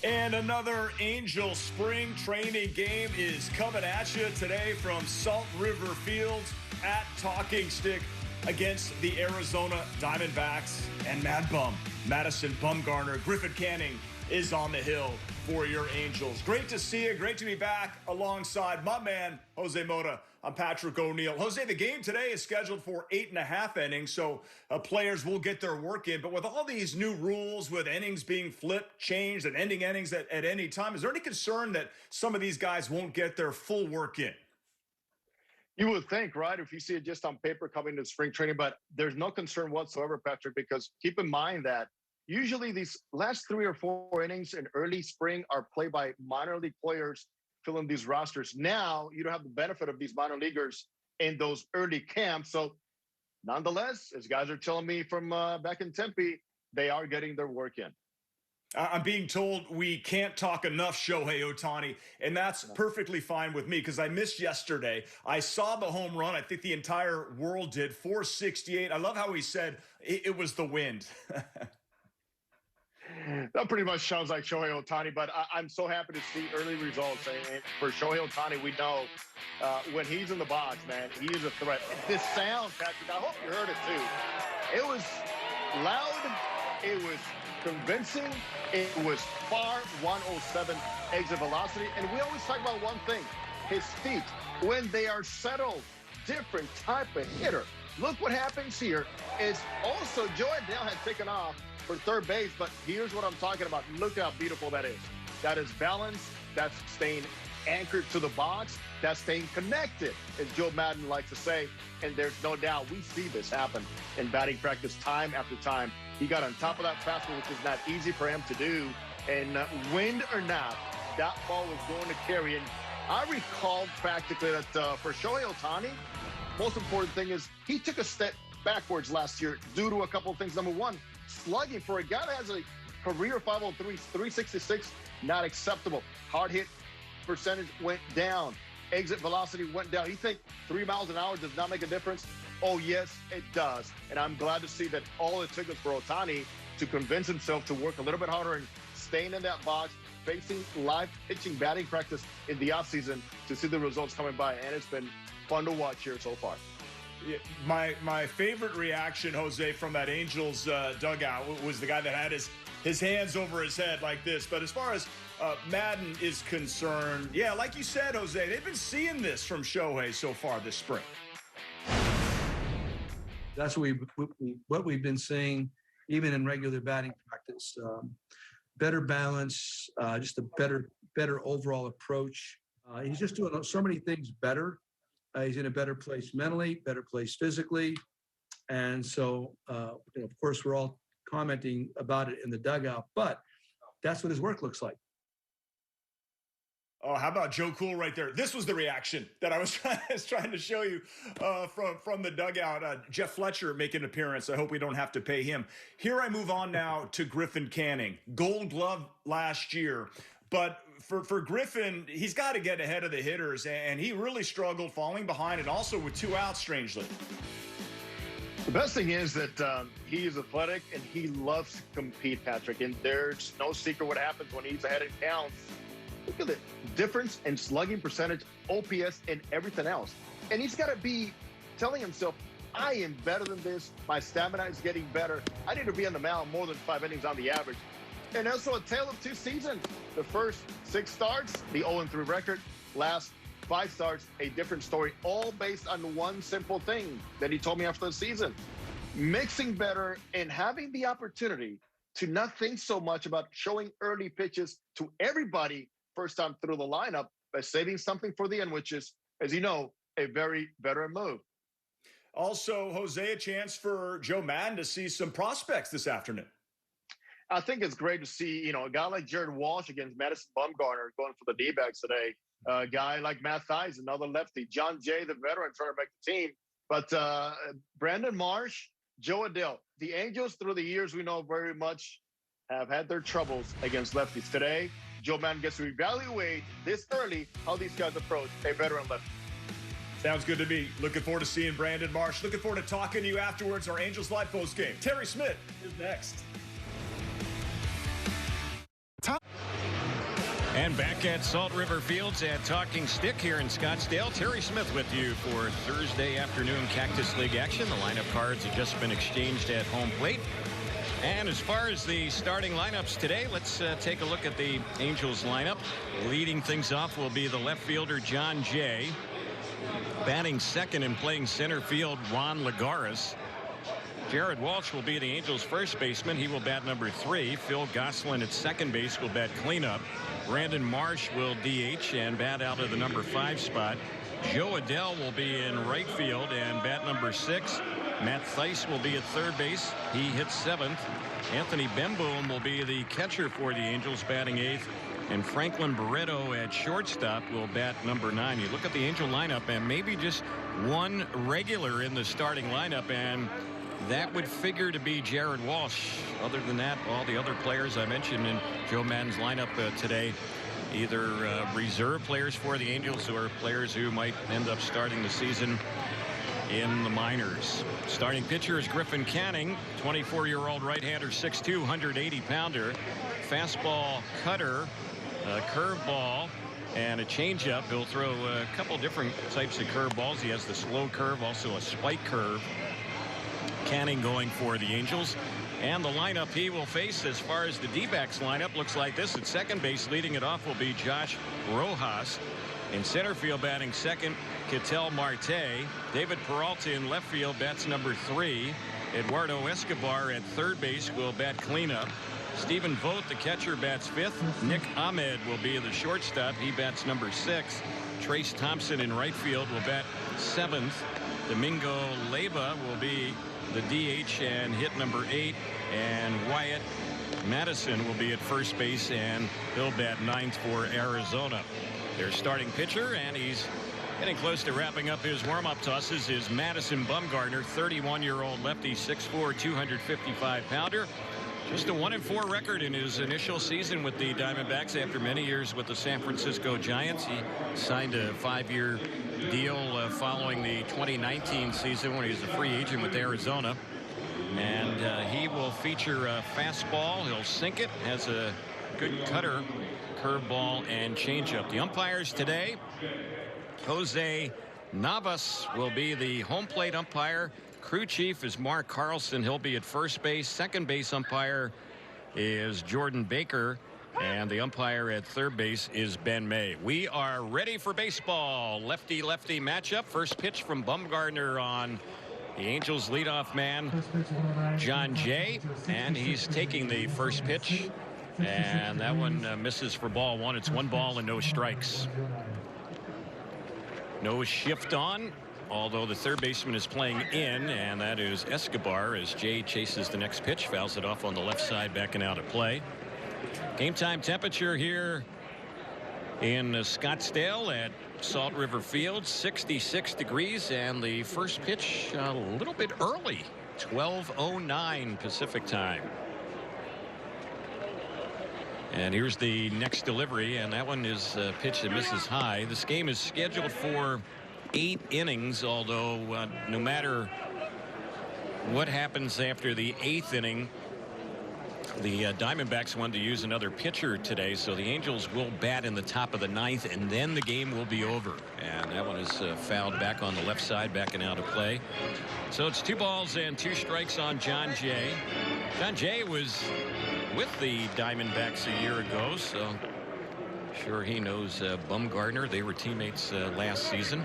And another Angel spring training game is coming at you today from Salt River Fields at Talking Stick against the Arizona Diamondbacks. And Mad Bum, Madison Bumgarner, Griffin Canning is on the hill for your Angels. Great to see you. Great to be back alongside my man, Jose Mota. I'm Patrick O'Neill. Jose, the game today is scheduled for 8.5 innings, so players will get their work in. But with all these new rules, with innings being flipped, changed, and ending innings at any time, is there any concern that some of these guys won't get their full work in? You would think, right, if you see it just on paper coming to spring training, but there's no concern whatsoever, Patrick, because keep in mind that usually these last 3 or 4 innings in early spring are played by minor league players filling these rosters. Now you don't have the benefit of these minor leaguers in those early camps. So nonetheless, as guys are telling me from back in Tempe, they are getting their work in. I'm being told we can't talk enough Shohei Ohtani, and that's perfectly fine with me because I missed yesterday. I saw the home run. I think the entire world did, 468. I love how he said it was the wind. That pretty much sounds like Shohei Ohtani, but I'm so happy to see early results. And for Shohei Ohtani, we know when he's in the box, man, he is a threat. This sound, Patrick, I hope you heard it too. It was loud. It was convincing. It was far 107 exit velocity. And we always talk about one thing, his feet. When they are settled, different type of hitter. Look what happens here is also Joe Adele had taken off for third base, but here's what I'm talking about. Look how beautiful that is. That is balance. That's staying anchored to the box. That's staying connected, as Joe Maddon likes to say. And there's no doubt we see this happen in batting practice time after time. He got on top of that fastball, which is not easy for him to do. And wind or not, that ball was going to carry. And I recall practically that for Shohei Ohtani, most important thing is he took a step backwards last year due to a couple of things. Number one, slugging for a guy that has a career 503, 366, not acceptable. Hard hit percentage went down. Exit velocity went down. You think 3 miles an hour does not make a difference? Oh, yes, it does. And I'm glad to see that all it took was for Ohtani to convince himself to work a little bit harder and staying in that box, facing live pitching batting practice in the offseason to see the results coming by. And it's been fun to watch here so far. My favorite reaction, Jose, from that Angels dugout was the guy that had his hands over his head like this. But as far as Maddon is concerned, yeah, like you said, Jose, they've been seeing this from Shohei so far this spring. That's what we've been seeing, even in regular batting practice. Better balance, just a better overall approach. He's just doing so many things better. He's in a better place mentally, better place physically. And so, of course, we're all commenting about it in the dugout, but that's what his work looks like. Oh, how about Joe Cool right there? This was the reaction that I was trying to show you from the dugout. Jeff Fletcher making an appearance. I hope we don't have to pay him. Here I move on now to Griffin Canning. Gold Glove last year. But for Griffin, he's got to get ahead of the hitters, and he really struggled falling behind and also with 2 outs, strangely. The best thing is that he is athletic and he loves to compete, Patrick, and there's no secret what happens when he's ahead in counts. Look at the difference in slugging percentage, OPS, and everything else. And he's got to be telling himself, I am better than this. My stamina is getting better. I need to be on the mound more than 5 innings on the average. And also a tale of 2 seasons. The first 6 starts, the 0-3 record. Last 5 starts, a different story, all based on one simple thing that he told me after the season. Mixing better and having the opportunity to not think so much about showing early pitches to everybody first time through the lineup, by saving something for the end, which is, as you know, a very veteran move. Also, Jose, a chance for Joe Maddon to see some prospects this afternoon. I think it's great to see, a guy like Jared Walsh against Madison Bumgarner going for the D-backs today. A guy like Matt Thaiss, another lefty. John Jay, the veteran, trying to make the team. But Brandon Marsh, Joe Adele, the Angels through the years we know very much have had their troubles against lefties. Today, Joe Maddon gets to evaluate this early how these guys approach a veteran lefty. Sounds good to me. Looking forward to seeing Brandon Marsh. Looking forward to talking to you afterwards. Our Angels Live post game. Terry Smith is next. And back at Salt River Fields at Talking Stick here in Scottsdale. Terry Smith with you for Thursday afternoon Cactus League action. The lineup cards have just been exchanged at home plate. And as far as the starting lineups today, let's take a look at the Angels lineup. Leading things off will be the left fielder John Jay. Batting second and playing center field, Juan Lagares. Jared Walsh will be the Angels' first baseman. He will bat number 3. Phil Gosselin at second base will bat cleanup. Brandon Marsh will DH and bat out of the number 5 spot. Joe Adell will be in right field and bat number 6. Matt Thaiss will be at third base. He hits 7th. Anthony Bemboom will be the catcher for the Angels, batting 8th. And Franklin Barreto at shortstop will bat number 9. You look at the Angel lineup and maybe just one regular in the starting lineup, and that would figure to be Jared Walsh. Other than that, all the other players I mentioned in Joe Maddon's lineup today, either reserve players for the Angels or players who might end up starting the season in the minors. Starting pitcher is Griffin Canning, 24-year-old right-hander, 6'2", 180-pounder. Fastball, cutter, curveball, and a changeup. He'll throw a couple different types of curveballs. He has the slow curve, also a spike curve. Canning going for the Angels. And the lineup he will face as far as the D-backs lineup looks like this. At second base, leading it off will be Josh Rojas. In center field, batting second, Ketel Marte. David Peralta in left field bats number 3. Eduardo Escobar at third base will bat cleanup. Stephen Vogt, the catcher, bats 5th. Nick Ahmed will be the shortstop. He bats number 6. Trace Thompson in right field will bat 7th. Domingo Leyva will be the DH and hit number 8. And Wyatt Madison will be at first base, and he'll bat 9th for Arizona. Their starting pitcher, and he's getting close to wrapping up his warm-up tosses, is Madison Bumgarner, 31-year-old lefty, 6'4", 255-pounder. Just a 1-4 record in his initial season with the Diamondbacks after many years with the San Francisco Giants. He signed a 5-year deal following the 2019 season when he was a free agent with Arizona. And he will feature a fastball. He'll sink it. Has a good cutter, curveball, and changeup. The umpires today, Jose Navas will be the home plate umpire. Crew chief is Mark Carlson. He'll be at first base. Second base umpire is Jordan Baker. And the umpire at third base is Ben May. We are ready for baseball. Lefty-lefty matchup. First pitch from Bumgarner on the Angels leadoff man, John Jay. And he's taking the first pitch. And that one misses for ball 1. It's 1 ball and no strikes. No shift on, although the third baseman is playing in, and that is Escobar as Jay chases the next pitch, fouls it off on the left side, backing out of play. Game time temperature here in Scottsdale at Salt River Field, 66 degrees, and the first pitch a little bit early, 12:09 Pacific time. And here's the next delivery, and that one is a pitch that misses high. This game is scheduled for 8 innings, although no matter what happens after the 8th inning, the Diamondbacks wanted to use another pitcher today, so the Angels will bat in the top of the 9th, and then the game will be over. And that one is fouled back on the left side, backing out of play. So it's 2 balls and 2 strikes on John Jay. John Jay was with the Diamondbacks a year ago, so sure he knows Bumgarner. They were teammates last season.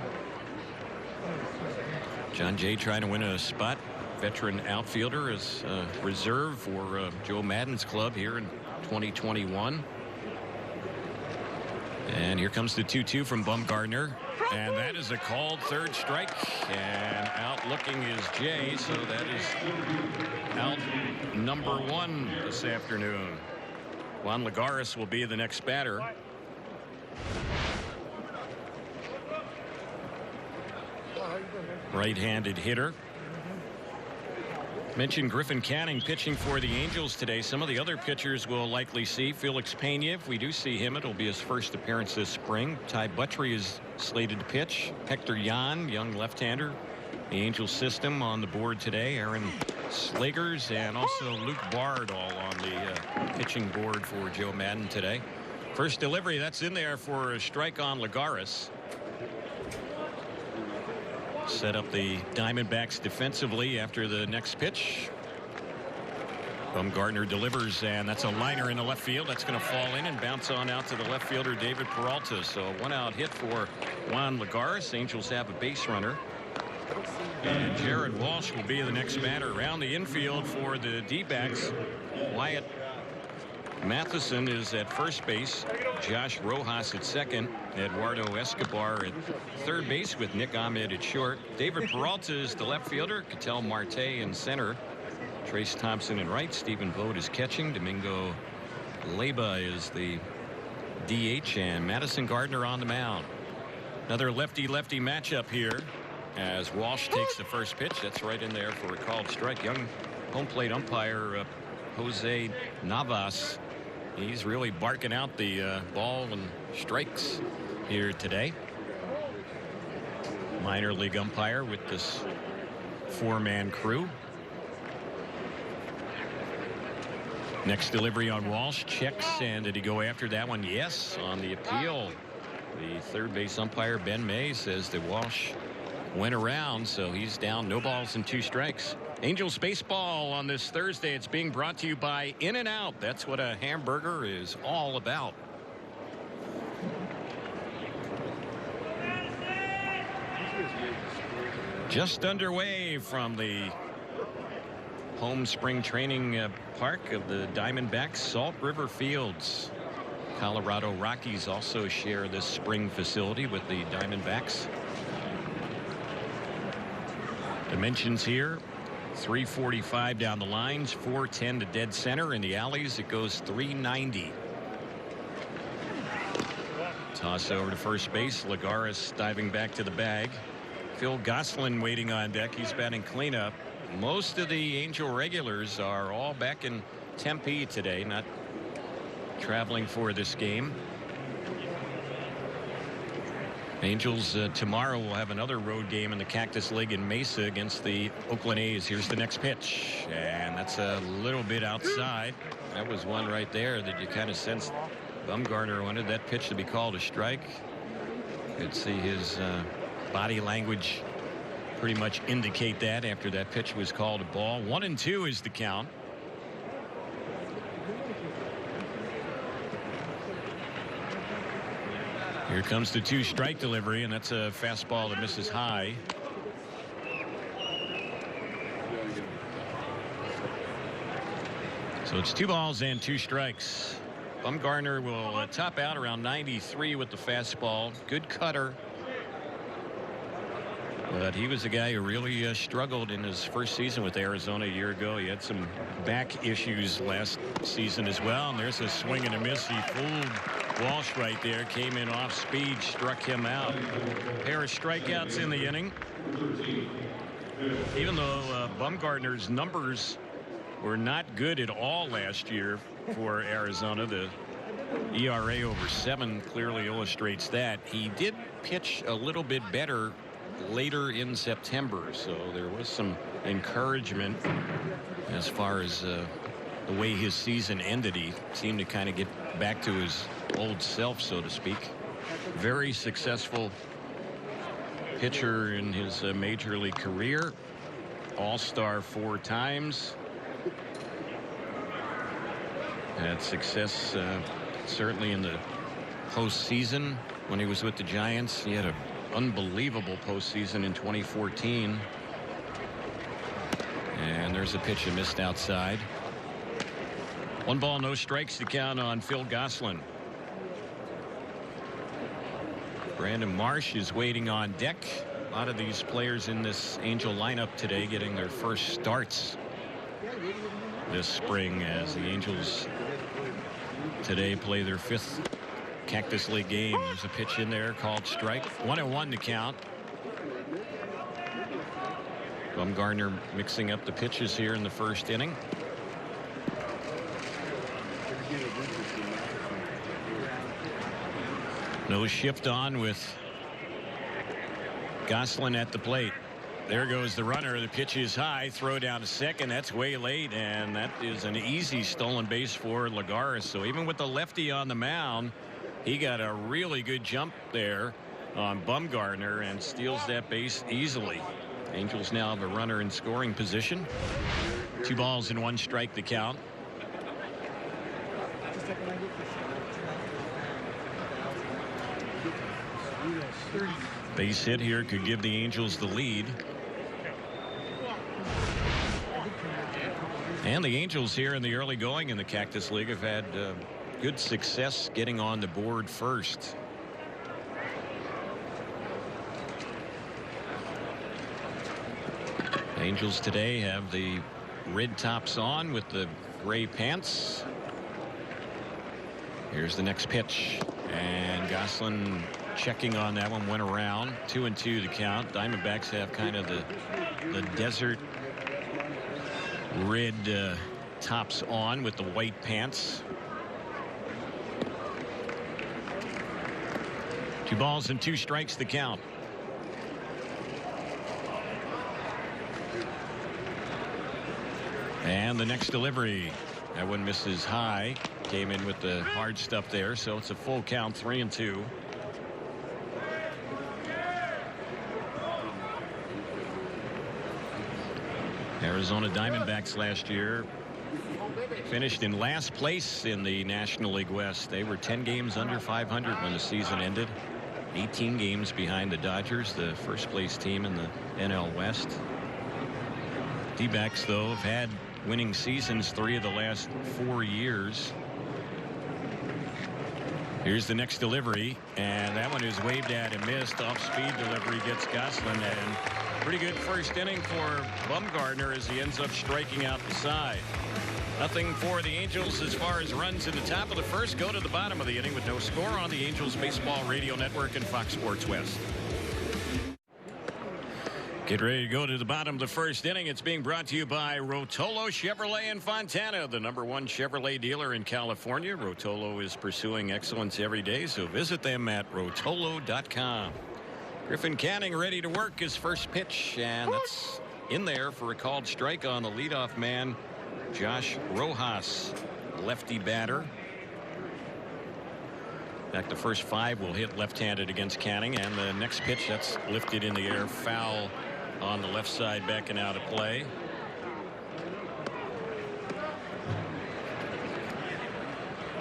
John Jay trying to win a spot. Veteran outfielder as reserve for Joe Maddon's club here in 2021. And here comes the 2-2 from Bumgarner. And that is a called third strike. And out looking is Jay. So that is out number 1 this afternoon. Juan Lagares will be the next batter. Right-handed hitter. Mentioned Griffin Canning pitching for the Angels today. Some of the other pitchers we'll likely see. Felix Pena, if we do see him, it'll be his first appearance this spring. Ty Buttrey is slated to pitch. Hector Yan, young left-hander, the Angels system on the board today. Aaron Slegers and also Luke Bard all on the pitching board for Joe Maddon today. First delivery, that's in there for a strike on Lagares. Set up the Diamondbacks defensively after the next pitch. Bumgarner delivers, and that's a liner in the left field. That's going to fall in and bounce on out to the left fielder, David Peralta. So a one-out hit for Juan Lagares. Angels have a base runner. And Jared Walsh will be the next batter around the infield for the D-backs. Wyatt Matheson is at first base. Josh Rojas at second. Eduardo Escobar at third base with Nick Ahmed at short. David Peralta is the left fielder. Ketel Marte in center. Trace Thompson in right. Stephen Vogt is catching. Domingo Leyba is the DH, and Madison Gardner on the mound. Another lefty-lefty matchup here as Walsh takes the first pitch. That's right in there for a called strike. Young home plate umpire Jose Navas. He's really barking out the ball and strikes here today. Minor league umpire with this four-man crew. Next delivery on Walsh, checks, and did he go after that one? Yes, on the appeal. The third base umpire, Ben May, says that Walsh went around, so he's down, no balls and 2 strikes. Angels baseball on this Thursday. It's being brought to you by In-N-Out. That's what a hamburger is all about. Just underway from the home spring training park of the Diamondbacks, Salt River Fields. Colorado Rockies also share this spring facility with the Diamondbacks. Dimensions here: 345 down the lines, 410 to dead center. In the alleys it goes 390. Toss over to first base. Lagares diving back to the bag. Phil Gosselin waiting on deck. He's batting cleanup. Most of the Angel regulars are all back in Tempe today, not traveling for this game. Angels tomorrow will have another road game in the Cactus League in Mesa against the Oakland A's. Here's the next pitch, and that's a little bit outside. That was one right there that you kind of sensed Bumgarner wanted that pitch to be called a strike. You could see his body language pretty much indicate that after that pitch was called a ball. 1-2 is the count. Here comes the 2-strike delivery, and that's a fastball that misses high. So it's 2 balls and 2 strikes. Bumgarner will top out around 93 with the fastball. Good cutter. But he was a guy who really struggled in his first season with Arizona a year ago. He had some back issues last season as well. And there's a swing and a miss. He fooled Walsh right there. Came in off speed, struck him out. Pair of strikeouts in the inning. Even though Bumgarner's numbers were not good at all last year for Arizona, the ERA over 7 clearly illustrates that. He did pitch a little bit better later in September, so there was some encouragement as far as the way his season ended. He seemed to kind of get back to his old self, so to speak. Very successful pitcher in his major league career. All-star 4 times. Had success certainly in the postseason when he was with the Giants. He had an unbelievable postseason in 2014. And there's a pitch that missed outside. 1 ball, no strikes to count on Phil Gosselin. Brandon Marsh is waiting on deck. A lot of these players in this Angel lineup today getting their first starts this spring as the Angels today play their 5th Cactus League game. There's a pitch in there called strike. 1-1 to count. Bumgarner mixing up the pitches here in the first inning. No shift on with Gosselin at the plate. There goes the runner. The pitch is high. Throw down to second. That's way late, and that is an easy stolen base for Lagares. So even with the lefty on the mound, He got a really good jump there on Bumgarner and steals that base easily. Angels now have a runner in scoring position. 2 balls and 1 strike the count. Base hit here could give the Angels the lead. And the Angels here in the early going in the Cactus League have had good success getting on the board first. Angels today have the red tops on with the gray pants. Here's the next pitch, and Goslin checking on that one, went around. 2-2 the count. Diamondbacks have kind of the desert red tops on with the white pants. 2 balls and 2 strikes the count. And the next delivery, that one misses high. Came in with the hard stuff there, so it's a full count, 3-2. Arizona Diamondbacks last year finished in last place in the National League West. They were 10 games under 500 when the season ended. 18 games behind the Dodgers, the first place team in the NL West. D-backs, though, have had winning seasons 3 of the last 4 years. Here's the next delivery, and that one is waved at and missed. Off-speed delivery gets Goslin, and pretty good first inning for Bumgarner as he ends up striking out the side. Nothing for the Angels as far as runs in the top of the first. Go to the bottom of the inning with no score on the Angels Baseball Radio Network and Fox Sports West. Get ready to go to the bottom of the first inning. It's being brought to you by Rotolo Chevrolet in Fontana, the #1 Chevrolet dealer in California. Rotolo is pursuing excellence every day, so visit them at rotolo.com. Griffin Canning ready to work his first pitch, and that's in there for a called strike on the leadoff man, Josh Rojas, lefty batter. In fact, the first 5 will hit left-handed against Canning, and the next pitch that's lifted in the air, foul on the left side, backing out of play.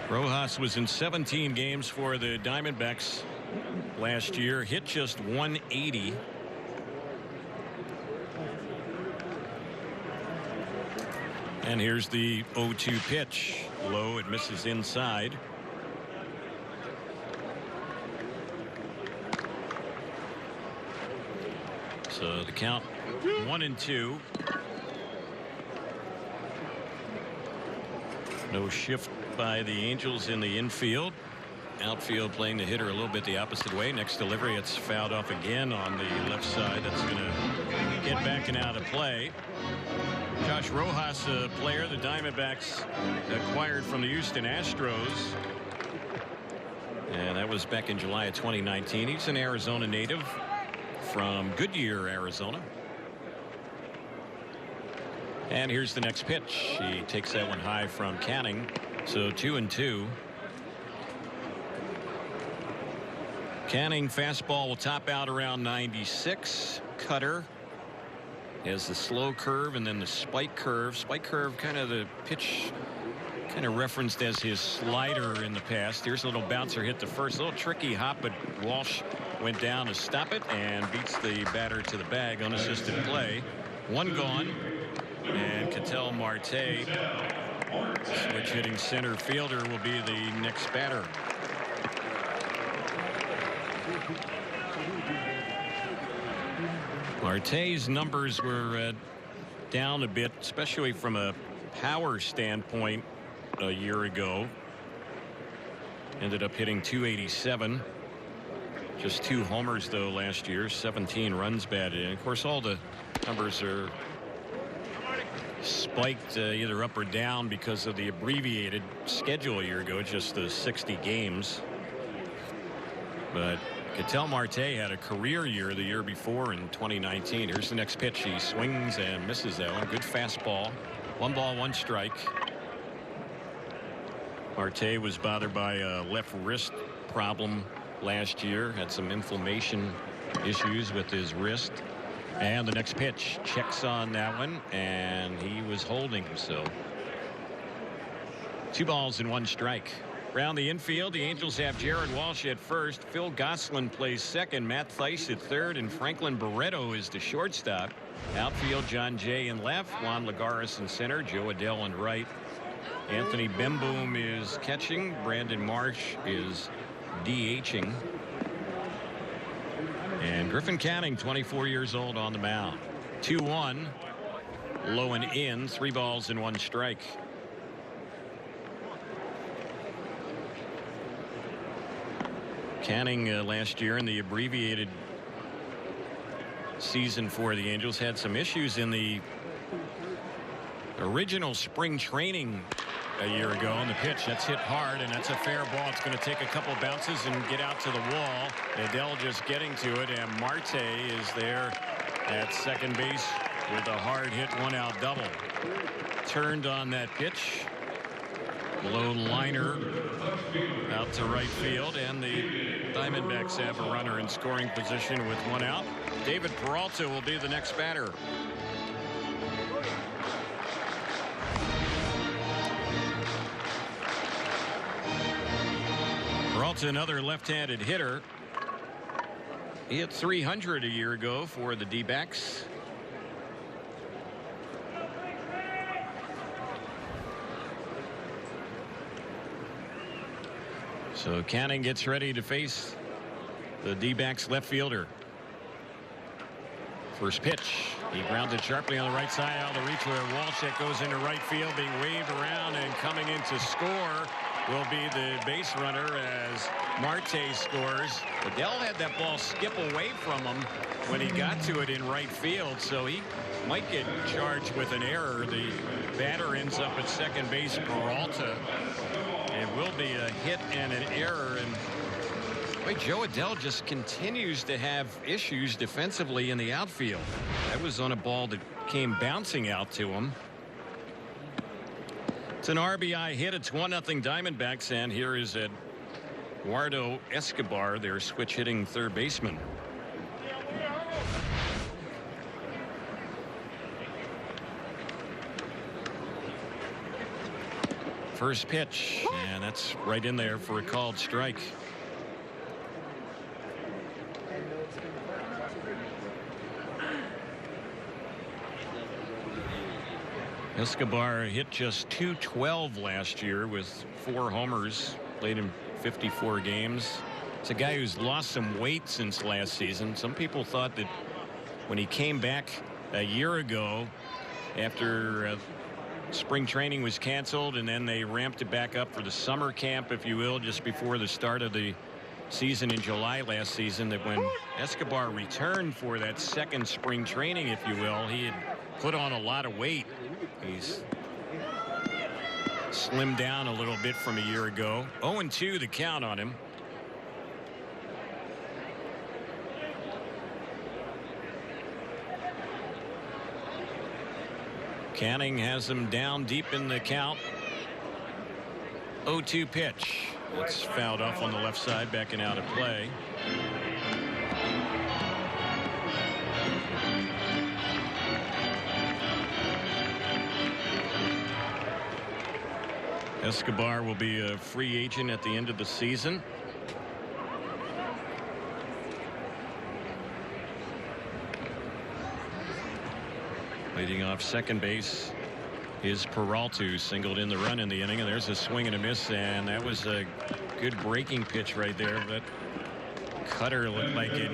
Rojas was in 17 games for the Diamondbacks last year, hit just 180. And here's the 0-2 pitch. Low, it misses inside. So the count 1-2. No shift by the Angels in the infield. Outfield playing the hitter a little bit the opposite way. Next delivery, it's fouled off again on the left side. That's going to get back and out of play. Josh Rojas, a player the Diamondbacks acquired from the Houston Astros. And that was back in July of 2019. He's an Arizona native from Goodyear, Arizona. And here's the next pitch. He takes that one high from Canning. So 2-2. Canning fastball will top out around 96. Cutter has the slow curve and then the spike curve. Spike curve, kind of the pitch kind of referenced as his slider in the past. Here's a little bouncer hit the first. A little tricky hop, but Walsh went down to stop it and beats the batter to the bag. Unassisted play. 1 gone. And Ketel Marte, switch hitting center fielder, will be the next batter. Marte's numbers were down a bit, especially from a power standpoint a year ago. Ended up hitting .287. Just 2 homers, though, last year. 17 runs batted in. Of course, all the numbers are spiked either up or down because of the abbreviated schedule a year ago, just the 60 games. But Ketel Marte had a career year the year before in 2019. Here's the next pitch. He swings and misses that one. Good fastball. 1 ball, 1 strike. Marte was bothered by a left wrist problem last year. Had some inflammation issues with his wrist. And the next pitch checks on that one, and he was holding. So 2 balls and 1 strike. Around the infield, the Angels have Jared Walsh at first. Phil Gosselin plays second. Matt Thaiss at third, and Franklin Barreto is the shortstop. Outfield, John Jay in left, Juan Lagares in center, Joe Adell in right. Anthony Bemboom is catching. Brandon Marsh is DHing. And Griffin Canning, 24 years old, on the mound. 2-1. Low and in. 3 balls and 1 strike. Canning last year in the abbreviated season for the Angels had some issues in the original spring training a year ago. On the pitch, that's hit hard, and that's a fair ball. It's going to take a couple bounces and get out to the wall. Adell just getting to it, and Marte is there at second base with a hard hit 1-out double. Turned on that pitch. Low liner out to right field, and the Diamondbacks have a runner in scoring position with 1 out. David Peralta will be the next batter. Peralta, another left-handed hitter. He hit .300 a year ago for the D-backs. So Canning gets ready to face the D-backs left fielder. First pitch. He grounded sharply on the right side out of the reach where Walsh, that goes into right field, being waved around, and coming in to score will be the base runner as Marte scores. Adell had that ball skip away from him when he got to it in right field, so he might get charged with an error. The batter ends up at second base, Peralta. It will be a hit and an error, and boy, Joe Adell just continues to have issues defensively in the outfield. That was on a ball that came bouncing out to him. It's an RBI hit. It's 1-0 Diamondbacks, and here is Eduardo Escobar, their switch hitting third baseman. First pitch, and that's right in there for a called strike. Escobar hit just .212 last year with 4 homers, played in 54 games. It's a guy who's lost some weight since last season. Some people thought that when he came back a year ago after spring training was canceled, and then they ramped it back up for the summer camp, if you will, just before the start of the season in July last season, that when Escobar returned for that second spring training, if you will, he had put on a lot of weight. He's slimmed down a little bit from a year ago. 0-2 the count on him. Canning has him down deep in the count. 0-2 pitch. It's fouled off on the left side, backing out of play. Escobar will be a free agent at the end of the season. Leading off second base is Peralta, who singled in the run in the inning, and there's a swing and a miss, and that was a good breaking pitch right there. That cutter looked like it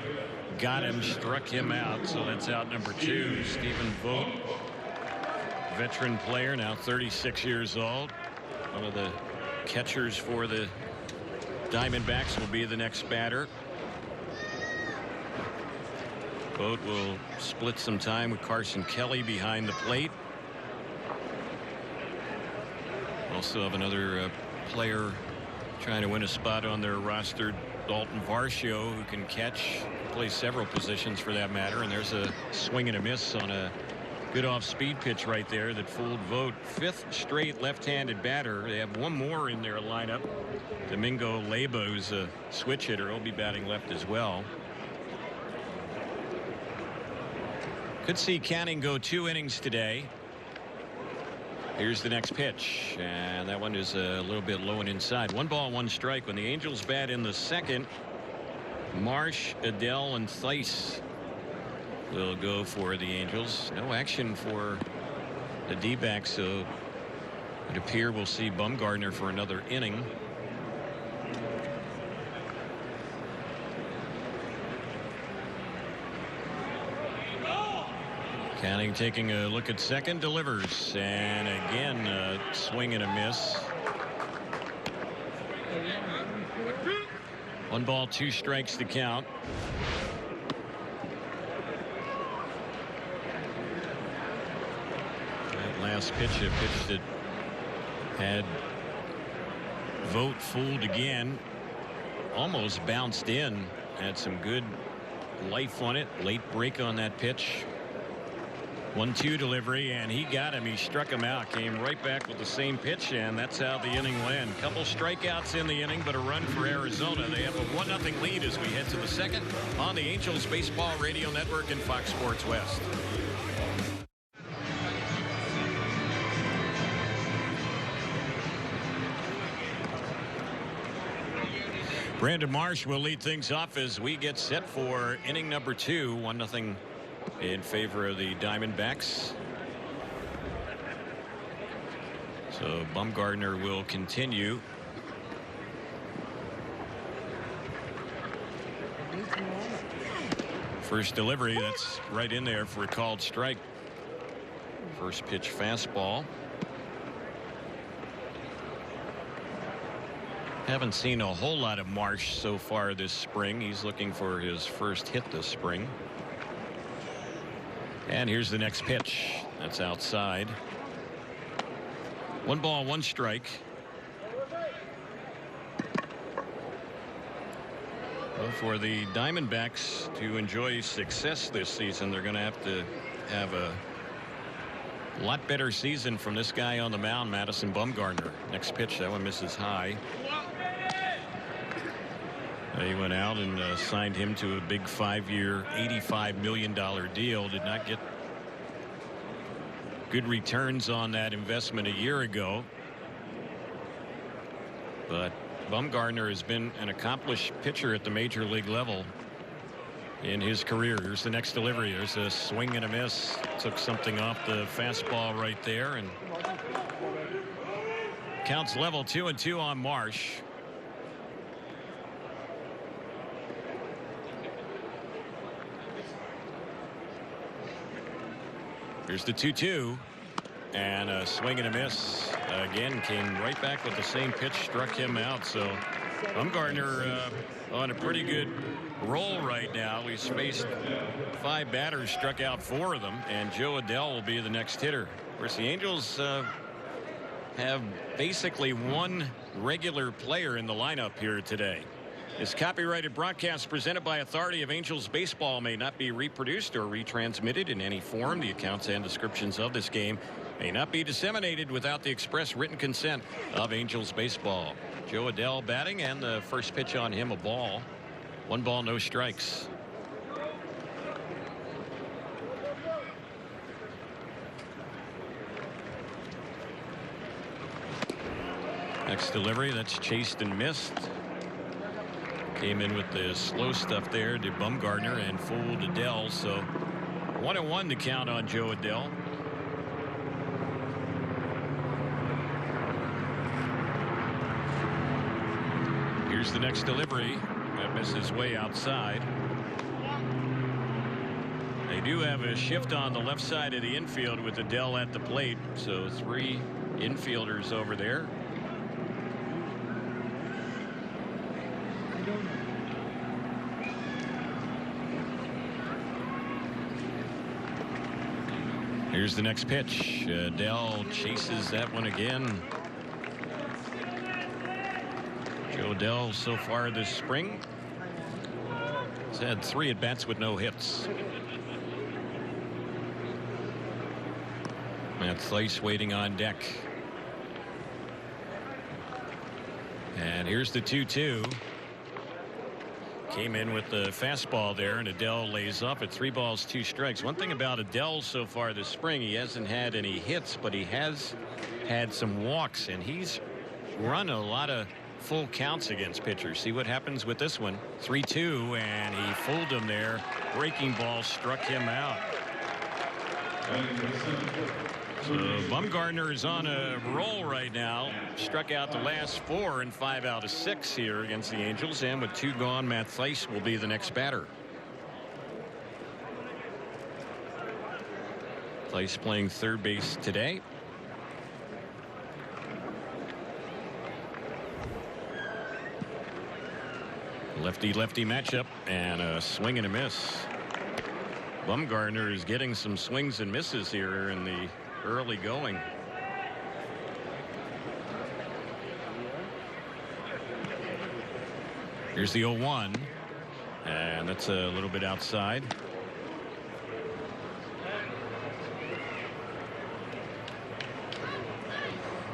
got him, struck him out, so that's out number 2. Stephen Vogt, veteran player, now 36 years old. One of the catchers for the Diamondbacks will be the next batter. Vogt will split some time with Carson Kelly behind the plate. Also have another player trying to win a spot on their roster, Dalton Varsho, who can catch, play several positions for that matter. And there's a swing and a miss on a Good off-speed pitch right there that fooled Vogt. 5th straight left-handed batter. They have one more in their lineup. Domingo Leyba, who's a switch hitter, will be batting left as well. Could see Canning go 2 innings today. Here's the next pitch, and that one is a little bit low and inside. 1 ball, 1 strike. When the Angels bat in the second, Marsh, Adell, and Theis will go for the Angels. No action for the D-backs, so it appears we'll see Bumgarner for another inning. Canning taking a look at second, delivers, and again swing and a miss. 1 ball, 2 strikes to count. That last pitch, a pitch that had Vogt fooled again, almost bounced in, had some good life on it. Late break on that pitch. 1-2 delivery, and he got him. He struck him out, came right back with the same pitch, and that's how the inning went. Couple strikeouts in the inning, but a run for Arizona. They have a 1-0 lead as we head to the second on the Angels Baseball Radio Network and Fox Sports West. Brandon Marsh will lead things off as we get set for inning number 2. 1-0 in favor of the Diamondbacks. So Bumgarner will continue. First delivery, that's right in there for a called strike. First pitch fastball. Haven't seen a whole lot of Marsh so far this spring. He's looking for his first hit this spring. And here's the next pitch. That's outside. 1 ball, 1 strike. Well, for the Diamondbacks to enjoy success this season, they're going to have a lot better season from this guy on the mound, Madison Bumgarner. Next pitch, that one misses high. He went out and signed him to a big 5-year, $85 million deal. Did not get good returns on that investment a year ago. But Bumgarner has been an accomplished pitcher at the major league level in his career. Here's the next delivery. There's a swing and a miss. Took something off the fastball right there, and counts level 2-2 on Marsh. Here's the 2-2, and a swing and a miss. Again, came right back with the same pitch, struck him out. So Bumgarner on a pretty good roll right now. He's faced 5 batters, struck out 4 of them, and Joe Adell will be the next hitter. Of course, the Angels have basically 1 regular player in the lineup here today. This copyrighted broadcast presented by authority of Angels Baseball may not be reproduced or retransmitted in any form. The accounts and descriptions of this game may not be disseminated without the express written consent of Angels Baseball. Joe Adell batting, and the first pitch on him a ball. 1 ball, no strikes. Next delivery, that's chased and missed. Came in with the slow stuff there to Bumgarner and fooled Adell. So 1-1 to count on Joe Adell. Here's the next delivery. That misses way outside. They do have a shift on the left side of the infield with Adell at the plate. So 3 infielders over there. Here's the next pitch. Adell chases that one again. Joe Adell so far this spring has had 3 at-bats with no hits. Matt Thaiss waiting on deck. And here's the 2-2. Came in with the fastball there, and Adell lays up at 3 balls, 2 strikes. One thing about Adell so far this spring, he hasn't had any hits, but he has had some walks, and he's run a lot of full counts against pitchers. See what happens with this one. 3-2, and he fooled him there. Breaking ball struck him out. So Bumgarner is on a roll right now. Struck out the last 4 in 5 out of 6 here against the Angels, and with 2 gone, Matt Thaiss will be the next batter. Thaiss playing third base today. Lefty-lefty matchup, and a swing and a miss. Bumgarner is getting some swings and misses here in the early going. Here's the 0-1, and that's a little bit outside.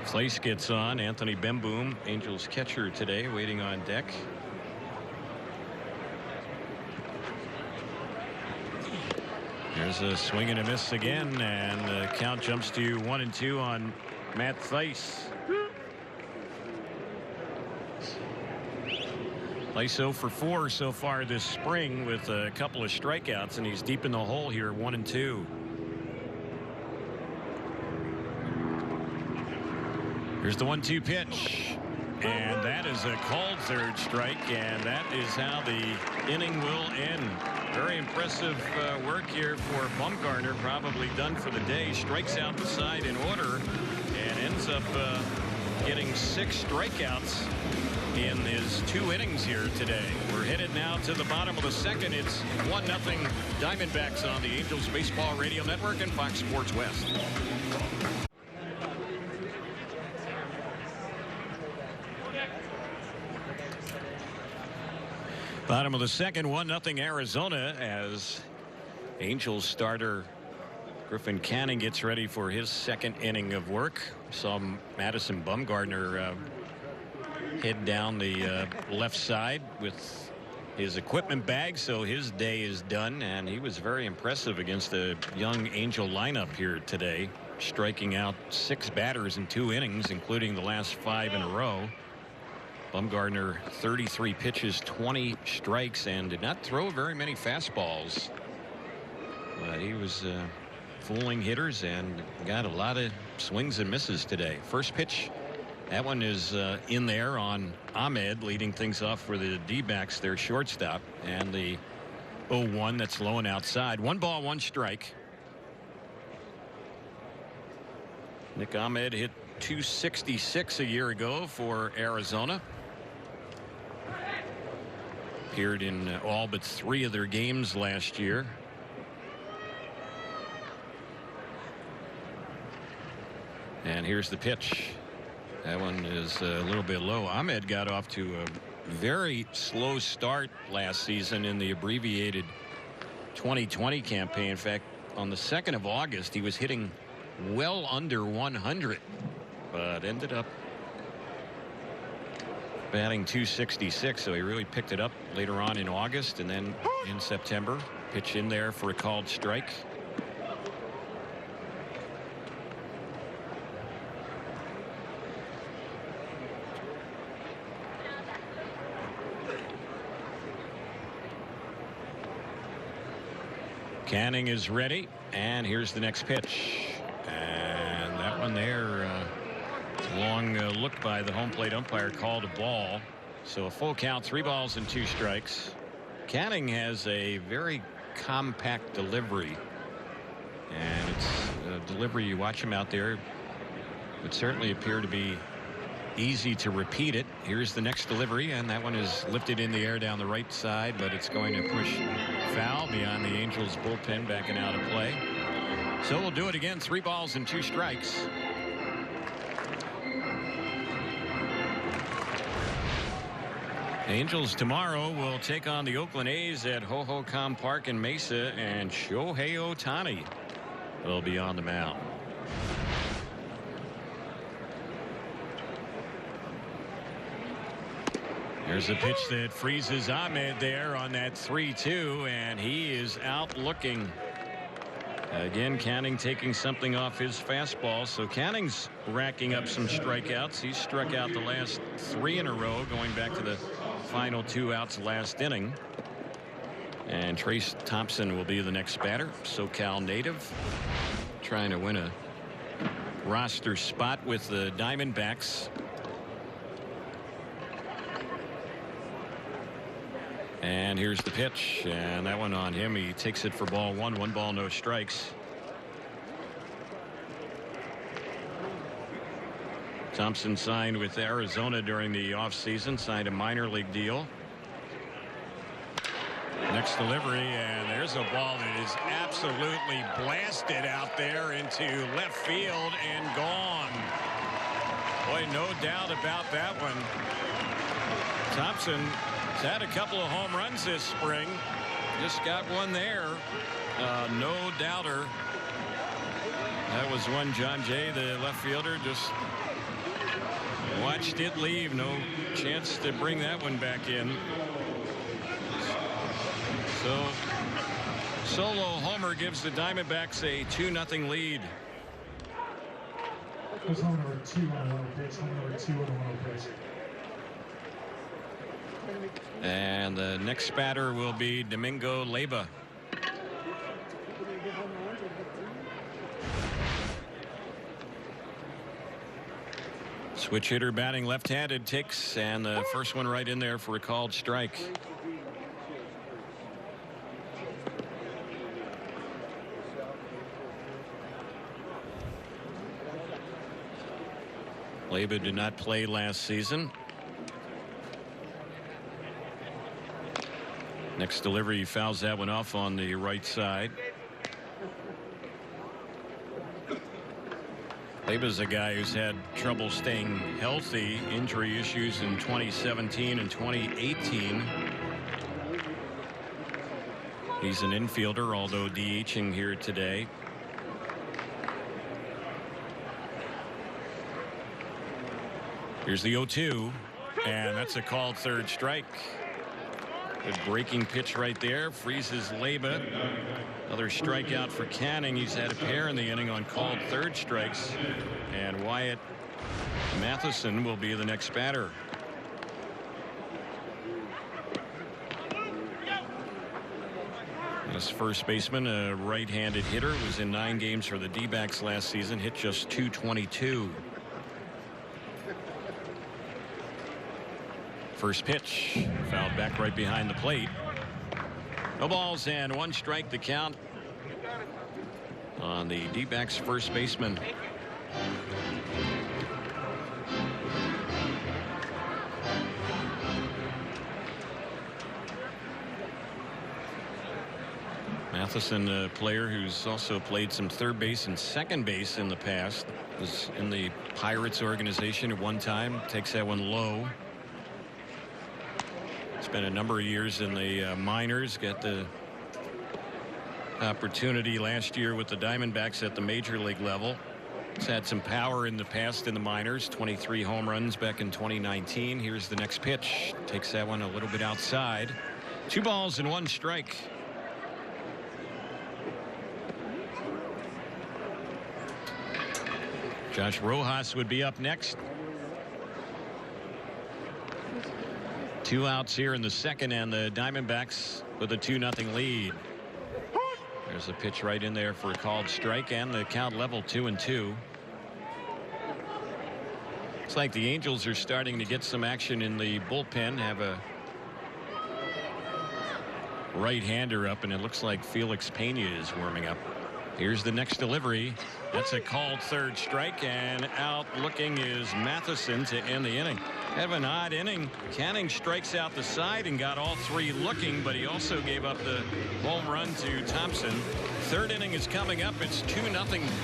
Thaiss gets on. Anthony Bemboom, Angels catcher today, waiting on deck. There's a swing and a miss again, and the count jumps to 1-2 on Matt Thaiss. Thaiss 0 for 4 so far this spring with a couple of strikeouts, and he's deep in the hole here, 1-2. Here's the 1-2 pitch, and that is a called third strike, and that is how the inning will end. Very impressive work here for Bumgarner. Probably done for the day. Strikes out the side in order and ends up getting 6 strikeouts in his 2 innings here today. We're headed now to the bottom of the second. It's 1-0 Diamondbacks on the Angels Baseball Radio Network and Fox Sports West. Bottom of the second, 1-0 Arizona, as Angels starter Griffin Canning gets ready for his second inning of work. Saw Madison Bumgarner head down the left side with his equipment bag, so his day is done, and he was very impressive against the young Angel lineup here today, striking out 6 batters in 2 innings, including the last 5 in a row. Bumgarner 33 pitches, 20 strikes, and did not throw very many fastballs, but he was fooling hitters and got a lot of swings and misses today. First pitch, that one is in there on Ahmed, leading things off for the D-backs, their shortstop, and the 0-1 that's low and outside. 1 ball, 1 strike. Nick Ahmed hit .266 a year ago for Arizona. Appeared in all but 3 of their games last year. And here's the pitch. That one is a little bit low. Ahmed got off to a very slow start last season in the abbreviated 2020 campaign. In fact, on the 2nd of August, he was hitting well under 100, but ended up batting .266, so he really picked it up later on in August, and then in September, pitch in there for a called strike. Canning is ready, and here's the next pitch, and that one there, long look by the home plate umpire, called a ball. So a full count, 3 balls and 2 strikes. Canning has a very compact delivery, and it's a delivery, you watch him out there, would certainly appear to be easy to repeat it. Here's the next delivery, and that one is lifted in the air down the right side, but it's going to push foul beyond the Angels bullpen, backing out of play. So we'll do it again. 3 balls and 2 strikes. Angels tomorrow will take on the Oakland A's at Hohokam Park in Mesa, and Shohei Ohtani will be on the mound. There's a pitch that freezes Ahmed there on that 3-2, and he is out looking. Again, Canning taking something off his fastball. So Canning's racking up some strikeouts. He's struck out the last 3 in a row, going back to the final 2 outs last inning. And Trace Thompson will be the next batter. SoCal native, trying to win a roster spot with the Diamondbacks. And here's the pitch, and that one on him. He takes it for ball 1. 1 ball, no strikes. Thompson signed with Arizona during the offseason, signed a minor league deal. Next delivery, and there's a ball that is absolutely blasted out there into left field and gone. Boy, no doubt about that one. Thompson has had a couple of home runs this spring. Just got one there. No doubter. That was one John Jay, the left fielder, just watched it leave. No chance to bring that one back in. So solo homer gives the Diamondbacks a 2-0 lead. Home number 2 on a 1-0 pitch. Home number 2 on a 1-0 pitch. And the next batter will be Domingo Leyba. Switch hitter batting left-handed, takes, and the first one right in there for a called strike. Leyba did not play last season. Next delivery, he fouls that one off on the right side. Leyba's a guy who's had trouble staying healthy, injury issues in 2017 and 2018. He's an infielder, although DHing here today. Here's the 0-2, and that's a called third strike. Good breaking pitch right there, freezes Leyba. Another strikeout for Canning. He's had a pair in the inning on called third strikes, and Wyatt Matheson will be the next batter. This first baseman, a right-handed hitter, was in 9 games for the D-backs last season, hit just .222. First pitch, fouled back right behind the plate. No balls and 1 strike to count on the D-backs first baseman. Matheson, a player who's also played some third base and second base in the past, was in the Pirates organization at one time, takes that one low. Spent a number of years in the minors, got the opportunity last year with the Diamondbacks at the major league level. He's had some power in the past in the minors, 23 home runs back in 2019. Here's the next pitch, takes that one a little bit outside. 2 balls and 1 strike. Josh Rojas would be up next. 2 outs here in the second, and the Diamondbacks with a 2-0 lead. There's a pitch right in there for a called strike, and the count level 2-2. It's like the Angels are starting to get some action in the bullpen, have a right-hander up, and it looks like Felix Pena is warming up. Here's the next delivery. That's a called third strike, and out looking is Matheson to end the inning. Have an odd inning. Canning strikes out the side and got all 3 looking, but he also gave up the home run to Thompson. Third inning is coming up. It's 2-0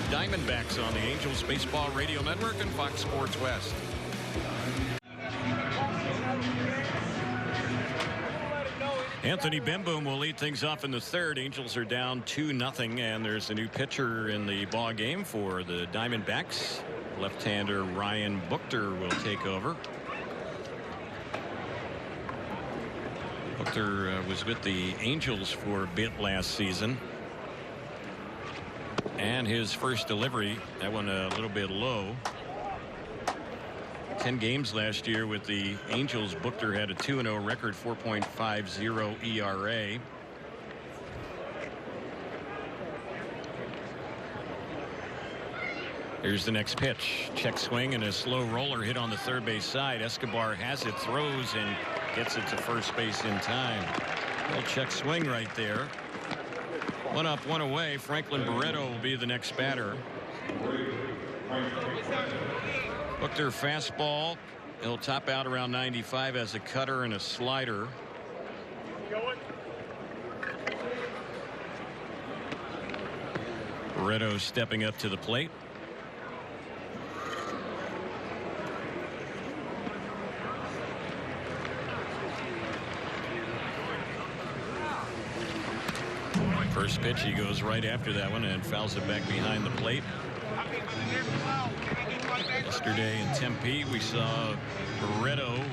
Diamondbacks on the Angels Baseball Radio Network and Fox Sports West. Anthony Bemboom will lead things off in the third. Angels are down 2-0, and there's a new pitcher in the ball game for the Diamondbacks. Left-hander Ryan Buchter will take over. Butler was with the Angels for a bit last season. And his first delivery, that one a little bit low. 10 games last year with the Angels. Butler had a 2-0 record, 4.50 ERA. Here's the next pitch. Check swing and a slow roller hit on the third base side. Escobar has it, throws, and gets it to first base in time. Well, check swing right there. One up, one away. Franklin Barreto will be the next batter. Butler fastball. He'll top out around 95 as a cutter and a slider. Barreto stepping up to the plate. First pitch, he goes right after that one and fouls it back behind the plate. Yesterday in Tempe, we saw Barreto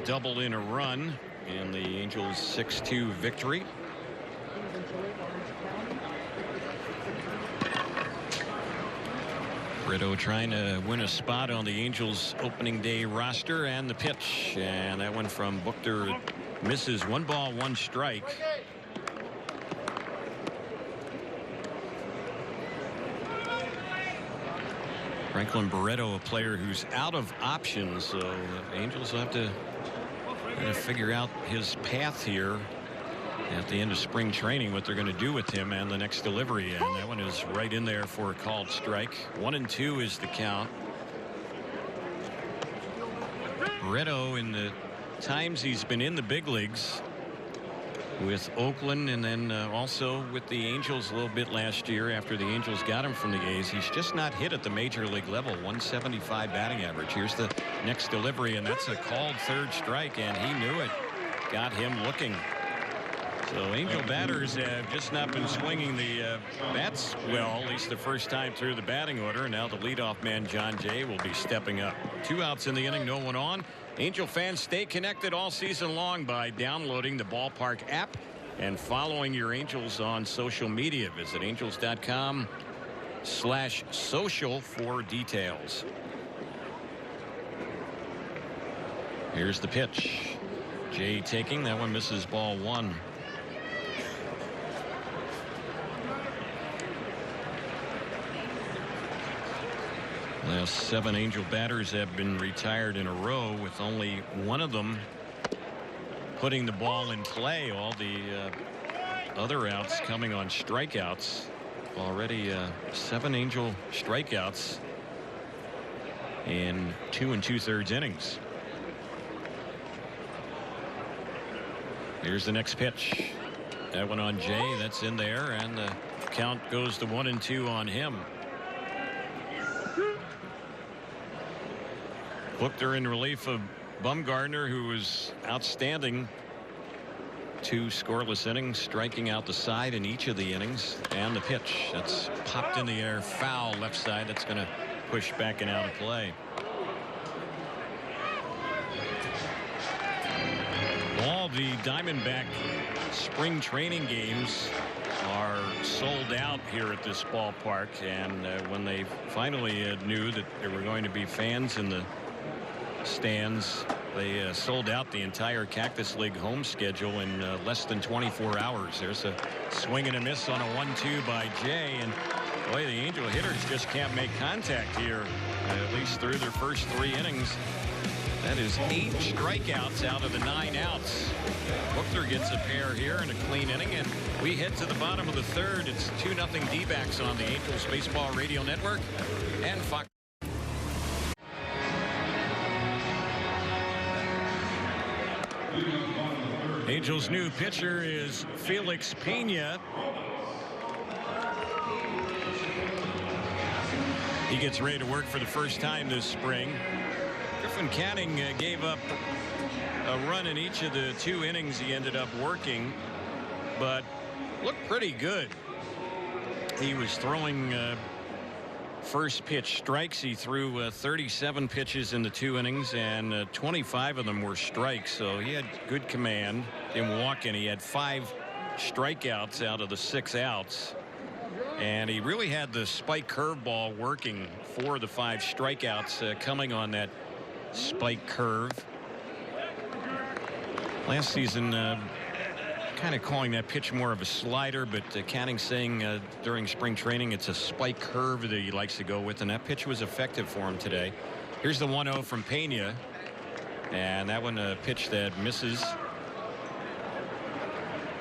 double in a run in the Angels 6-2 victory. Barreto trying to win a spot on the Angels opening day roster, and the pitch, and that one from Butler misses. 1 ball, 1 strike. Franklin Barreto, a player who's out of options, so the Angels will have to figure out his path here at the end of spring training, what they're going to do with him and the next delivery, and that one is right in there for a called strike. 1-2 is the count. Barreto, in the times he's been in the big leagues with Oakland and then also with the Angels a little bit last year after the Angels got him from the A's, he's just not hit at the major league level. 175 batting average. Here's the next delivery, and that's a called third strike, and he knew it. Got him looking. So Angel batters have just not been swinging the bats well, at least the first time through the batting order. And now the leadoff man, John Jay, will be stepping up. 2 outs in the inning, no one on. Angel fans, stay connected all season long by downloading the Ballpark app and following your Angels on social media. Visit angels.com/social for details. Here's the pitch. Jay taking that one, misses, ball 1. Last 7 Angel batters have been retired in a row, with only one of them putting the ball in play. All the other outs coming on strikeouts. Already 7 Angel strikeouts in 2 2/3 innings. Here's the next pitch. That one on Jay. That's in there, and the count goes to 1-2 on him. Butler in relief of Bumgarner, who was outstanding. 2 scoreless innings, striking out the side in each of the innings. And the pitch that's popped in the air, foul left side. That's going to push back and out of play. All the Diamondback spring training games are sold out here at this ballpark, and when they finally knew that there were going to be fans in the stands, they sold out the entire Cactus League home schedule in less than 24 hours. There's a swing and a miss on a 1-2 by Jay, and boy, the Angel hitters just can't make contact here, at least through their first 3 innings. That is 8 strikeouts out of the 9 outs. Butler gets a pair here and a clean inning, and we head to the bottom of the 3rd. It's 2-0 D-backs on the Angels Baseball Radio Network and Fox. Angels' new pitcher is Felix Pena. He gets ready to work for the first time this spring. Griffin Canning gave up a run in each of the 2 innings he ended up working, but looked pretty good. He was throwing first pitch strikes. He threw 37 pitches in the 2 innings, and 25 of them were strikes. So he had good command. Didn't walk any. He had 5 strikeouts out of the 6 outs. And he really had the spike curveball working for the 5 strikeouts coming on that spike curve. Last season, kind of calling that pitch more of a slider, but Canning saying during spring training it's a spike curve that he likes to go with, and that pitch was effective for him today. Here's the 1-0 from Pena, and that one a pitch that misses.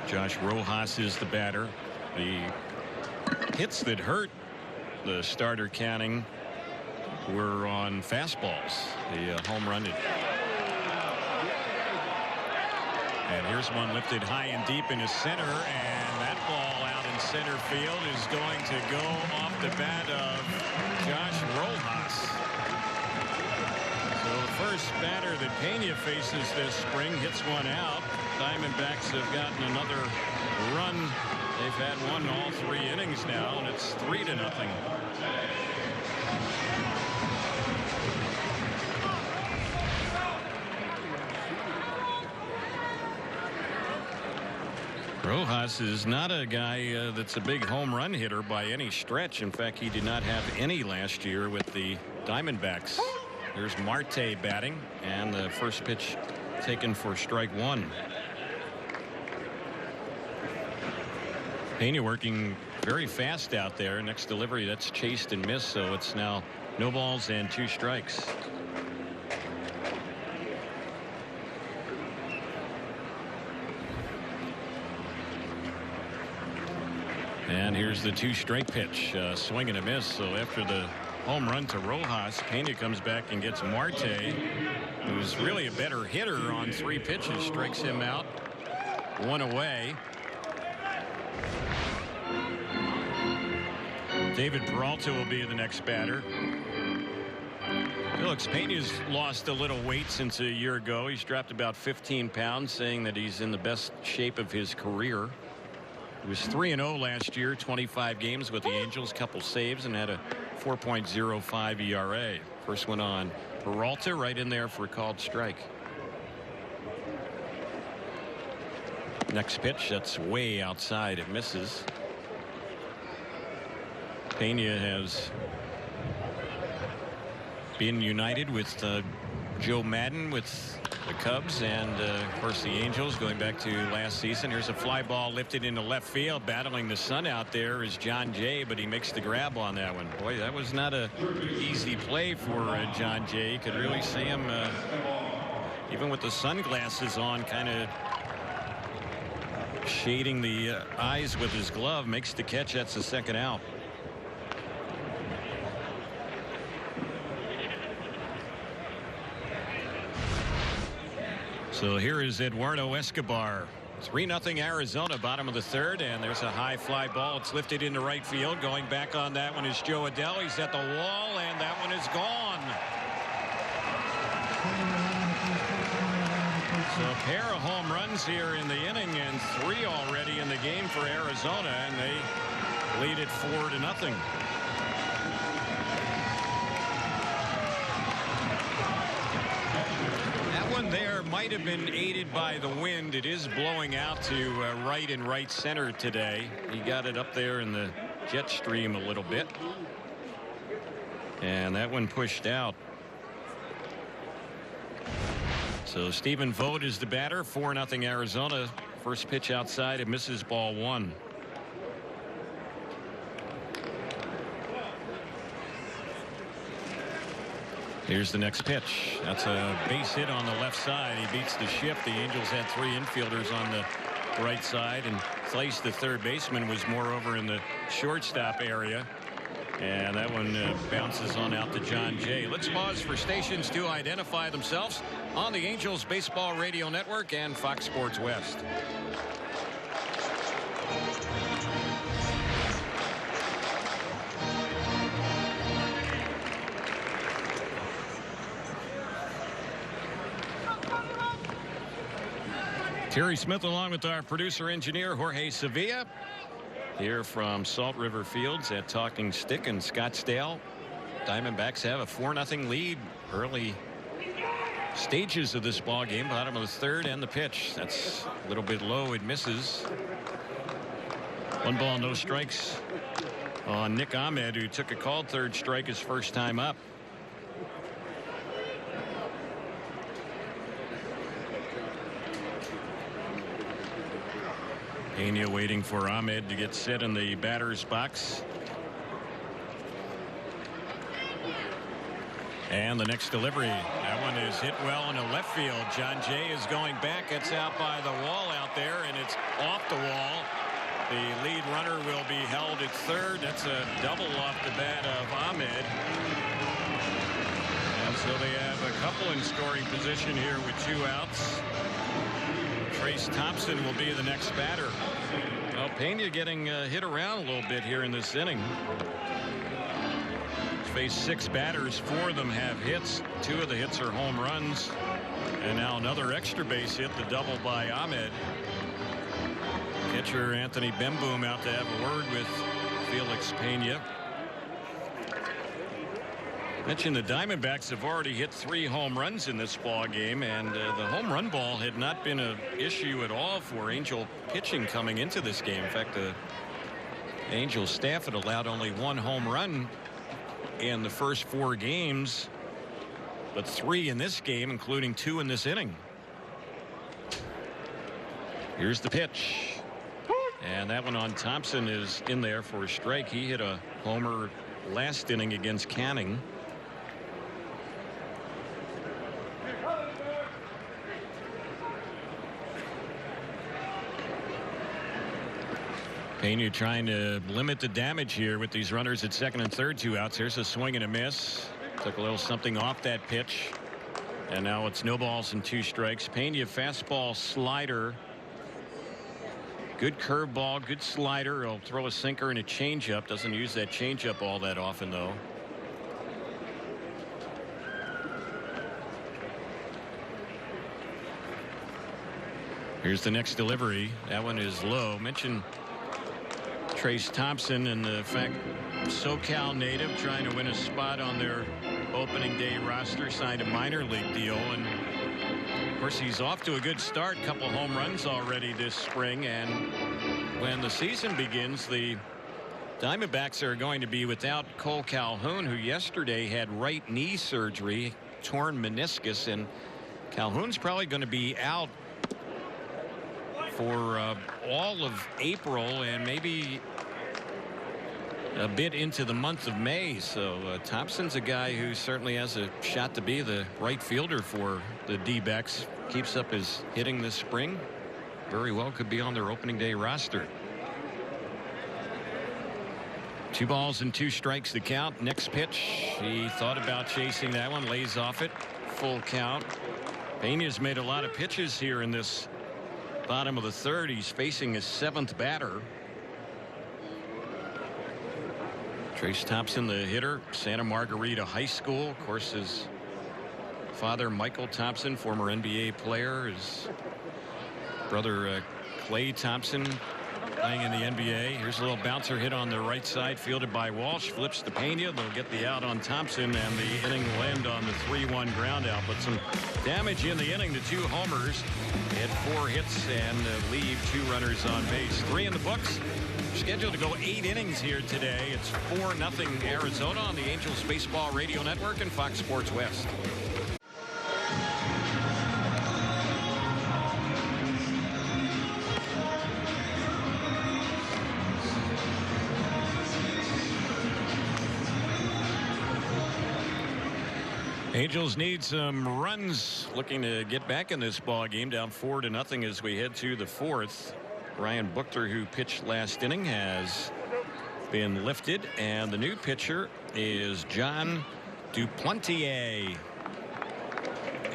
Josh Rojas is the batter. The hits that hurt the starter Canning were on fastballs. The home run. And here's one lifted high and deep into center, and that ball out in center field is going to go off the bat of Josh Rojas. So the first batter that Pena faces this spring hits one out. Diamondbacks have gotten another run. They've had one all 3 innings now, and it's 3-0. Rojas is not a guy that's a big home run hitter by any stretch. In fact, he did not have any last year with the Diamondbacks. There's Marte batting, and the first pitch taken for strike 1. Pena working very fast out there. Next delivery, that's chased and missed, so it's now no balls and 2 strikes. And here's the 2-strike pitch, swing and a miss. So after the home run to Rojas, Pena comes back and gets Marte, who's really a better hitter on 3 pitches, strikes him out. 1 away. David Peralta will be the next batter. Felix Pena's lost a little weight since a year ago. He's dropped about 15 pounds, saying that he's in the best shape of his career. He was 3-0 last year, 25 games with the Angels, couple saves, and had a 4.05 ERA. First one on Peralta, right in there for a called strike. Next pitch, that's way outside. It misses. Pena has been united with Joe Madden with the Cubs and of course the Angels going back to last season. Here's a fly ball lifted into left field. Battling the sun out there is John Jay, but he makes the grab on that one. Boy, that was not a easy play for John Jay. You could really see him even with the sunglasses on, kind of shading the eyes with his glove. Makes the catch. That's the second out. So here is Eduardo Escobar. 3-0 Arizona, bottom of the 3rd, and there's a high fly ball. It's lifted into right field. Going back on that one is Joe Adell. He's at the wall, and that one is gone. So a pair of home runs here in the inning, and 3 already in the game for Arizona, and they lead it 4-0. There might have been aided by the wind. It is blowing out to right and right center today. He got it up there in the jet stream a little bit, and that one pushed out. So Stephen Vogt is the batter. 4-0 Arizona. First pitch outside, it misses, ball 1. Here's the next pitch. That's a base hit on the left side. He beats the shift. The Angels had 3 infielders on the right side, and Thaiss, the third baseman, was more over in the shortstop area. And that one bounces on out to John Jay. Let's pause for stations to identify themselves on the Angels Baseball Radio Network and Fox Sports West. Terry Smith along with our producer engineer Jorge Sevilla here from Salt River Fields at Talking Stick in Scottsdale. Diamondbacks have a 4-0 lead early stages of this ball game. Bottom of the third, and the pitch. That's a little bit low. It misses. 1 ball, no strikes on Nick Ahmed, who took a called third strike his first time up. Pena waiting for Ahmed to get set in the batter's box. And the next delivery, that one is hit well into left field. John Jay is going back. It's out by the wall out there, and it's off the wall. The lead runner will be held at third. That's a double off the bat of Ahmed. And so they have a couple in scoring position here with 2 outs. Trace Thompson will be the next batter. Well, Pena getting hit around a little bit here in this inning. He's faced 6 batters. 4 of them have hits. 2 of the hits are home runs. And now another extra base hit, the double by Ahmed. Pitcher Anthony Bemboom out to have a word with Felix Pena. Mentioned the Diamondbacks have already hit 3 home runs in this ball game, and the home run ball had not been an issue at all for Angel pitching coming into this game. In fact, the Angel staff had allowed only 1 home run in the first 4 games, but 3 in this game, including 2 in this inning. Here's the pitch, and that one on Thompson is in there for a strike. He hit a homer last inning against Canning. Pena trying to limit the damage here with these runners at second and third, 2 outs. Here's a swing and a miss. Took a little something off that pitch. And now it's no balls and 2 strikes. Pena fastball, slider. Good curveball, good slider. He'll throw a sinker and a changeup. Doesn't use that changeup all that often, though. Here's the next delivery. That one is low. Mentioned Trace Thompson and the fact SoCal native trying to win a spot on their opening day roster, signed a minor league deal, and of course he's off to a good start. Couple home runs already this spring, and when the season begins, the Diamondbacks are going to be without Cole Calhoun, who yesterday had right knee surgery, torn meniscus, and Calhoun's probably going to be out for all of April and maybe a bit into the month of May. So Thompson's a guy who certainly has a shot to be the right fielder for the D-backs. Keeps up his hitting this spring. Very well could be on their opening day roster. 2 balls and 2 strikes the count. Next pitch, he thought about chasing that one, lays off it. Full count. Pena's made a lot of pitches here in this bottom of the third. He's facing his 7th batter. Trace Thompson, the hitter, Santa Margarita High School. Of course, his father, Michael Thompson, former NBA player. His brother, Clay Thompson, playing in the NBA. Here's a little bouncer hit on the right side, fielded by Walsh. Flips to Pena. They'll get the out on Thompson, and the inning will end on the 3-1 ground out. But some damage in the inning. The 2 homers. Hit 4 hits and leave 2 runners on base. 3 in the books. Scheduled to go 8 innings here today. It's 4-0 Arizona on the Angels Baseball Radio Network and Fox Sports West. Angels need some runs, looking to get back in this ball game, down 4-0 as we head to the 4th. Ryan Buckler, who pitched last inning, has been lifted, and the new pitcher is John Duplantier.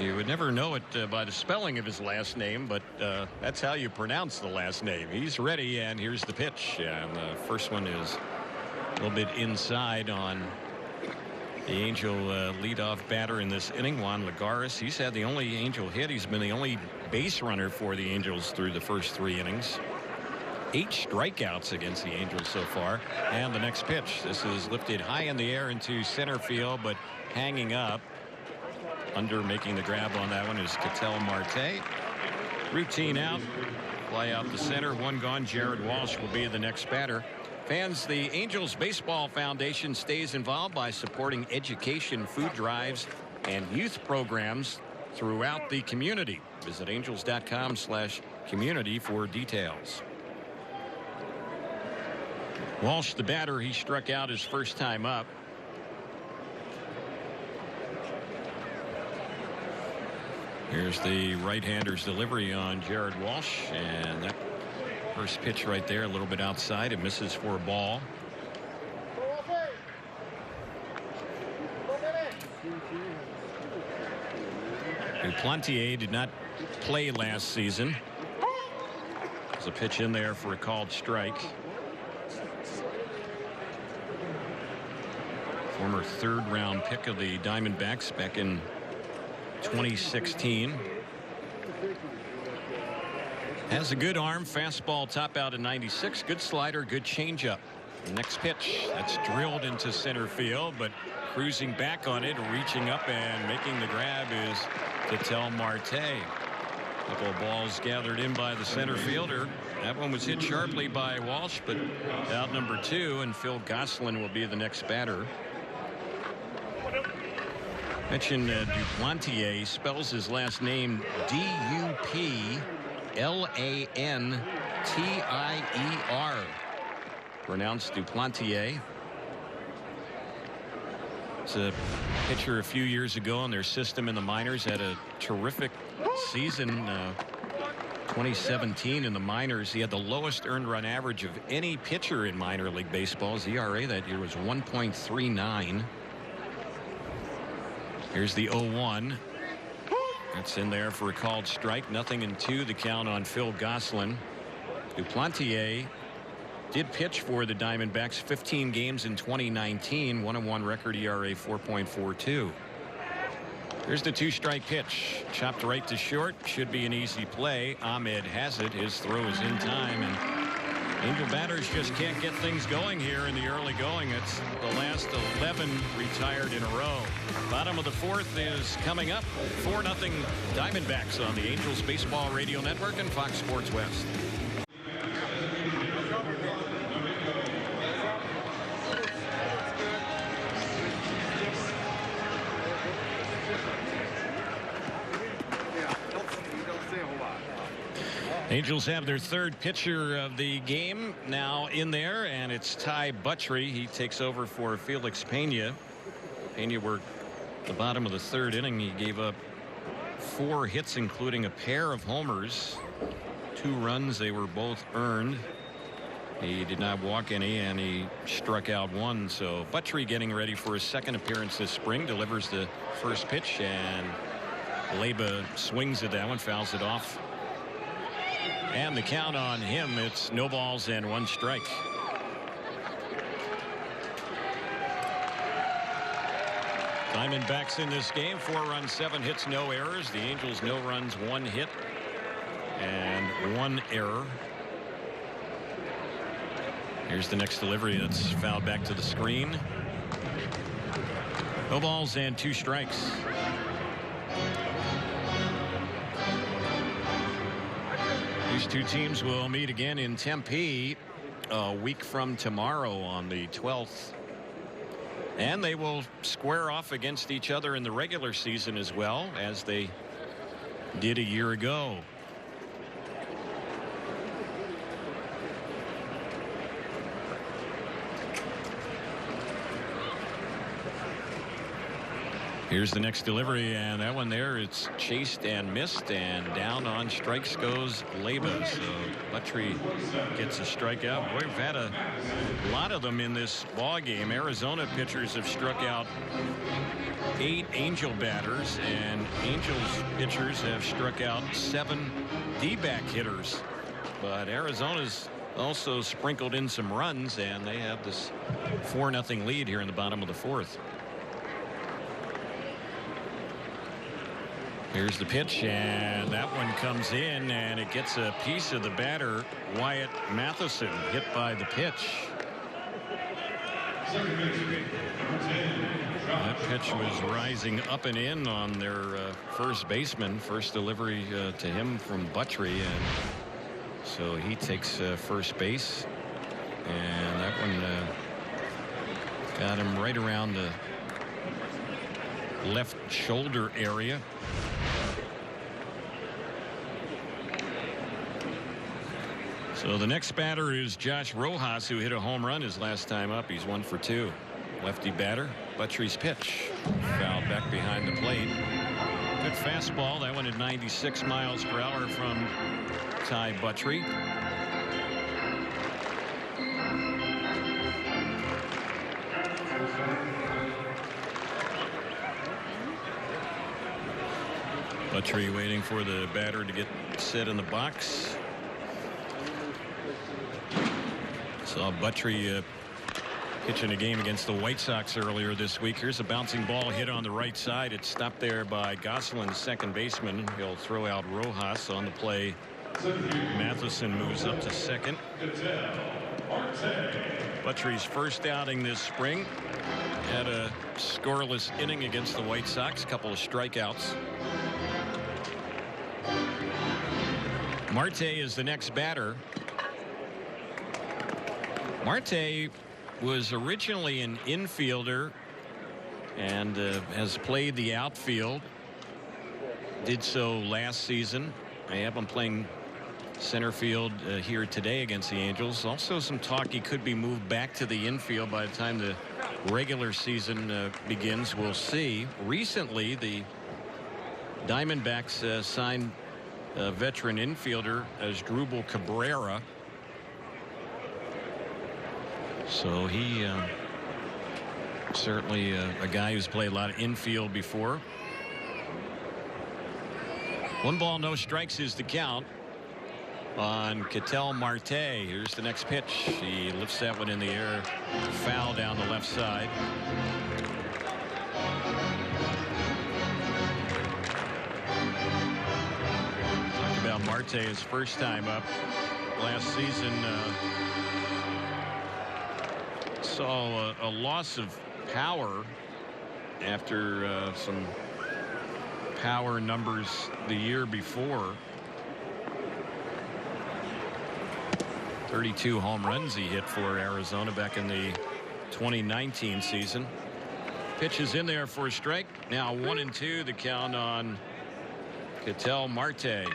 You would never know it by the spelling of his last name, but that's how you pronounce the last name. He's ready, and here's the pitch, and the first one is a little bit inside on the Angel leadoff batter in this inning, Juan Lagares. He's had the only Angel hit. He's been the only base runner for the Angels through the first 3 innings. 8 strikeouts against the Angels so far. And the next pitch. This is lifted high in the air into center field, but hanging up. Under making the grab on that one is Ketel Marte. Routine out. Fly out the center. One gone. Jared Walsh will be the next batter. Fans, the Angels Baseball Foundation stays involved by supporting education, food drives, and youth programs throughout the community. Visit angels.com/community for details. Walsh, the batter, he struck out his first time up. Here's the right-hander's delivery on Jared Walsh, and that first pitch right there, a little bit outside. It misses for a ball. Duplantier did not play last season. There's a pitch in there for a called strike. Former third-round pick of the Diamondbacks back in 2016. Has a good arm. Fastball, top out at 96. Good slider, good changeup. Next pitch, that's drilled into center field, but cruising back on it, reaching up and making the grab is Ketel Marte. A couple of balls gathered in by the center fielder. That one was hit sharply by Walsh, but out number 2, and Phil Gosselin will be the next batter. Mentioned Duplantier. Spells his last name D-U-P-L-A-N-T-I-E-R. Pronounced Duplantier. It's a pitcher a few years ago in their system in the minors. Had a terrific season. 2017 in the minors. He had the lowest earned run average of any pitcher in minor league baseball. His ERA that year was 1.39. Here's the 0-1. That's in there for a called strike. 0-2 the count on Phil Gosselin. Duplantier did pitch for the Diamondbacks 15 games in 2019. 1-1 record, ERA 4.42. Here's the 2-strike pitch. Chopped right to short. Should be an easy play. Ahmed has it. His throw is in time, and Angel batters just can't get things going here in the early going. It's the last 11 retired in a row. Bottom of the 4th is coming up. 4-0 Diamondbacks on the Angels Baseball Radio Network and Fox Sports West. Angels have their third pitcher of the game now in there, and it's Ty Buttrey. He takes over for Felix Pena. Pena worked the bottom of the 3rd inning. He gave up 4 hits, including a pair of homers. 2 runs. They were both earned. He did not walk any, and he struck out 1. So Buttrey getting ready for his 2nd appearance this spring. Delivers the first pitch, and Leyba swings at that one, fouls it off. And the count on him, it's no balls and 1 strike. Diamondbacks in this game, 4 runs, 7 hits, no errors. The Angels, no runs, 1 hit and 1 error. Here's the next delivery. That's fouled back to the screen. No balls and 2 strikes. These 2 teams will meet again in Tempe a week from tomorrow on the 12th. And they will square off against each other in the regular season as well, as they did a year ago. Here's the next delivery, and that one there, it's chased and missed, and down on strikes goes Leyba. So Buttrey gets a strikeout. Boy, we've had a lot of them in this ball game. Arizona pitchers have struck out 8 Angel batters, and Angels pitchers have struck out 7 D-back hitters. But Arizona's also sprinkled in some runs, and they have this 4-0 lead here in the bottom of the 4th. Here's the pitch, and that one comes in, and it gets a piece of the batter, Wyatt Matheson, hit by the pitch. That pitch was rising up and in on their first baseman. First delivery to him from Buttrey, and so he takes first base, and that one got him right around the left shoulder area. So the next batter is Josh Rojas, who hit a home run his last time up. He's 1 for 2. Lefty batter. Buttrey's pitch. Fouled back behind the plate. Good fastball. That one at 96 miles per hour from Ty Buttrey. Buttrey waiting for the batter to get set in the box. Saw Buttrey pitching a game against the White Sox earlier this week. Here's a bouncing ball hit on the right side. It's stopped there by Gosselin, second baseman. He'll throw out Rojas on the play. Matheson moves up to second. Buttrey's first outing this spring. Had a scoreless inning against the White Sox. Couple of strikeouts. Marte is the next batter. Marte was originally an infielder and has played the outfield. Did so last season. I have him playing center field here today against the Angels. Also some talk he could be moved back to the infield by the time the regular season begins. We'll see. Recently the Diamondbacks signed a veteran infielder as Asdrubal Cabrera. So he certainly a guy who's played a lot of infield before. 1 ball, no strikes is the count on Ketel Marte. Here's the next pitch. He lifts that one in the air. Foul down the left side. Talked about Marte his first time up last season. Saw a loss of power after some power numbers the year before. 32 home runs he hit for Arizona back in the 2019 season. Pitch is in there for a strike. Now 1-2 the count on Ketel Marte.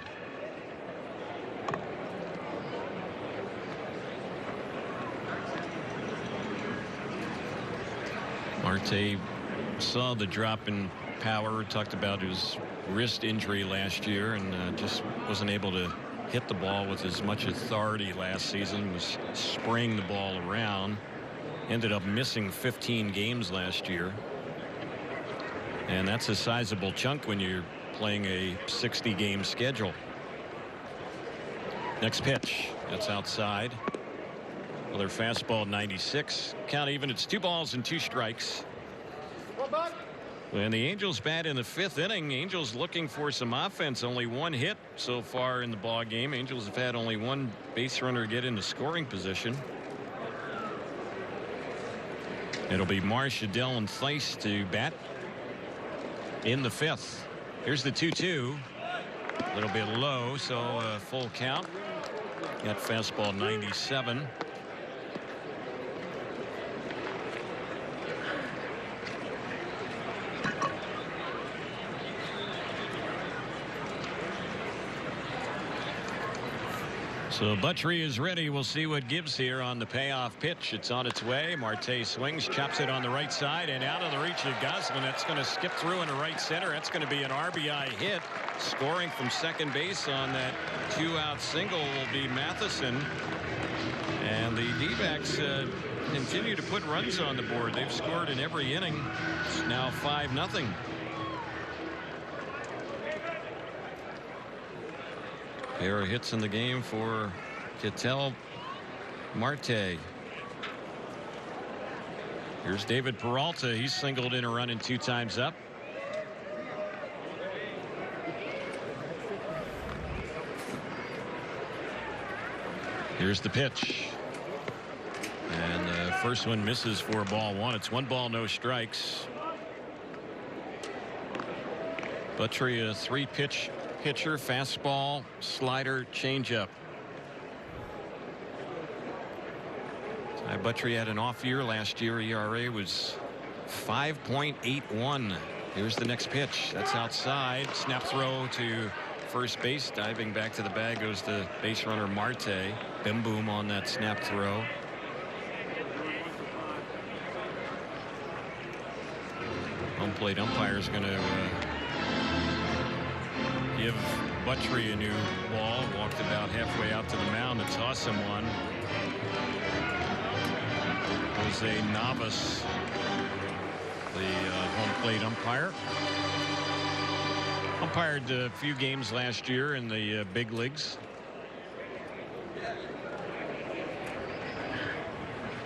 Marte saw the drop in power. Talked about his wrist injury last year and just wasn't able to hit the ball with as much authority last season. Was spraying the ball around. Ended up missing 15 games last year. And that's a sizable chunk when you're playing a 60-game schedule. Next pitch. That's outside. Another fastball, 96. Count even. It's 2 balls and 2 strikes. When the Angels bat in the 5th inning, Angels looking for some offense. Only 1 hit so far in the ball game. Angels have had only 1 base runner get into scoring position. It'll be Marsh, Adell, and Theis to bat in the 5th. Here's the 2-2. A little bit low, so full count. Got fastball 97. So Buttrey is ready. We'll see what gives here on the payoff pitch. It's on its way. Marte swings, chops it on the right side and out of the reach of Gosselin. That's going to skip through into right center. That's going to be an RBI hit. Scoring from second base on that 2-out single will be Matheson. And the D-backs continue to put runs on the board. They've scored in every inning. It's now 5-0. Pair of hits in the game for Ketel Marte. Here's David Peralta. He's singled in a run and 2 times up. Here's the pitch. And the first one misses for ball one. It's 1 ball, no strikes. Buttrey, a 3-pitch pitcher, fastball, slider, changeup. Ty Buttrey had an off year last year. ERA was 5.81. Here's the next pitch. That's outside. Snap throw to first base. Diving back to the bag goes the base runner Marte. Bim boom on that snap throw. Home plate umpire is going to give Buttrey a new ball. Walked about halfway out to the mound to toss him one. Jose Navas, the home plate umpire. Umpired a few games last year in the big leagues.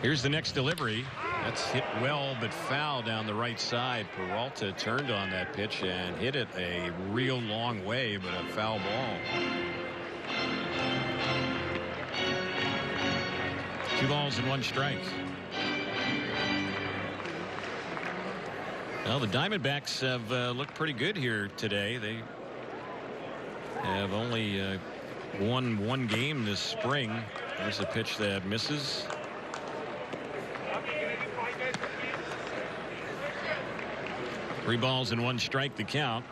Here's the next delivery. That's hit well but foul down the right side. Peralta turned on that pitch and hit it a real long way, but a foul ball. 2 balls and 1 strike. Well, the Diamondbacks have looked pretty good here today. They have only won 1 game this spring. There's a pitch that misses. Three balls and 1 strike the count.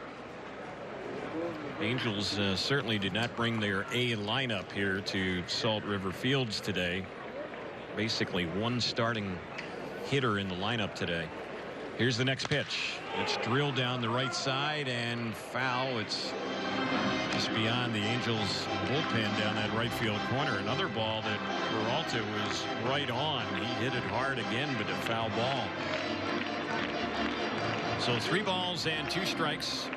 Angels certainly did not bring their A lineup here to Salt River Fields today. Basically 1 starting hitter in the lineup today. Here's the next pitch. It's drilled down the right side and foul. It's just beyond the Angels bullpen down that right field corner. Another ball that Peralta was right on. He hit it hard again, but a foul ball. So 3 balls and 2 strikes.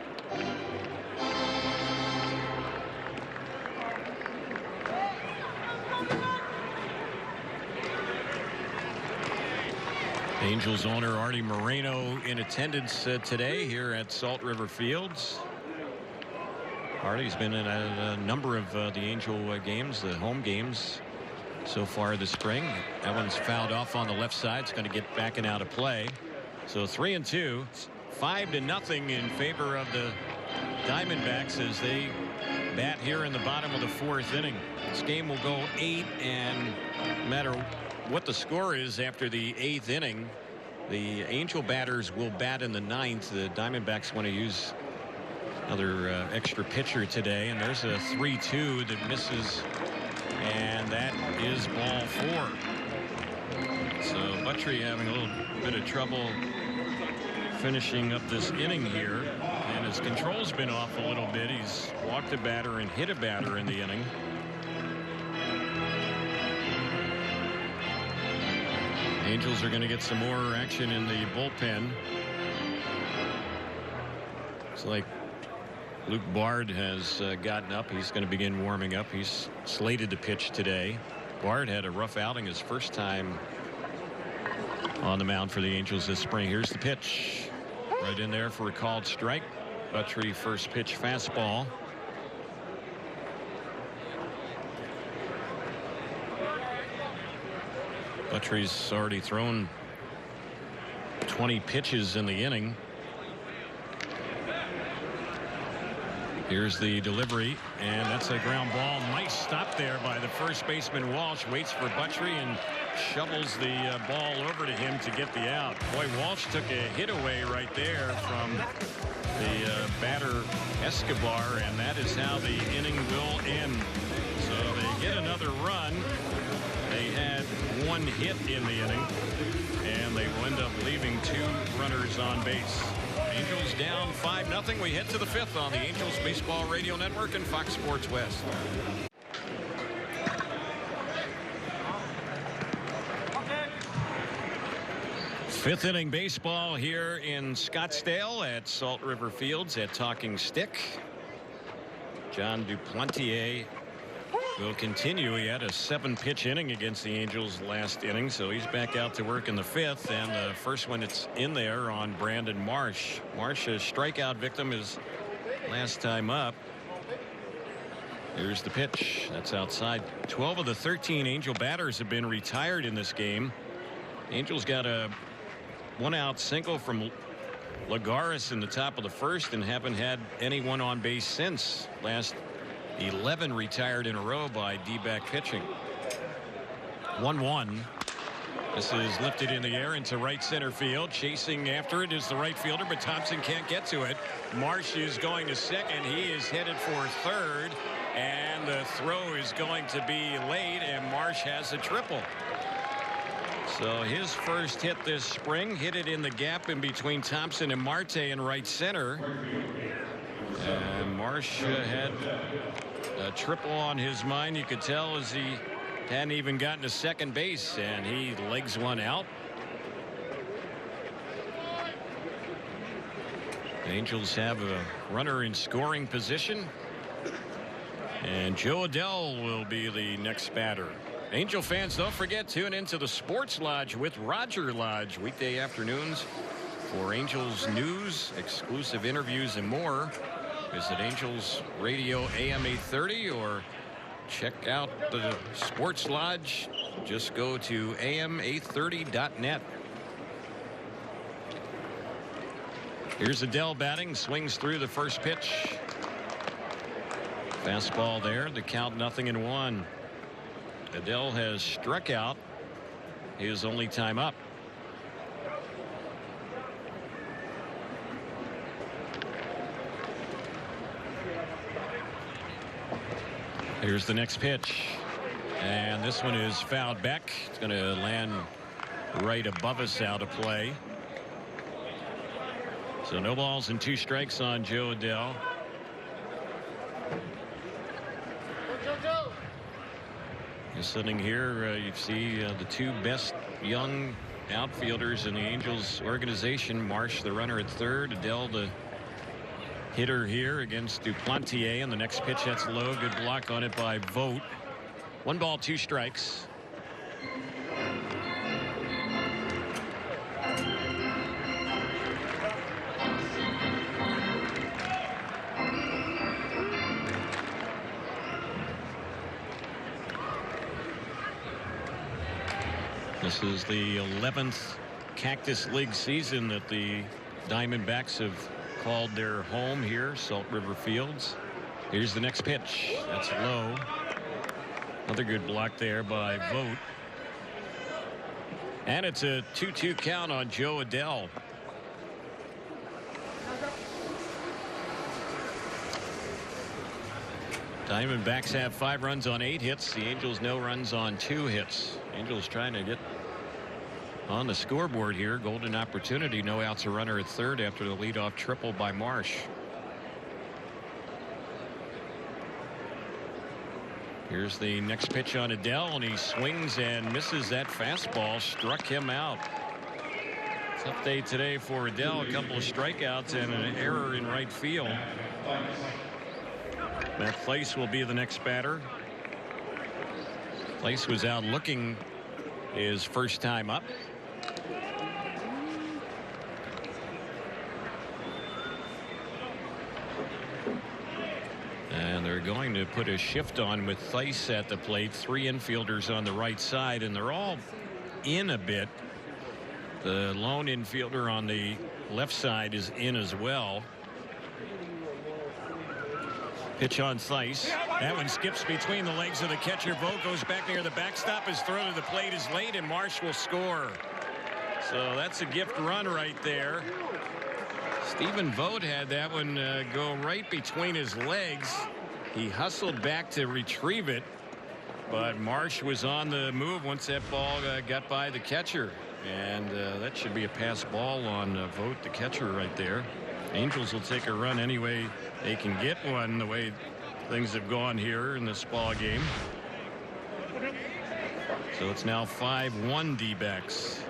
Angels owner Artie Moreno in attendance today here at Salt River Fields. Artie's been in a number of the Angel games, the home games so far this spring. That one's fouled off on the left side. It's going to get back and out of play. So 3-2, 5-0 in favor of the Diamondbacks as they bat here in the bottom of the 4th inning. This game will go 8, and no matter what the score is after the 8th inning, the Angel batters will bat in the 9th. The Diamondbacks want to use another extra pitcher today, and there's a 3-2 that misses, and that is ball 4. So Buttrey having a little bit of trouble finishing up this inning here, and his control's been off a little bit. He's walked a batter and hit a batter in the inning. Angels are going to get some more action in the bullpen. It's like Luke Bard has gotten up. He's going to begin warming up. He's slated to pitch today. Bard had a rough outing his first time on the mound for the Angels this spring. Here's the pitch. Right in there for a called strike. Buttrey first pitch fastball. Buttrey's already thrown 20 pitches in the inning. Here's the delivery, and that's a ground ball. Nice stop there by the first baseman Walsh. Waits for Buttrey and shovels the ball over to him to get the out. Boy, Walsh took a hit away right there from the batter Escobar, and that is how the inning will end. So they get another run. They had 1 hit in the inning, and they will end up leaving 2 runners on base. Angels down 5-0. We head to the 5th on the Angels Baseball Radio Network and Fox Sports West. Fifth inning baseball here in Scottsdale at Salt River Fields at Talking Stick. John Duplantier will continue. He had a 7-pitch inning against the Angels last inning, so he's back out to work in the 5th, and the first one it's in there on Brandon Marsh. Marsh, a strikeout victim his last time up. Here's the pitch. That's outside. 12 of the 13 Angel batters have been retired in this game. Angels got a 1-out single from Lagares in the top of the first and haven't had anyone on base since. Last 11 retired in a row by D-back pitching. 1-1. This is lifted in the air into right center field. Chasing after it is the right fielder, but Thompson can't get to it. Marsh is going to second. He is headed for third, and the throw is going to be late, and Marsh has a triple. So his first hit this spring, hit it in the gap in between Thompson and Marte in right center. And Marsh had a triple on his mind. You could tell as he hadn't even gotten to second base, and he legs one out. Angels have a runner in scoring position, and Jo Adell will be the next batter. Angel fans, don't forget, tune into the Sports Lodge with Roger Lodge weekday afternoons for Angels news, exclusive interviews, and more. Visit Angels Radio AM 830 or check out the Sports Lodge. Just go to am830.net. Here's Adell batting, swings through the first pitch. Fastball there, the count 0-1. Adell has struck out his only time up. Here's the next pitch, and this one is fouled back. It's going to land right above us, out of play. So no balls and 2 strikes on Jo Adell. You're sitting here, you see the 2 best young outfielders in the Angels organization. Marsh, the runner at third. Adell, the hitter here against Duplantier. And the next pitch, that's low. Good block on it by Vogt. 1 ball, 2 strikes. This is the 11th Cactus League season that the Diamondbacks have called their home here, Salt River Fields. Here's the next pitch. That's low. Another good block there by Vogt. And it's a 2-2 count on Jo Adell. Diamondbacks have 5 runs on 8 hits. The Angels no runs on 2 hits. Angels trying to get on the scoreboard here. Golden opportunity. No outs, a runner at third after the leadoff triple by Marsh. Here's the next pitch on Adell, and he swings and misses that fastball. Struck him out. Tough day today for Adell. A couple of strikeouts and an error in right field. Matt Place will be the next batter. Place was out looking his first time up. And they're going to put a shift on with Theis at the plate. 3 infielders on the right side, and they're all in a bit. The lone infielder on the left side is in as well. Pitch on Theis. That one skips between the legs of the catcher. Vogt goes back near the backstop. His throw to the plate is late, and Marsh will score. So that's a gift run right there. Stephen Vogt had that one go right between his legs. He hustled back to retrieve it, but Marsh was on the move once that ball got by the catcher. And that should be a pass ball on Vogt, the catcher, right there. Angels will take a run anyway they can get one, the way things have gone here in this ball game. So it's now 5-1 D-backs.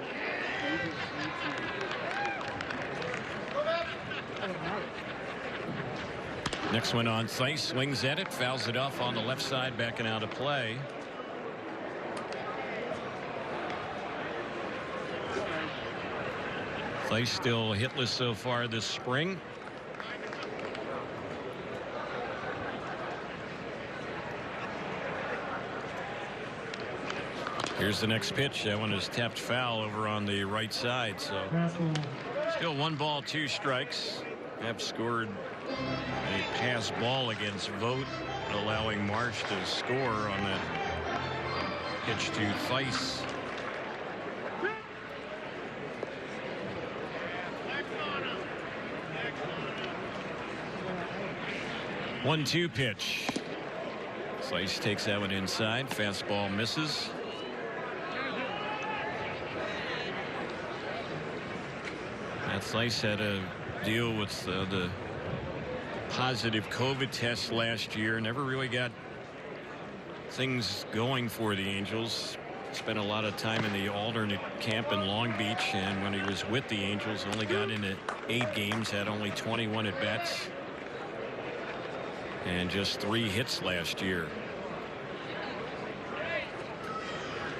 Next one on Theis, swings at it, fouls it off on the left side, backing out of play. Theis still hitless so far this spring. Here's the next pitch. That one is tapped foul over on the right side. So still 1 ball, 2 strikes. Have scored a pass ball against Vogt, allowing Marsh to score on that pitch to Theis. One-two pitch. Theis takes that one inside. Fastball misses. Matt Theis had a deal with the positive COVID test last year. Never really got things going for the Angels. Spent a lot of time in the alternate camp in Long Beach, and when he was with the Angels, only got into 8 games, had only 21 at bats, and just 3 hits last year.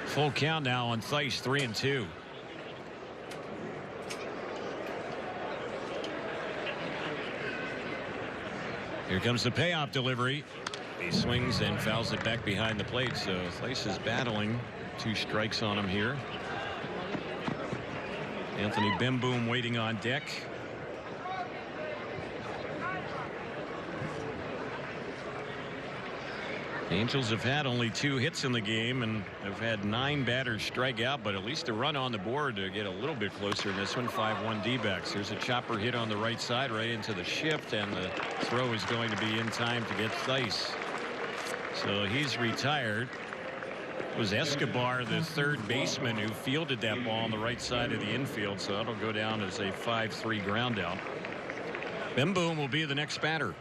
Full count now on Theis, 3-2. Here comes the payoff delivery. He swings and fouls it back behind the plate. So Theis is battling. 2 strikes on him here. Anthony Bemboom waiting on deck. The Angels have had only 2 hits in the game and have had 9 batters strike out, but at least a run on the board to get a little bit closer in this one. 5-1 D-backs. There's a chopper hit on the right side right into the shift, and the throw is going to be in time to get Theis. So he's retired. It was Escobar, the third baseman, who fielded that ball on the right side of the infield, so that'll go down as a 5-3 ground out. Bemboom will be the next batter.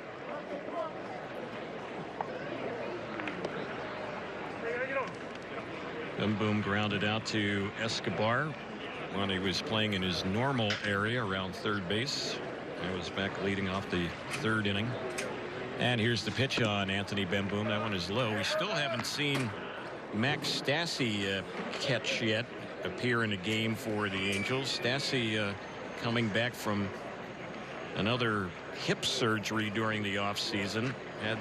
Bemboom grounded out to Escobar when he was playing in his normal area around third base. He was back leading off the 3rd inning. And here's the pitch on Anthony Bemboom. That one is low. We still haven't seen Max Stassi catch yet appear in a game for the Angels. Stassi coming back from another hip surgery during the offseason. Had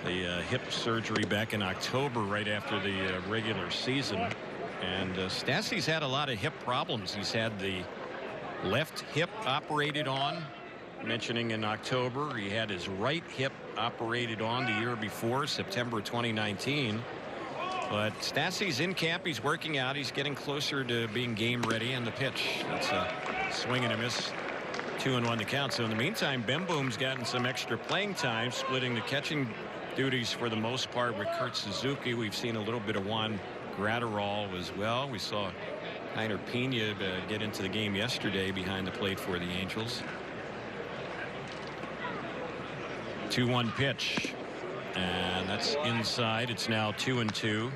the hip surgery back in October right after the regular season. And Stassi's had a lot of hip problems. He's had the left hip operated on, mentioning in October. He had his right hip operated on the year before, September 2019. But Stassi's in camp. He's working out. He's getting closer to being game ready. And the pitch, that's a swing and a miss. 2-1 to count. So in the meantime, Bemboom's gotten some extra playing time, splitting the catching duties for the most part with Kurt Suzuki. We've seen a little bit of Juan Graterol as well. We saw Kiner Pena get into the game yesterday behind the plate for the Angels. 2-1 pitch, and that's inside. It's now 2-2.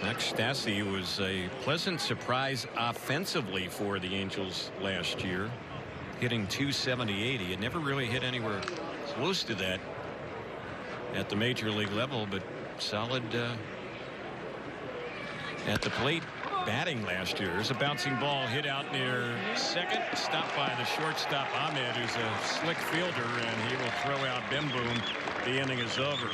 Max Stassi was a pleasant surprise offensively for the Angels last year, hitting .278. He had never really hit anywhere close to that at the major league level, but solid at the plate batting last year. There's a bouncing ball hit out near second, stopped by the shortstop Ahmed, who's a slick fielder, and he will throw out Bemboom. The inning is over.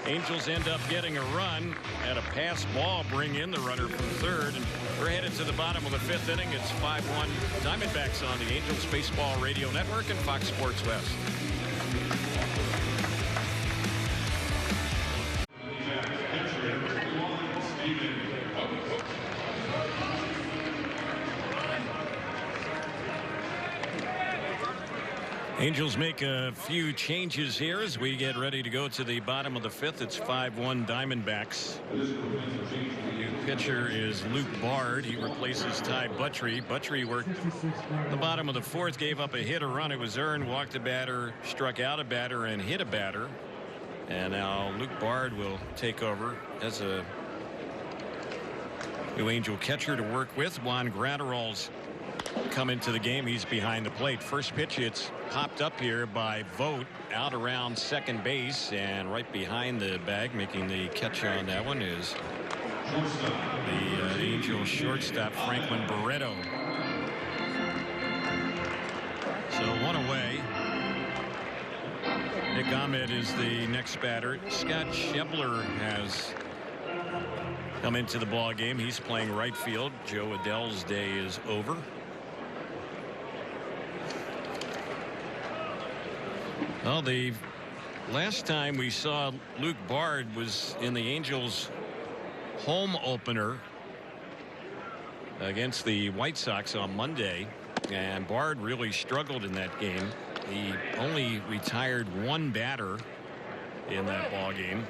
Angels end up getting a run at a pass ball, bring in the runner from third, and we're headed to the bottom of the 5th inning. It's 5-1 Diamondbacks on the Angels Baseball Radio Network and Fox Sports West. Angels make a few changes here as we get ready to go to the bottom of the 5th. It's 5-1 Diamondbacks. New pitcher is Luke Bard. He replaces Ty Buttrey. Buttrey worked the bottom of the 4th, gave up a hit, a run. It was earned, walked a batter, struck out a batter, and hit a batter. And now Luke Bard will take over as a new Angel catcher to work with. Juan Graterol's come into the game. He's behind the plate. First pitch, it's popped up here by Vogt out around second base, and right behind the bag making the catch on that one is the Angel shortstop Franklin Barreto. So one away. Nick Ahmed is the next batter. Scott Schebler has come into the ball game. He's playing right field. Joe Adell's day is over. Well, the last time we saw Luke Bard was in the Angels home opener against the White Sox on Monday, and Bard really struggled in that game. He only retired one batter in that ball game,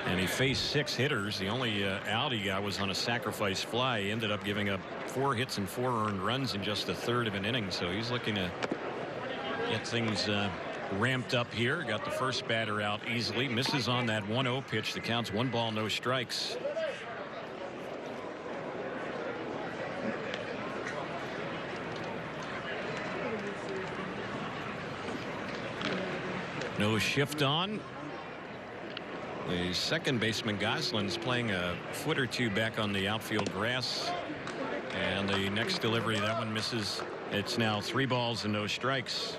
and he faced 6 hitters. The only out he got was on a sacrifice fly. He ended up giving up 4 hits and 4 earned runs in just a third of an inning, so he's looking to get things ramped up here. Got the first batter out easily, misses on that 1-0 pitch. The count's 1 ball, no strikes. No shift on. The second baseman Gosselin's playing a foot or 2 back on the outfield grass, and the next delivery, that one misses. It's now 3 balls and no strikes.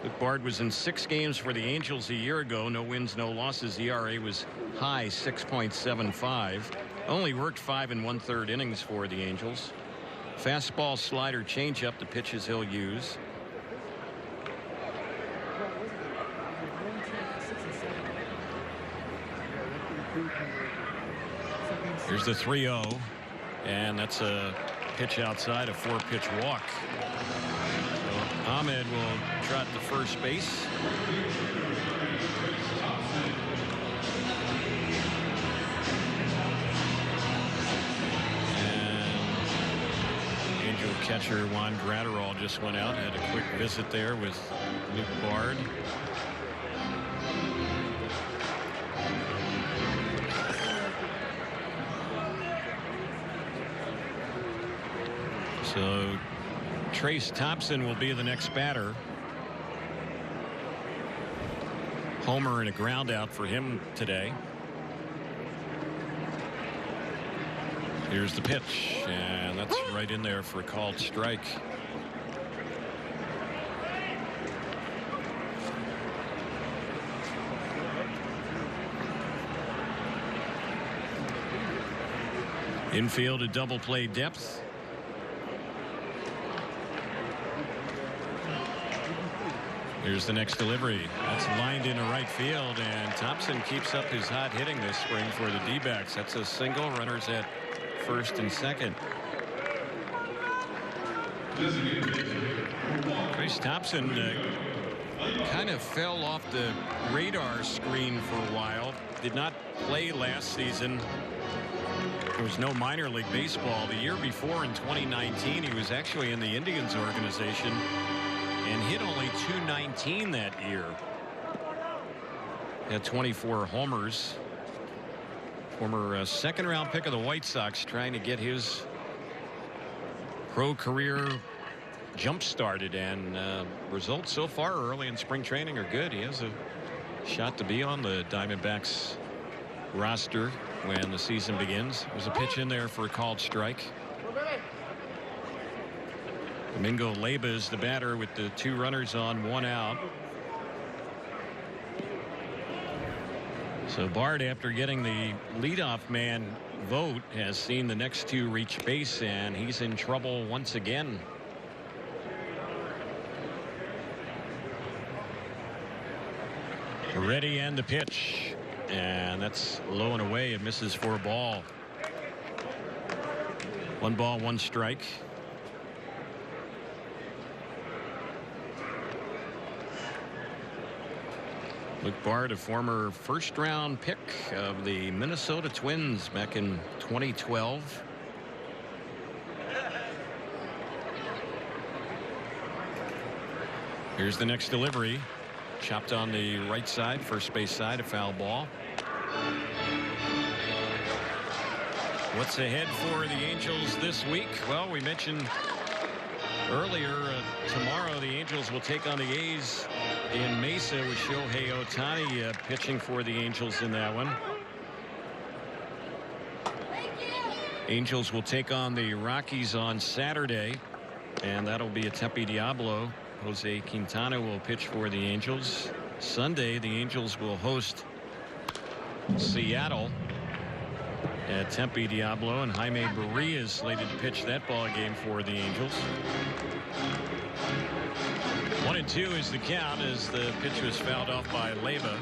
Luke Bard was in 6 games for the Angels a year ago. No wins, no losses. ERA was high, 6.75. Only worked 5 1/3 innings for the Angels. Fastball, slider, changeup, the pitches he'll use. Here's the 3-0, and that's a pitch outside, a 4-pitch walk. So Ahmed will trot to first base. And Angel catcher Juan Gratterall just went out, had a quick visit there with Luke Bard. So Trace Thompson will be the next batter. Homer and a ground out for him today. Here's the pitch, and that's right in there for a called strike. Infield, a double play depth. Here's the next delivery. That's lined into right field, and Thompson keeps up his hot hitting this spring for the D-backs. That's a single. Runners at first and second. Trace Thompson kind of fell off the radar screen for a while. Did not play last season. There was no minor league baseball. The year before, in 2019, he was actually in the Indians organization and hit only .219 that year. Had 24 homers. Former second-round pick of the White Sox, trying to get his pro career jump-started, and results so far early in spring training are good. He has a shot to be on the Diamondbacks roster when the season begins. There's a pitch in there for a called strike. Domingo Leyba is the batter with the 2 runners on, 1 out. So Bard, after getting the leadoff man vote, has seen the next 2 reach base, and he's in trouble once again. Ready, and the pitch, and that's low and away. It misses for a ball. 1 ball, 1 strike. Luke Bard, a former first-round pick of the Minnesota Twins back in 2012. Here's the next delivery. Chopped on the right side, first base side, a foul ball. What's ahead for the Angels this week? Well, we mentioned earlier, tomorrow the Angels will take on the A's in Mesa with Shohei Ohtani pitching for the Angels in that one. Angels will take on the Rockies on Saturday, and that'll be at Tempe Diablo. Jose Quintana will pitch for the Angels. Sunday, the Angels will host Seattle at Tempe Diablo, and Jaime Barria is slated to pitch that ball game for the Angels. 1-2 is the count as the pitch was fouled off by Leyva.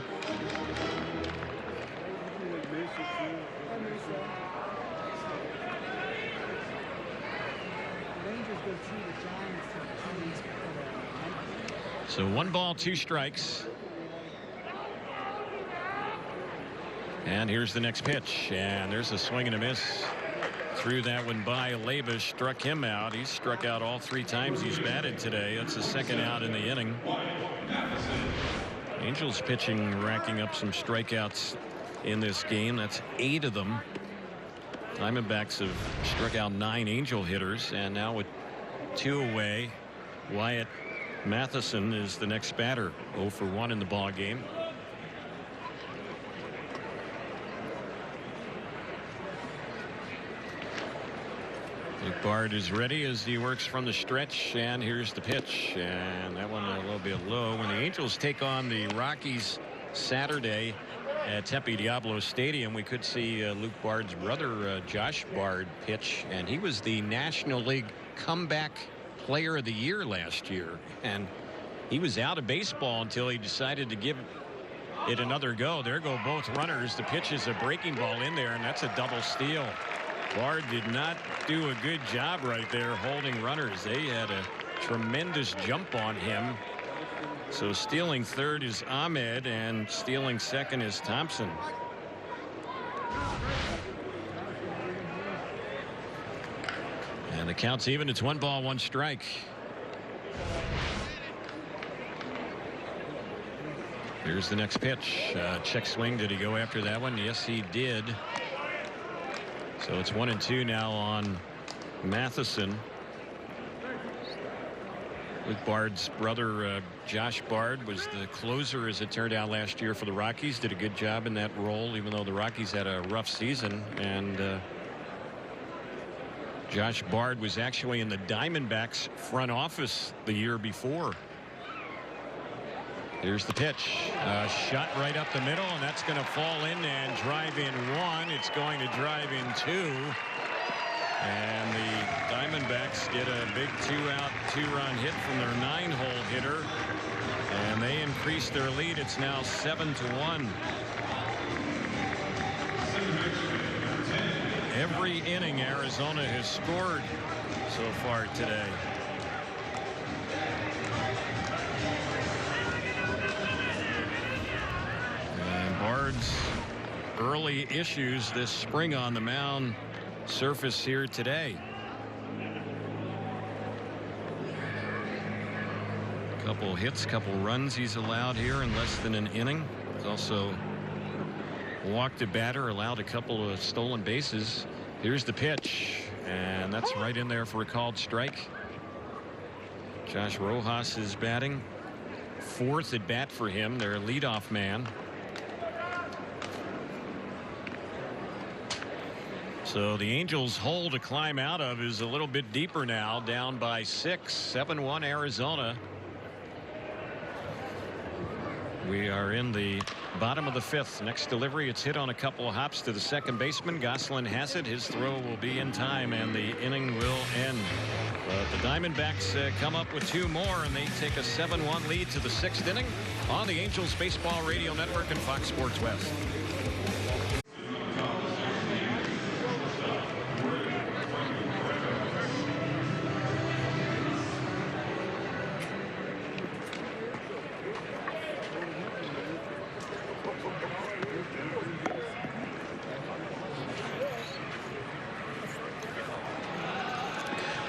So 1 ball, 2 strikes. And here's the next pitch, and there's a swing and a miss. Threw that one by. Leyva struck him out. He's struck out all 3 times he's batted today. That's the second out in the inning. Angels pitching racking up some strikeouts in this game. That's 8 of them. Diamondbacks have struck out 9 Angel hitters, and now with 2 away, Wyatt Matheson is the next batter. 0 for 1 in the ball game. Luke Bard is ready as he works from the stretch, and here's the pitch, and that one a little bit low. When the Angels take on the Rockies Saturday at Tempe Diablo Stadium, we could see Luke Bard's brother Josh Bard pitch, and he was the National League Comeback Player of the Year last year, and he was out of baseball until he decided to give it another go. There go both runners. The pitch is a breaking ball in there, and that's a double steal. Bard did not do a good job right there holding runners. They had a tremendous jump on him. So stealing third is Ahmed, and stealing second is Thompson. And the count's even. It's 1 ball, 1 strike. Here's the next pitch. Check swing. Did he go after that one? Yes, he did. So it's 1-2 now on Matheson. Luke Bard's brother Josh Bard was the closer, as it turned out, last year for the Rockies. Did a good job in that role, even though the Rockies had a rough season. And Josh Bard was actually in the Diamondbacks front office the year before. Here's the pitch. Shot right up the middle, and that's going to fall in and drive in 1. It's going to drive in 2. And the Diamondbacks get a big 2-out, 2-run hit from their 9-hole hitter. And they increase their lead. It's now 7-1. Every inning Arizona has scored so far today. Bard's early issues this spring on the mound surface here today. Couple hits, couple runs he's allowed here in less than an inning. He's also walked a batter, allowed a couple of stolen bases. Here's the pitch, and that's right in there for a called strike. Josh Rojas is batting. 4th at bat for him, their leadoff man. So the Angels' hole to climb out of is a little bit deeper now, down by 6. 7-1 Arizona. We are in the bottom of the 5th. Next delivery, it's hit on a couple of hops to the second baseman. Goslin has it. His throw will be in time, and the inning will end. But the Diamondbacks come up with 2 more, and they take a 7-1 lead to the 6th inning on the Angels Baseball Radio Network and Fox Sports West.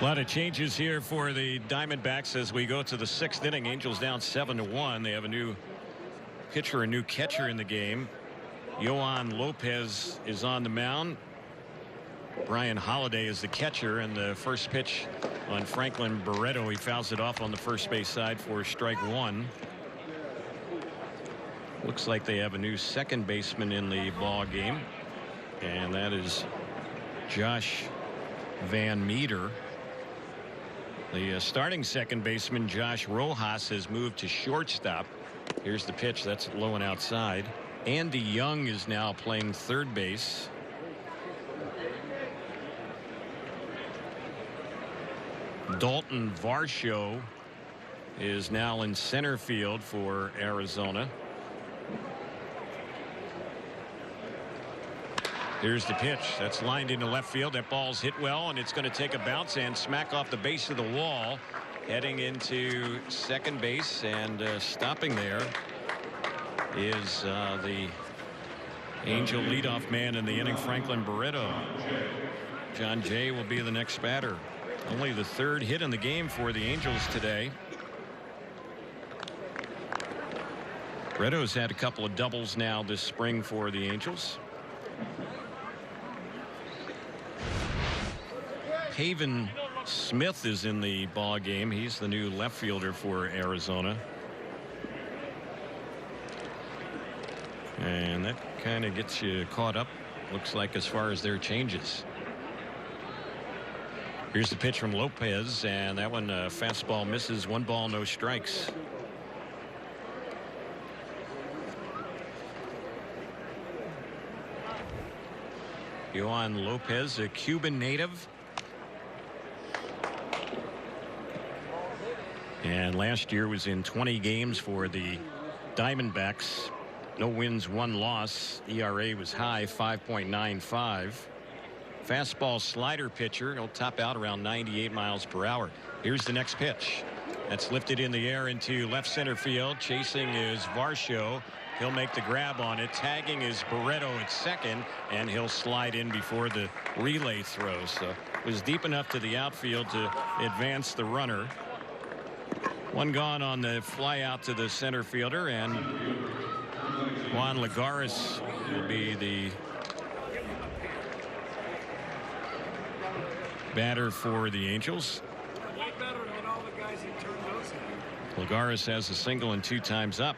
A lot of changes here for the Diamondbacks as we go to the 6th inning. Angels down 7-1. They have a new pitcher, a new catcher in the game. Yohan Lopez is on the mound. Brian Holiday is the catcher, and the first pitch on Franklin Barreto. He fouls it off on the first base side for strike 1. Looks like they have a new second baseman in the ball game, and that is Josh Van Meter. The starting second baseman Josh Rojas has moved to shortstop. Here's the pitch. That's low and outside. Andy Young is now playing third base. Dalton Varsho is now in center field for Arizona. Here's the pitch. That's lined into left field. That ball's hit well, and it's going to take a bounce and smack off the base of the wall, heading into second base. And stopping there is the Angel leadoff man in the inning, Franklin Barreto. John Jay will be the next batter. Only the third hit in the game for the Angels today. Barreto's had a couple of doubles now this spring for the Angels. Haven Smith is in the ball game. He's the new left fielder for Arizona. And that kind of gets you caught up, looks like, as far as their changes. Here's the pitch from Lopez, and that one fastball misses. 1 ball, no strikes. Yohan Lopez, a Cuban native. And last year was in 20 games for the Diamondbacks. No wins, 1 loss. ERA was high, 5.95. Fastball slider pitcher. He'll top out around 98 miles per hour. Here's the next pitch. That's lifted in the air into left center field. Chasing is Varsho. He'll make the grab on it. Tagging is Barreto at second, and he'll slide in before the relay throw. So it was deep enough to the outfield to advance the runner. 1 gone on the fly out to the center fielder, and Juan Lagares will be the batter for the Angels. Lagares has a single and 2 times up.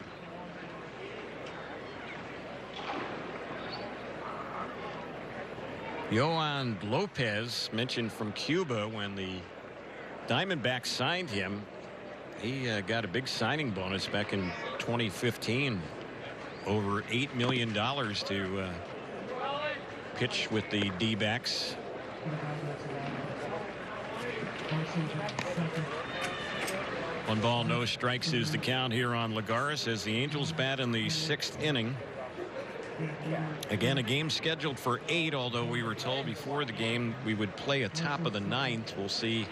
Yohan Lopez, mentioned from Cuba when the Diamondbacks signed him. He got a big signing bonus back in 2015. Over $8 million to pitch with the D-backs. One ball, no strikes is the count here on Lagares as the Angels bat in the 6th inning. Again, a game scheduled for 8, although we were told before the game we would play a top of the 9th. We'll see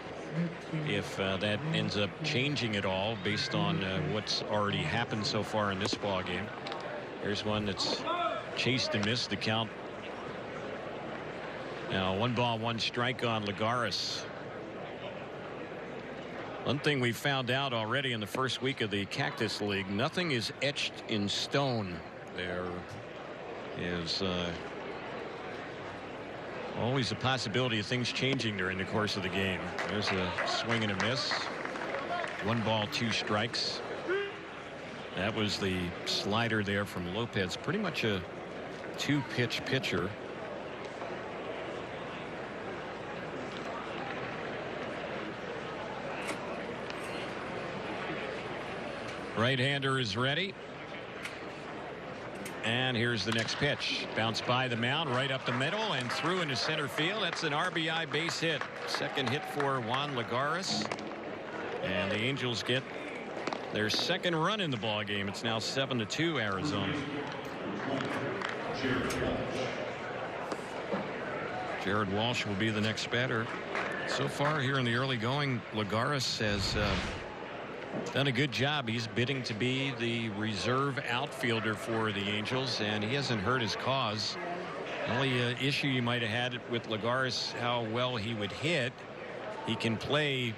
if that ends up changing at all based on what's already happened so far in this ball game. Here's one that's chased and missed. The count now 1 ball, 1 strike on Lagares. One thing we found out already in the first week of the Cactus League, nothing is etched in stone. There is always a possibility of things changing during the course of the game. There's a swing and a miss. 1 ball, 2 strikes. That was the slider there from Lopez. Pretty much a 2-pitch pitcher. Right-hander is ready. And here's the next pitch. Bounce by the mound, right up the middle and through into center field. That's an RBI base hit. Second hit for Juan Lagares. And the Angels get their 2nd run in the ball game. It's now 7-2 Arizona. Jared Walsh will be the next batter. So far here in the early going, Lagares has done a good job. He's bidding to be the reserve outfielder for the Angels, and he hasn't hurt his cause. The only issue you might have had with Lagares, how well he would hit. He can play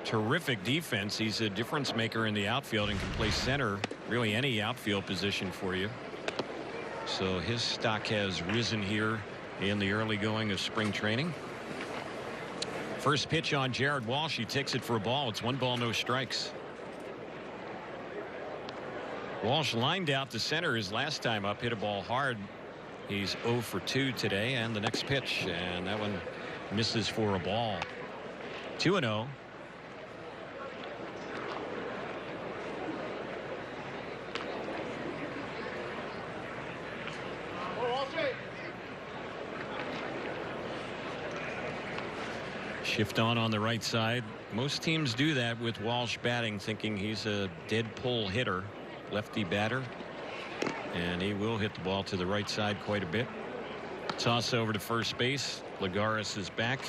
terrific defense. He's a difference maker in the outfield and can play center, really any outfield position for you. So his stock has risen here in the early going of spring training. First pitch on Jared Walsh. He takes it for a ball. It's 1 ball, no strikes. Walsh lined out to center his last time up, hit a ball hard. He's 0 for 2 today, and the next pitch, and that one misses for a ball. 2-0. Shift on the right side. Most teams do that with Walsh batting, thinking he's a dead pull hitter, lefty batter, and he will hit the ball to the right side quite a bit. Toss over to first base. Lagares is back.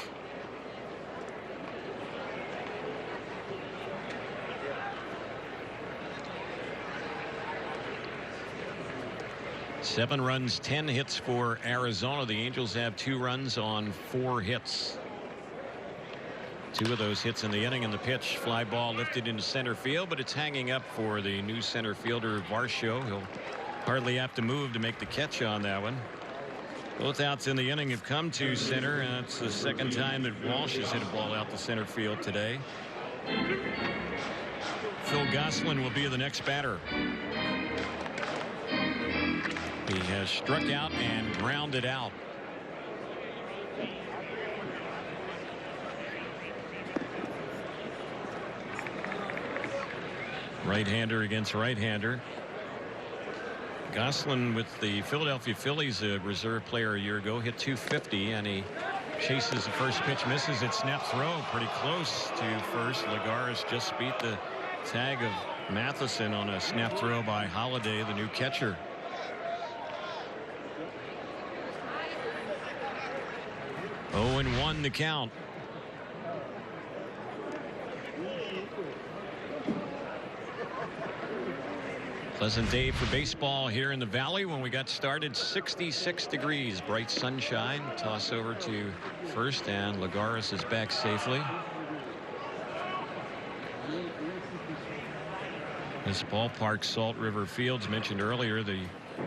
Seven runs, 10 hits for Arizona. The Angels have 2 runs on 4 hits. 2 of those hits in the inning, and the pitch, fly ball lifted into center field, but it's hanging up for the new center fielder Varsho. He'll hardly have to move to make the catch on that one. Both outs in the inning have come to center, and it's the second time that Walsh has hit a ball out to center field today. Phil Gosselin will be the next batter. He has struck out and grounded out. Right-hander against right-hander. Gosselin with the Philadelphia Phillies, a reserve player a year ago, hit .250, and he chases the first pitch, misses it, snap throw pretty close to first. Lagares just beat the tag of Matheson on a snap throw by Holiday, the new catcher. Oh, and 1 the count. Pleasant day for baseball here in the Valley. When we got started, 66 degrees, bright sunshine. Toss over to first, and Lagares is back safely. This ballpark, Salt River Fields, mentioned earlier, the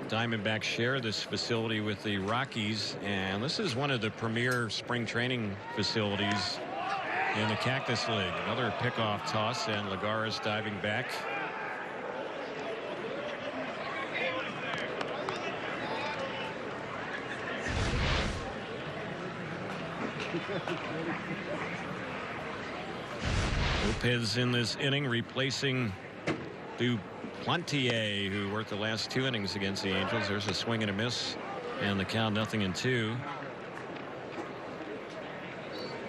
Diamondbacks share this facility with the Rockies, and this is one of the premier spring training facilities in the Cactus League. Another pickoff toss, and Lagares diving back. Lopez in this inning, replacing Duplantier, who worked the last 2 innings against the Angels. There's a swing and a miss, and the count 0-2.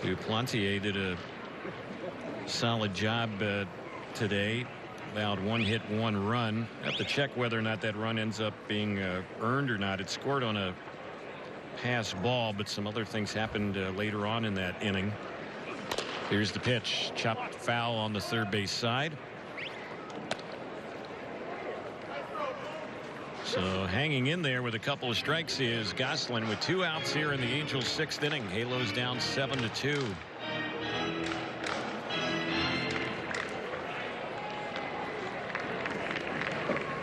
Duplantier did a solid job today. Allowed 1 hit, 1 run. Have to check whether or not that run ends up being earned or not. It scored on a pass ball, but some other things happened later on in that inning. Here's the pitch, chopped foul on the third base side. So hanging in there with a couple of strikes is Gosselin with 2 outs here in the Angels' 6th inning. Halos down 7-2.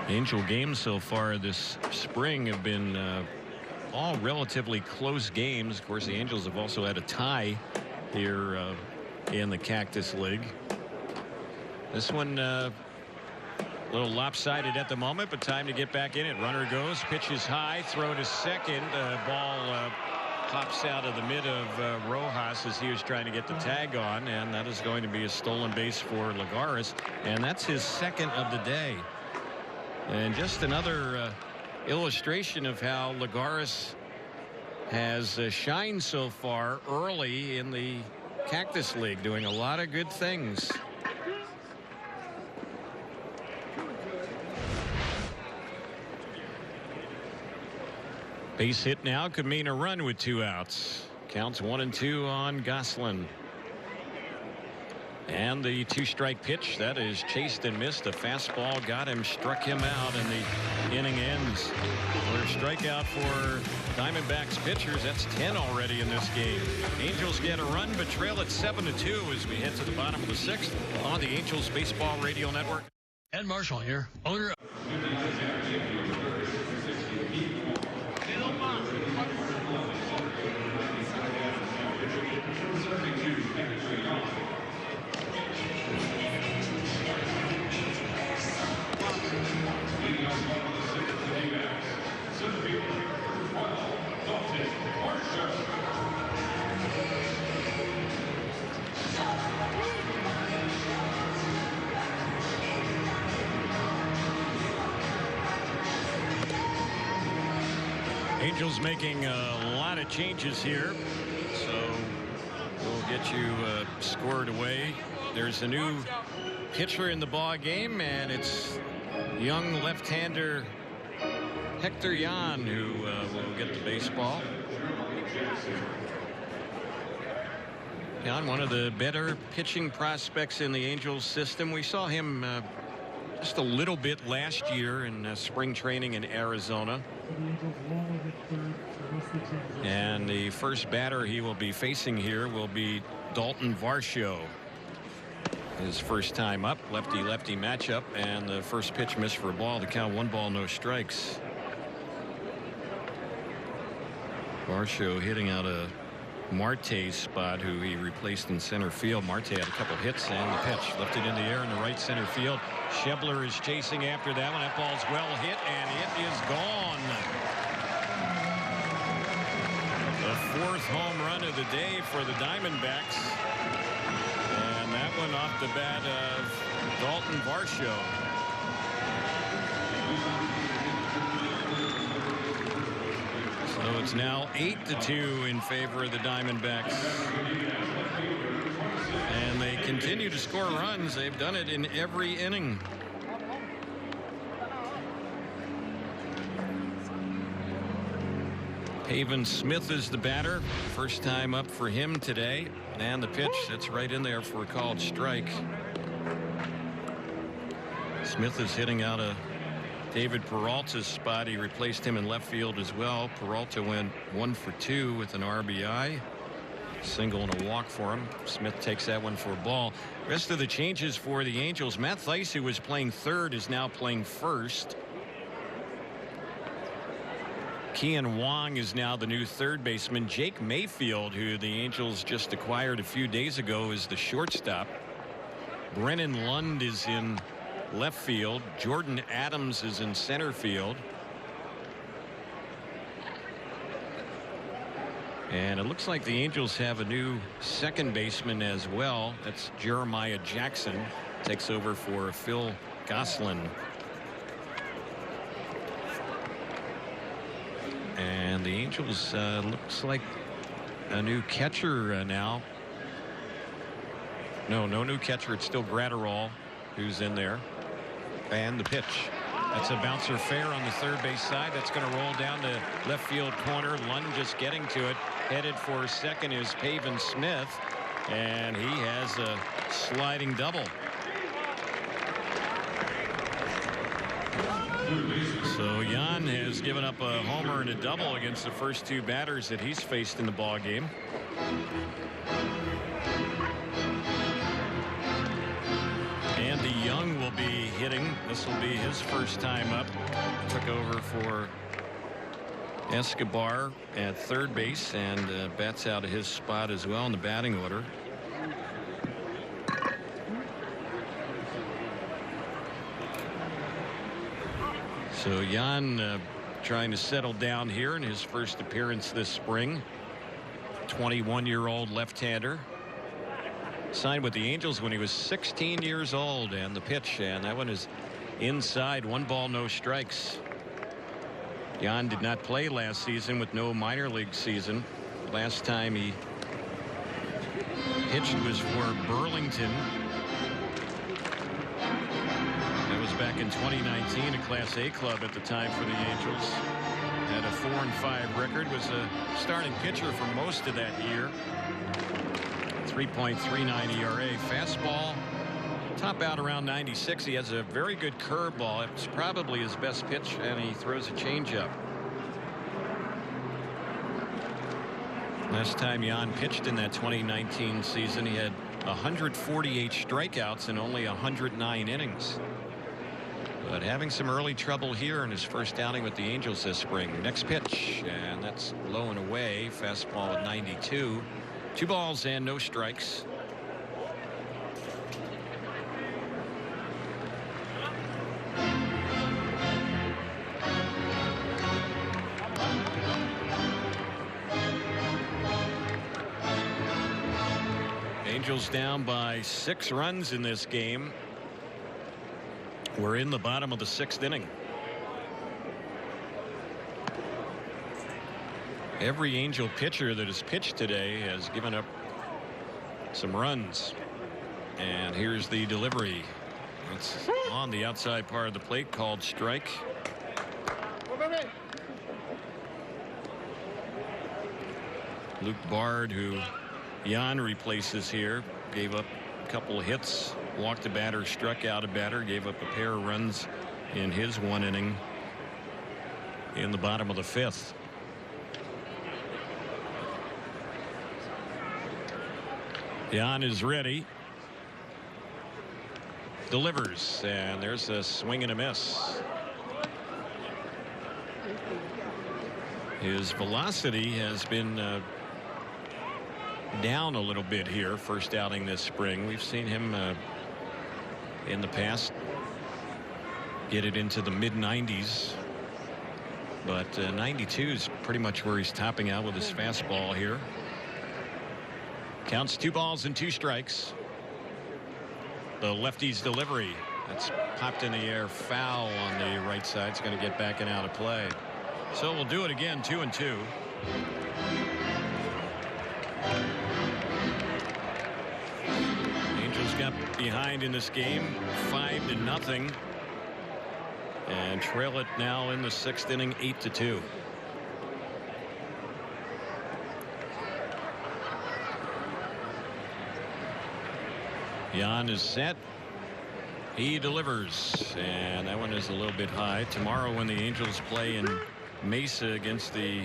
Angel games so far this spring have been all relatively close games. Of course, the Angels have also had a tie here in the Cactus League. This one a little lopsided at the moment, but time to get back in it. Runner goes, pitches high, throw to second. Ball pops out of the mid of Rojas as he was trying to get the tag on, and that is going to be a stolen base for Lagares, and that's his 2nd of the day. And just another illustration of how Lagares has shined so far early in the Cactus League, doing a lot of good things. Base hit now could mean a run with 2 outs. Counts 1-2 on Gosselin. And the 2-strike pitch that is chased and missed. The fastball got him, struck him out, and the inning ends. For a strikeout for Diamondbacks pitchers, that's 10 already in this game. Angels get a run but trail at 7-2 as we head to the bottom of the 6th on the Angels Baseball Radio Network. Ed Marshall here, owner of Angels making a lot of changes here, so we'll get get you scored away. There's a new pitcher in the ball game, and it's young left-hander Hector Yan who will get the baseball. Yan, one of the better pitching prospects in the Angels system. We saw him just a little bit last year in spring training in Arizona. And the first batter he will be facing here will be Dalton Varsho. His first time up, lefty-lefty matchup, and the first pitch missed for a ball. The count 1 ball, no strikes. Varsho hitting out a Marte spot, who he replaced in center field. Marte had a couple hits, and the pitch lifted in the air in the right center field. Schebler is chasing after that one. That ball's well hit, and it is gone. The 4th home run of the day for the Diamondbacks, and that one off the bat of Dalton Varsho. So it's now 8-2 in favor of the Diamondbacks. And they continue to score runs. They've done it in every inning. Pavin Smith is the batter. First time up for him today. And the pitch, that's right in there for a called strike. Smith is hitting out a David Peralta's spot. He replaced him in left field as well. Peralta went 1 for 2 with an RBI. Single and a walk for him. Smith takes that one for a ball. Rest of the changes for the Angels. Matt Thaiss, who was playing third, is now playing first. Kian Wong is now the new third baseman. Jake Mayfield, who the Angels just acquired a few days ago, is the shortstop. Brennan Lund is in left field. Jordan Adams is in center field. And it looks like the Angels have a new second baseman as well. That's Jeremiah Jackson. Takes over for Phil Gosselin. And the Angels looks like a new catcher now. No new catcher. It's still Gratterall who's in there. And the pitch. That's a bouncer fair on the third base side. That's going to roll down the left field corner. Lund just getting to it. Headed for second is Pavin Smith. And he has a sliding double. So Yan has given up a homer and a double against the first 2 batters that he's faced in the ball game. Andy Young will be hitting. This will be his first time up. Took over for Escobar at third base and bats out of his spot as well in the batting order. So Yan trying to settle down here in his first appearance this spring. 21-year-old left-hander. Signed with the Angels when he was 16 years old. And the pitch, and that one is inside. 1 ball, no strikes. Yan did not play last season with no minor league season. Last time he pitched was for Burlington. That was back in 2019, a Class A club at the time for the Angels. Had a 4-5 record, was a starting pitcher for most of that year. 3.39 ERA. Fastball top out around 96. He has a very good curveball. It's probably his best pitch, and he throws a changeup. Last time Yan pitched in that 2019 season, he had 148 strikeouts in only 109 innings. But having some early trouble here in his first outing with the Angels this spring. Next pitch, and that's low and away. Fastball at 92. 2 balls and no strikes. Angels down by 6 runs in this game. We're in the bottom of the 6th inning. Every Angel pitcher that has pitched today has given up some runs. And here's the delivery. It's on the outside part of the plate, called strike. Luke Bard, who Jan replaces here, gave up a couple of hits, walked a batter, struck out a batter, gave up a pair of runs in his one inning in the bottom of the fifth. Jan is ready. Delivers, and there's a swing and a miss. His velocity has been down a little bit here, first outing this spring. We've seen him in the past get it into the mid-90s, but 92 is pretty much where he's topping out with his fastball here. Counts 2 balls and 2 strikes. The lefty's delivery, that's popped in the air, foul on the right side. It's going to get back and out of play. So we'll do it again, 2-2. Angels got behind in this game, 5-0, and trail it now in the 6th inning, 8-2. Jan is set. He delivers, and that one is a little bit high. Tomorrow when the Angels play in Mesa against the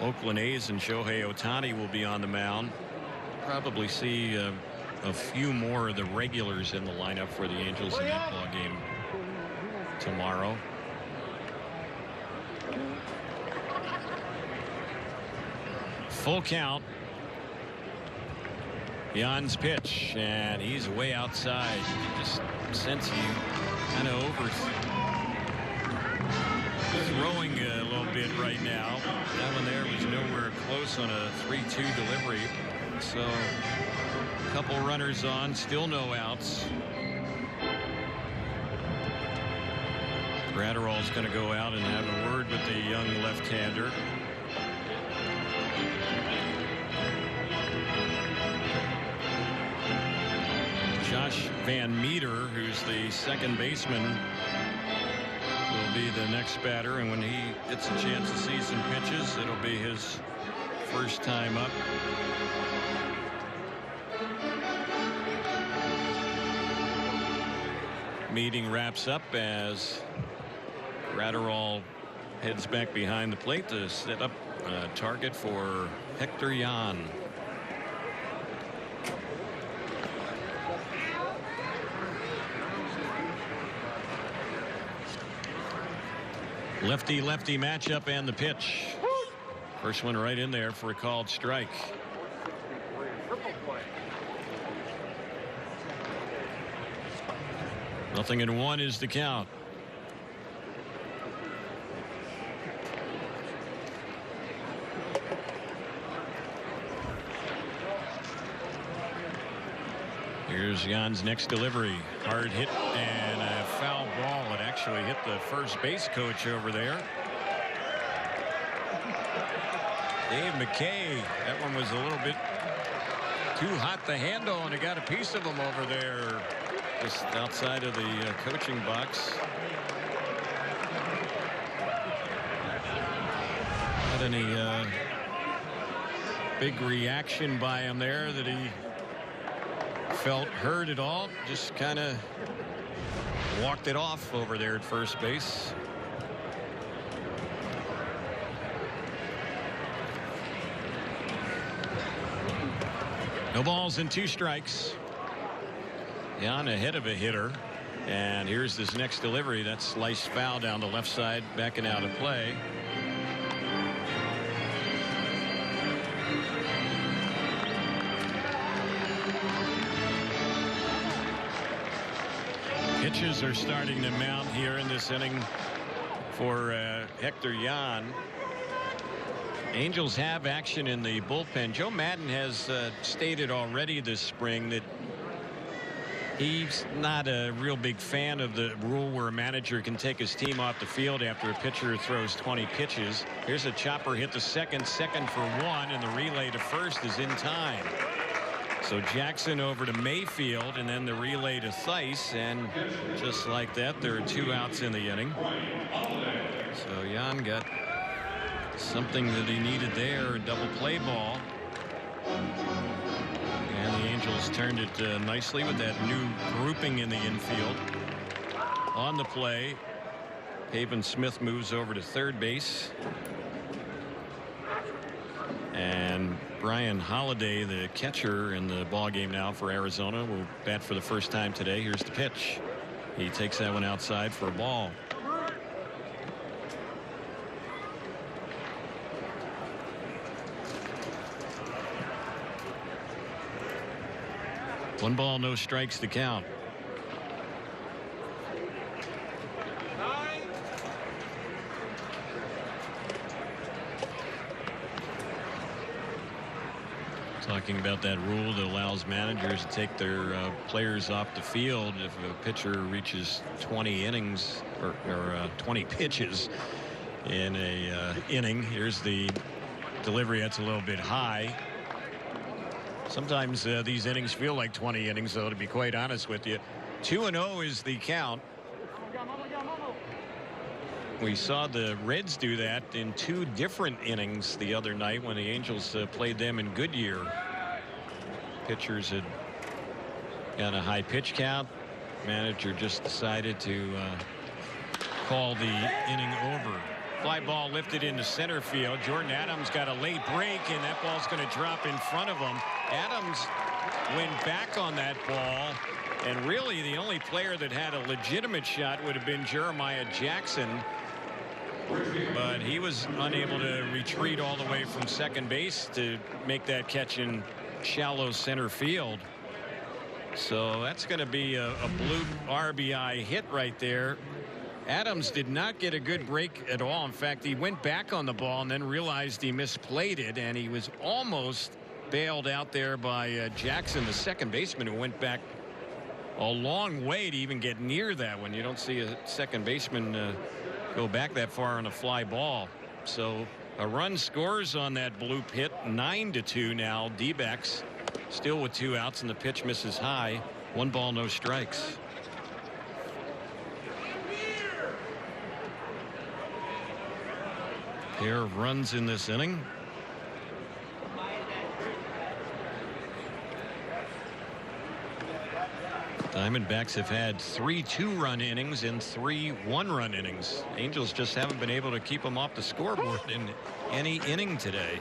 Oakland A's, and Shohei Ohtani will be on the mound. Probably see a few more of the regulars in the lineup for the Angels in that ball game tomorrow. Full count. Jan's pitch, and he's way outside. You just sense he kind of throwing a little bit right now. That one there was nowhere close on a 3-2 delivery. So a couple runners on, still no outs. Gratterall's going to go out and have a word with the young left-hander. Josh Van Meter, who's the second baseman, will be the next batter, and when he gets a chance to see some pitches, it'll be his first time up. Meeting wraps up as Gratterall heads back behind the plate to set up a target for Hector Jan. Lefty-lefty matchup, and the pitch. First one right in there for a called strike. Nothing in one is the count. Here's Jan's next delivery. Hard hit and a foul ball. It actually hit the first base coach over there. Dave McKay. That one was a little bit too hot to handle, and it got a piece of him over there just outside of the coaching box. Had any big reaction by him there that he felt hurt at all? Just kind of walked it off over there at first base. No balls and 2 strikes. Jan ahead of a hitter, and here's this next delivery. That's sliced foul down the left side, backing out of play. Pitches are starting to mount here in this inning for Hector Jan. Angels have action in the bullpen. Joe Maddon has stated already this spring that he's not a real big fan of the rule where a manager can take his team off the field after a pitcher throws 20 pitches. Here's a chopper hit to second for 1, and the relay to first is in time. So Jackson over to Mayfield, and then the relay to Theis, and just like that, there are 2 outs in the inning. So Jan got something that he needed there, a double play ball. And the Angels turned it nicely with that new grouping in the infield. On the play, Pavin Smith moves over to third base. And Brian Holiday, the catcher in the ball game now for Arizona, will bat for the first time today. Here's the pitch. He takes that one outside for a ball. One ball, no strikes to count. Talking about that rule that allows managers to take their players off the field if a pitcher reaches 20 innings or 20 pitches in a inning. Here's the delivery. That's a little bit high. Sometimes these innings feel like 20 innings, though, to be quite honest with you. 2-0 is the count. We saw the Reds do that in 2 different innings the other night when the Angels played them in Goodyear. Pitchers had got a high pitch count. Manager just decided to call the inning over. Fly ball lifted into center field. Jordan Adams got a late break, and that ball's going to drop in front of him. Adams went back on that ball, and really the only player that had a legitimate shot would have been Jeremiah Jackson. But he was unable to retreat all the way from second base to make that catch in shallow center field. So that's going to be a blue RBI hit right there. Adams did not get a good break at all. In fact, he went back on the ball and then realized he misplayed it, and he was almost bailed out there by Jackson, the second baseman, who went back a long way to even get near that one. You don't see a second baseman go back that far on a fly ball. So a run scores on that bloop hit. 9-2 now. D-backs still with 2 outs, and the pitch misses high. 1 ball, no strikes. Pair of runs in this inning. Diamondbacks have had 3 2-run innings and 3 1-run innings. Angels just haven't been able to keep them off the scoreboard in any inning today.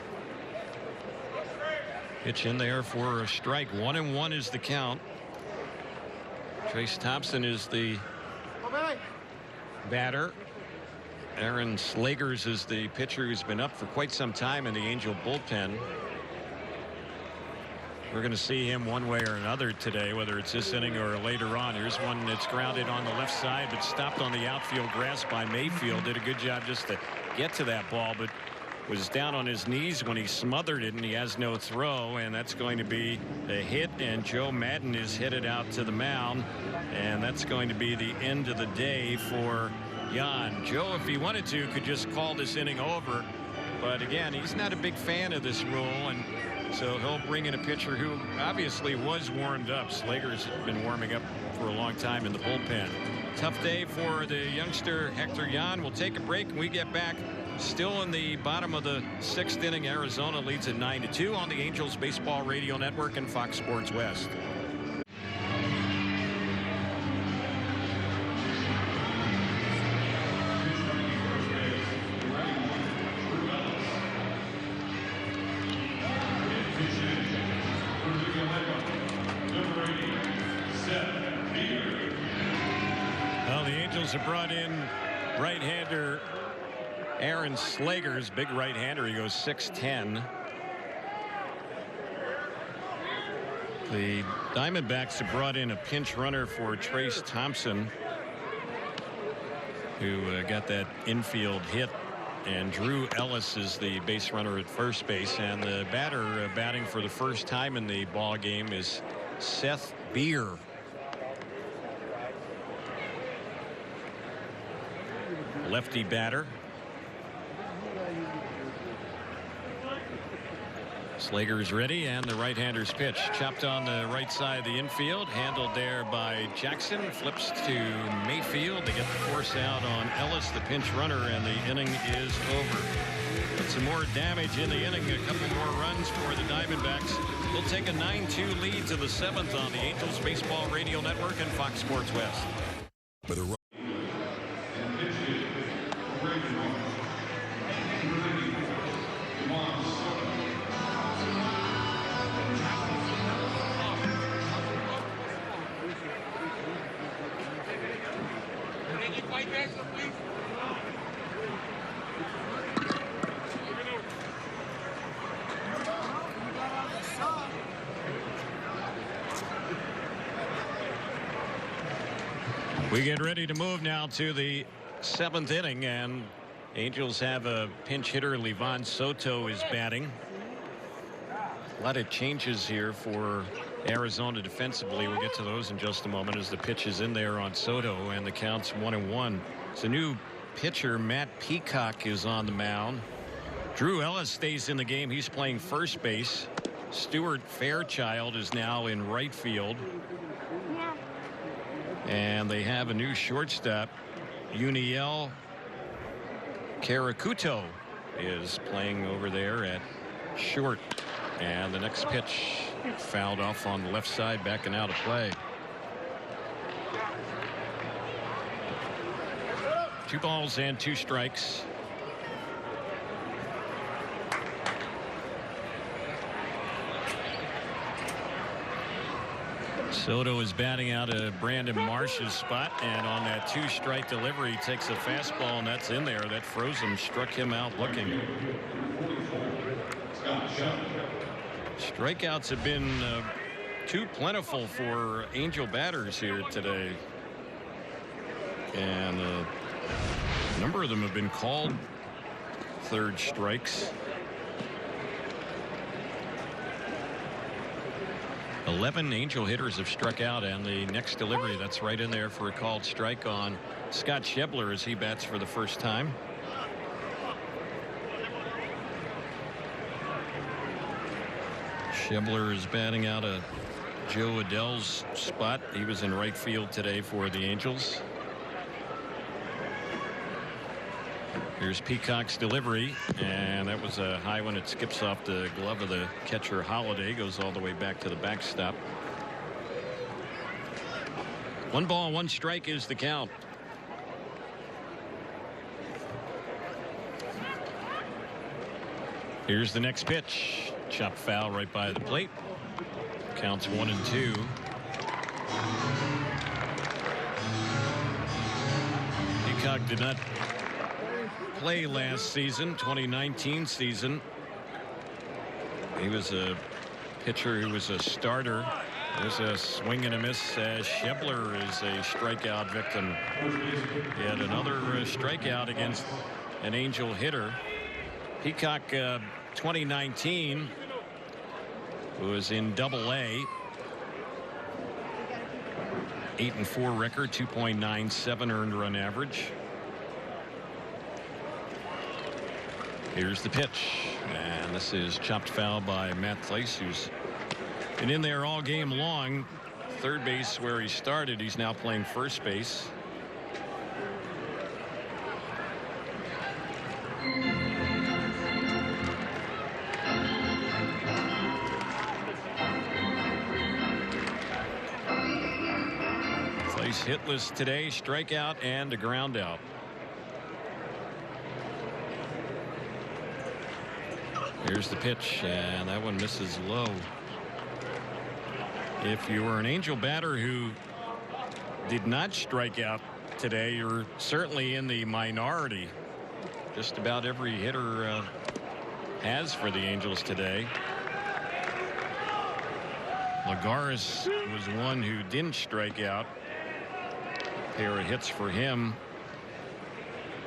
Pitch in there for a strike. 1-1 is the count. Trace Thompson is the batter. Aaron Slegers is the pitcher who's been up for quite some time in the Angel bullpen. We're going to see him one way or another today, whether it's this inning or later on. Here's one that's grounded on the left side, but stopped on the outfield grass by Mayfield. Did a good job just to get to that ball, but was down on his knees when he smothered it, and he has no throw, and that's going to be a hit. And Joe Madden is headed out to the mound, and that's going to be the end of the day for Jan. Joe, if he wanted to, could just call this inning over, but again, he's not a big fan of this rule, and so he'll bring in a pitcher who obviously was warmed up. Slegers has been warming up for a long time in the bullpen. Tough day for the youngster Hector Jan. We'll take a break and we get back. Still in the bottom of the 6th inning. Arizona leads at 9-2 on the Angels Baseball Radio Network and Fox Sports West. Have brought in right-hander Aaron Slegers, big right-hander. He goes 6'10". The Diamondbacks have brought in a pinch runner for Trace Thompson, who got that infield hit, and Drew Ellis is the base runner at first base, and the batter batting for the first time in the ball game is Seth Beer. Lefty batter. Slager's ready, and the right-hander's pitch. Chopped on the right side of the infield. Handled there by Jackson. Flips to Mayfield to get the force out on Ellis, the pinch runner, and the inning is over. But some more damage in the inning. A couple more runs for the Diamondbacks. They'll take a 9-2 lead to the 7th on the Angels Baseball Radio Network and Fox Sports West. We get ready to move now to the 7th inning, and Angels have a pinch hitter. Livan Soto is batting. A lot of changes here for Arizona defensively. We'll get to those in just a moment as the pitch is in there on Soto, and the count's 1-1. It's a new pitcher. Matt Peacock is on the mound. Drew Ellis stays in the game. He's playing first base. Stuart Fairchild is now in right field. And they have a new shortstop. Yuniel Karakuto is playing over there at short. And the next pitch fouled off on the left side, backing out of play. 2 balls and 2 strikes. Soto is batting out of Brandon Marsh's spot, and on that 2-strike delivery, he takes a fastball, and that's in there. That froze him, struck him out looking. Strikeouts have been too plentiful for Angel batters here today, and a number of them have been called third strikes. 11 Angel hitters have struck out, and the next delivery, that's right in there for a called strike on Scott Schebler as he bats for the first time. Schebler is batting out of Joe Adell's spot. He was in right field today for the Angels. Here's Peacock's delivery, and that was a high one. It skips off the glove of the catcher Holiday, goes all the way back to the backstop. 1 ball, 1 strike is the count. Here's the next pitch. Chopped foul right by the plate. Counts 1-2. Peacock did not play last season, 2019 season. He was a pitcher who was a starter. There's a swing and a miss as Schebler is a strikeout victim. He had another strikeout against an Angel hitter. Peacock 2019 was in Double-A. 8-4 record, 2.97 earned run average. Here's the pitch, and this is chopped foul by Matt Thaiss, who's been in there all game long. Third base where he started. He's now playing first base. Thaiss hitless today, strikeout and a ground out. Here's the pitch, and that one misses low. If you were an Angel batter who did not strike out today, you're certainly in the minority. Just about every hitter has for the Angels today. Lagares was one who didn't strike out. A pair of hits for him.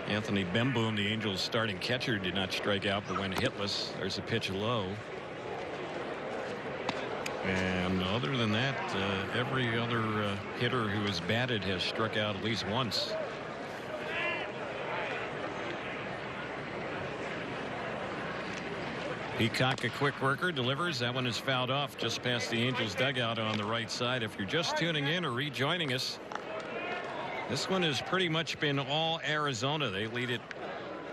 Anthony Bemboom, the Angels starting catcher, did not strike out but went hitless. There's a pitch low. And other than that, every other hitter who has batted has struck out at least once. Peacock, a quick worker, delivers. That one is fouled off just past the Angels dugout on the right side. If you're just tuning in or rejoining us, this one has pretty much been all Arizona. They lead it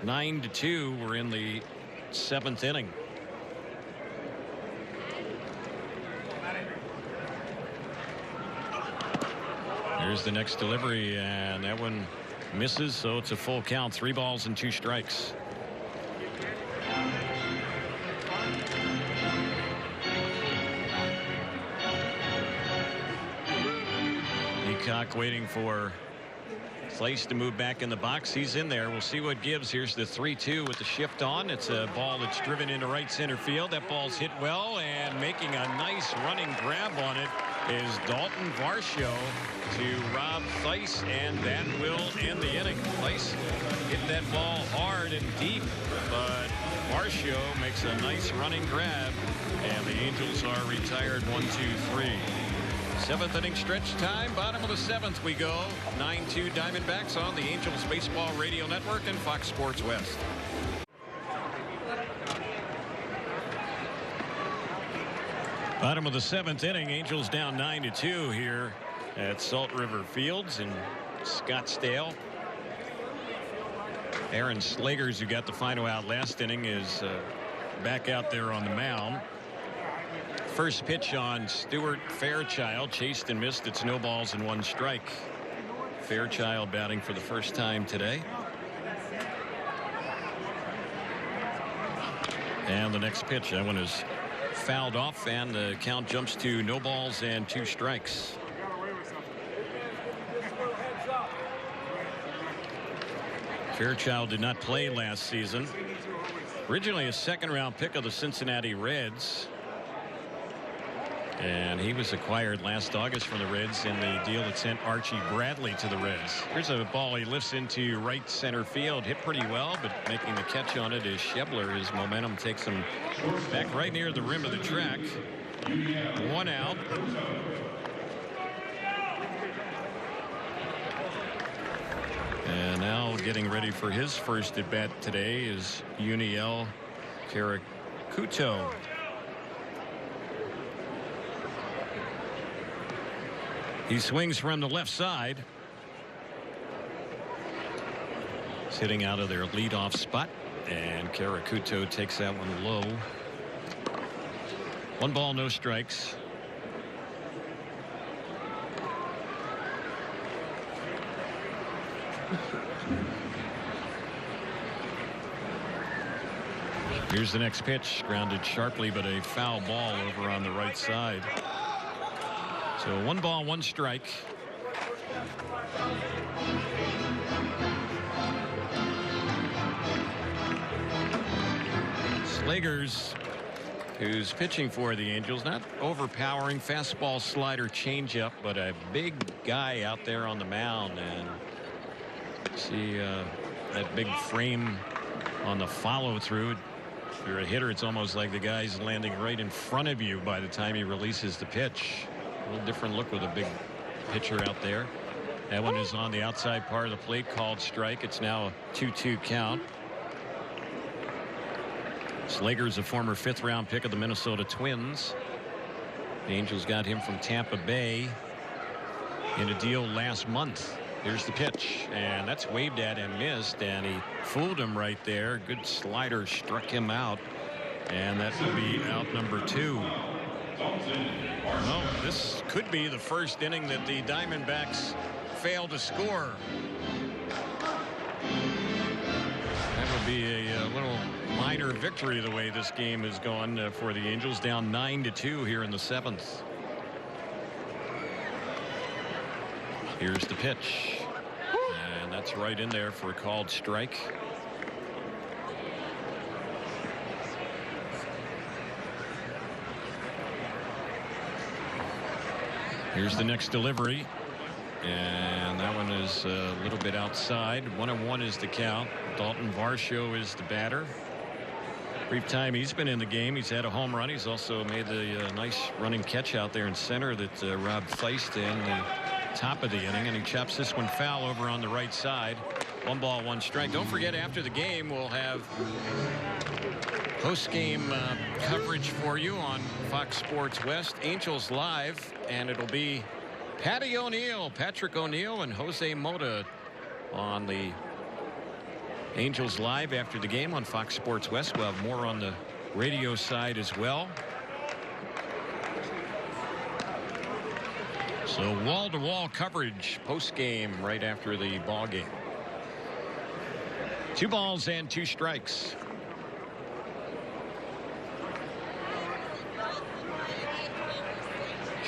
9-2. We're in the 7th inning. Here's the next delivery, and that one misses, so it's a full count. 3 balls and 2 strikes. Peacock waiting for Place to move back in the box. He's in there. We'll see what gives. Here's the 3-2 with the shift on. It's a ball that's driven into right center field. That ball's hit well, and making a nice running grab on it is Dalton Varsho to Rob Theis, and that will end the inning. Theis hit that ball hard and deep, but Varsho makes a nice running grab, and the Angels are retired 1-2-3. 7th inning stretch time. Bottom of the 7th we go. 9-2 Diamondbacks on the Angels Baseball Radio Network and Fox Sports West. Bottom of the 7th inning. Angels down 9-2 here at Salt River Fields in Scottsdale. Aaron Slegers, who got the final out last inning, is back out there on the mound. First pitch on Stuart Fairchild, chased and missed. It's no balls and 1 strike. Fairchild batting for the first time today. And the next pitch, that one is fouled off, and the count jumps to no balls and 2 strikes. Fairchild did not play last season. Originally a second-round pick of the Cincinnati Reds. And he was acquired last August from the Reds in the deal that sent Archie Bradley to the Reds. Here's a ball he lifts into right center field. Hit pretty well, but making the catch on it is Schebler. His momentum takes him back right near the rim of the track. 1 out. And now getting ready for his first at bat today is Yuniel Karakuto. He swings from the left side. He's hitting out of their leadoff spot, and Karakuto takes that one low. 1 ball, no strikes. Here's the next pitch, grounded sharply, but a foul ball over on the right side. So 1 ball, 1 strike. Slegers, who's pitching for the Angels, not overpowering, fastball, slider, changeup, but a big guy out there on the mound. And see that big frame on the follow through. If you're a hitter, it's almost like the guy's landing right in front of you by the time he releases the pitch. A little different look with a big pitcher out there. That one is on the outside part of the plate, called strike. It's now a 2-2 count. Slegers, a former 5th-round pick of the Minnesota Twins. The Angels got him from Tampa Bay in a deal last month. Here's the pitch, and that's waved at and missed, and he fooled him right there. Good slider struck him out, and that will be out number 2. Well, this could be the first inning that the Diamondbacks fail to score. That would be a little minor victory the way this game is going for the Angels, down 9-2 here in the 7th. Here's the pitch, and that's right in there for a called strike. Here's the next delivery, and that one is a little bit outside. 1-1 is the count. Dalton Varsho is the batter. Brief time he's been in the game, he's had a home run. He's also made the nice running catch out there in center that Rob Theis in the top of the inning, and he chops this one foul over on the right side. 1 ball, 1 strike. Don't forget, after the game, we'll have post-game coverage for you on Fox Sports West, Angels Live, and it'll be Patrick O'Neill, and Jose Mota on the Angels Live after the game on Fox Sports West. We'll have more on the radio side as well. So wall-to-wall coverage post-game right after the ball game. 2 balls and 2 strikes.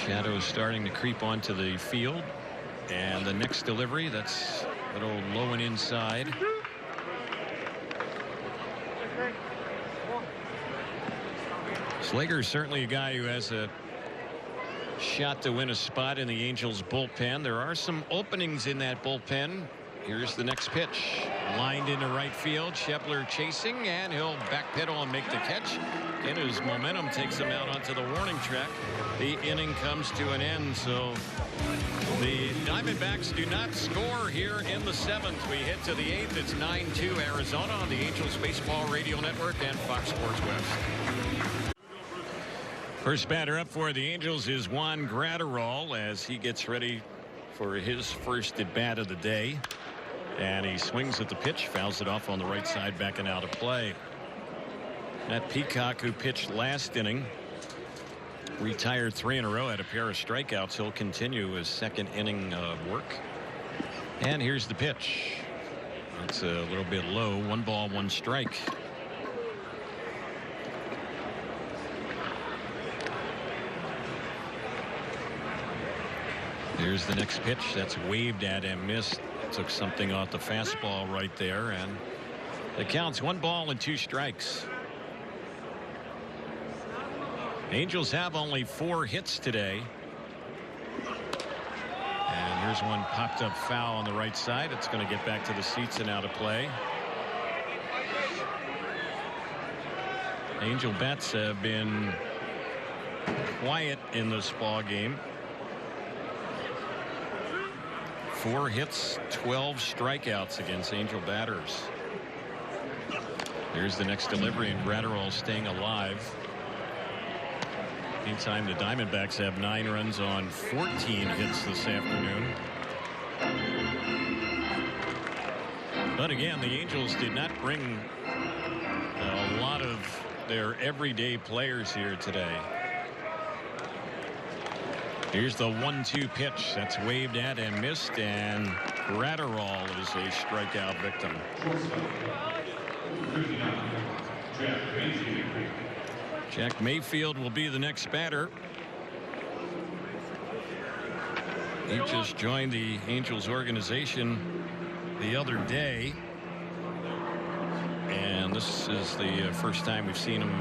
Shadows starting to creep onto the field, and the next delivery, that's a little low and inside. Slager's certainly a guy who has a shot to win a spot in the Angels bullpen. There are some openings in that bullpen. Here's the next pitch, lined into right field. Schebler chasing, and he'll backpedal and make the catch. And his momentum takes him out onto the warning track. The inning comes to an end, so the Diamondbacks do not score here in the 7th. We hit to the 8th. It's 9-2 Arizona on the Angels Baseball Radio Network and Fox Sports West. First batter up for the Angels is Juan Graterol as he gets ready for his first at bat of the day. And he swings at the pitch, fouls it off on the right side, backing out of play. Matt Peacock, who pitched last inning, retired 3 in a row, had a pair of strikeouts. He'll continue his 2nd inning of work. And here's the pitch. It's a little bit low. 1 ball, 1 strike. Here's the next pitch. That's waved at and missed. Took something off the fastball right there, and the count's 1 ball and 2 strikes. Angels have only 4 hits today. And here's one popped up foul on the right side. It's going to get back to the seats and out of play. Angel bats have been quiet in this ball game. 4 hits, 12 strikeouts against Angel batters. Here's the next delivery, and Graterol staying alive. Meantime, the Diamondbacks have 9 runs on 14 hits this afternoon. But again, the Angels did not bring a lot of their everyday players here today. Here's the 1-2 pitch. That's waved at and missed, and Graterol is a strikeout victim. Jack Mayfield will be the next batter. He just joined the Angels organization the other day, and this is the first time we've seen him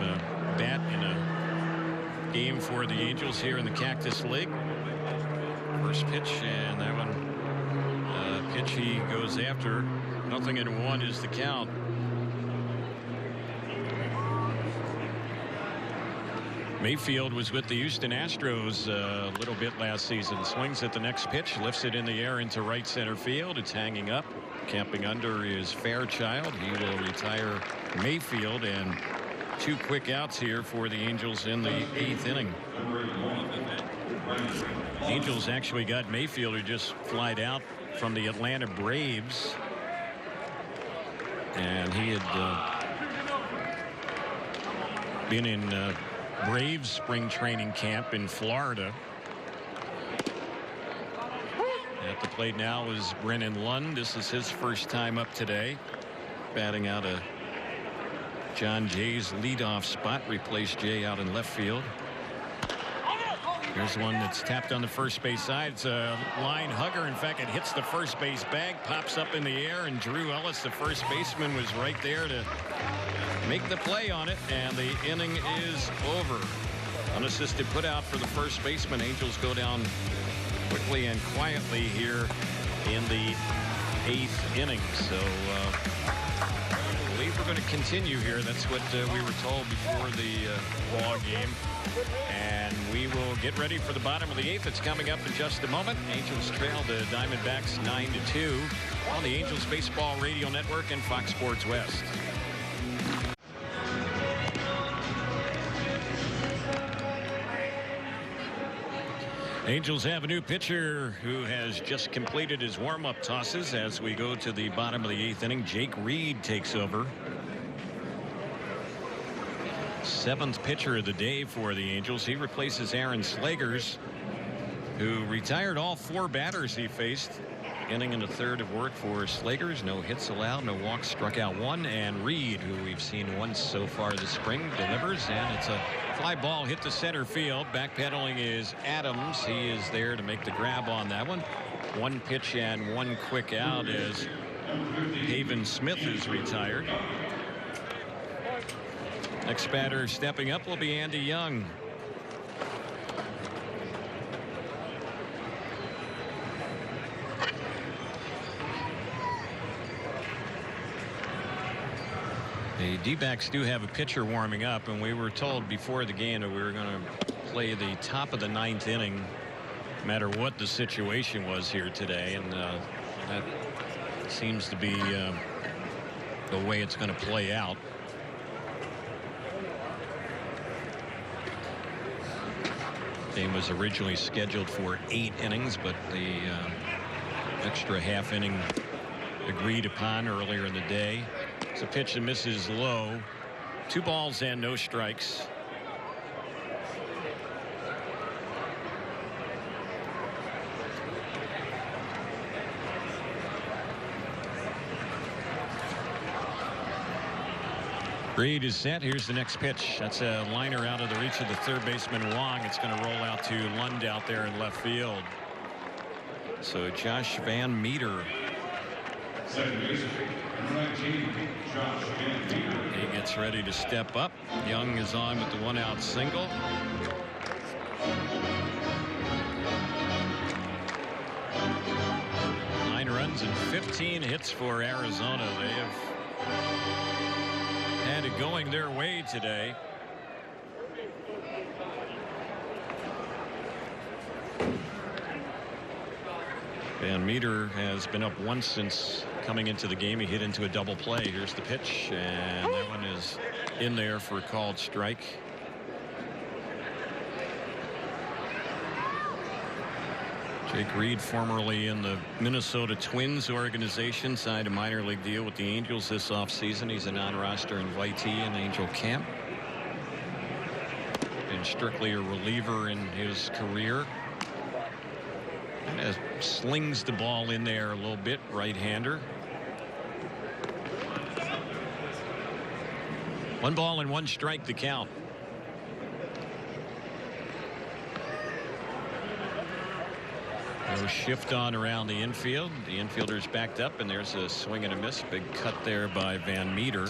bat in a game for the Angels here in the Cactus League. First pitch, and that one pitch he goes after. 0-1 is the count. Mayfield was with the Houston Astros a little bit last season. Swings at the next pitch, lifts it in the air into right center field. It's hanging up. Camping under is Fairchild. He will retire Mayfield, and 2 quick outs here for the Angels in the 8th inning. Angels actually got Mayfield, who just flied out from the Atlanta Braves, and he had been in Braves spring training camp in Florida. At the plate now is Brennan Lund. This is his first time up today, batting out of John Jay's leadoff spot. Replaced Jay out in left field. Here's one that's tapped on the first base side. It's a line hugger. In fact, it hits the first base bag, pops up in the air, and Drew Ellis, the first baseman, was right there to make the play on it, and the inning is over. Unassisted put out for the first baseman. Angels go down quickly and quietly here in the 8th inning. So I believe we're going to continue here. That's what we were told before the ball game, and we will get ready for the bottom of the 8th. It's coming up in just a moment. Angels trail the Diamondbacks 9-2 on the Angels Baseball Radio Network and Fox Sports West. Angels have a new pitcher who has just completed his warm-up tosses as we go to the bottom of the 8th inning. Jake Reed takes over. 7th pitcher of the day for the Angels. He replaces Aaron Slegers, who retired all 4 batters he faced. Beginning in the 3rd of work for Slegers. No hits allowed, no walks, struck out 1. And Reed, who we've seen once so far this spring, delivers, and it's a fly ball hit to center field. Backpedaling is Adams. He is there to make the grab on that one. 1 pitch and 1 quick out as Haven Smith is retired. Next batter stepping up will be Andy Young. The D-backs do have a pitcher warming up, and we were told before the game that we were going to play the top of the 9th inning no matter what the situation was here today, and that seems to be the way it's going to play out. Game was originally scheduled for 8 innings, but the extra half inning agreed upon earlier in the day. It's a pitch that misses low. 2 balls and no strikes. Reed is set. Here's the next pitch. That's a liner out of the reach of the 3rd baseman Wong. It's going to roll out to Lund out there in left field. So Josh Van Meter. He gets ready to step up. Young is on with the 1-out single. Nine runs and 15 hits for Arizona. They have had it going their way today. Van Meter has been up once since coming into the game. He hit into a double play. Here's the pitch, and that one is in there for a called strike. Jake Reed, formerly in the Minnesota Twins organization, signed a minor league deal with the Angels this offseason. He's a non-roster invitee in Angel camp. Been strictly a reliever in his career. Slings the ball in there a little bit, right-hander. 1 ball and 1 strike to count. No shift on around the infield. The infielder's backed up, and there's a swing and a miss. Big cut there by Van Meter.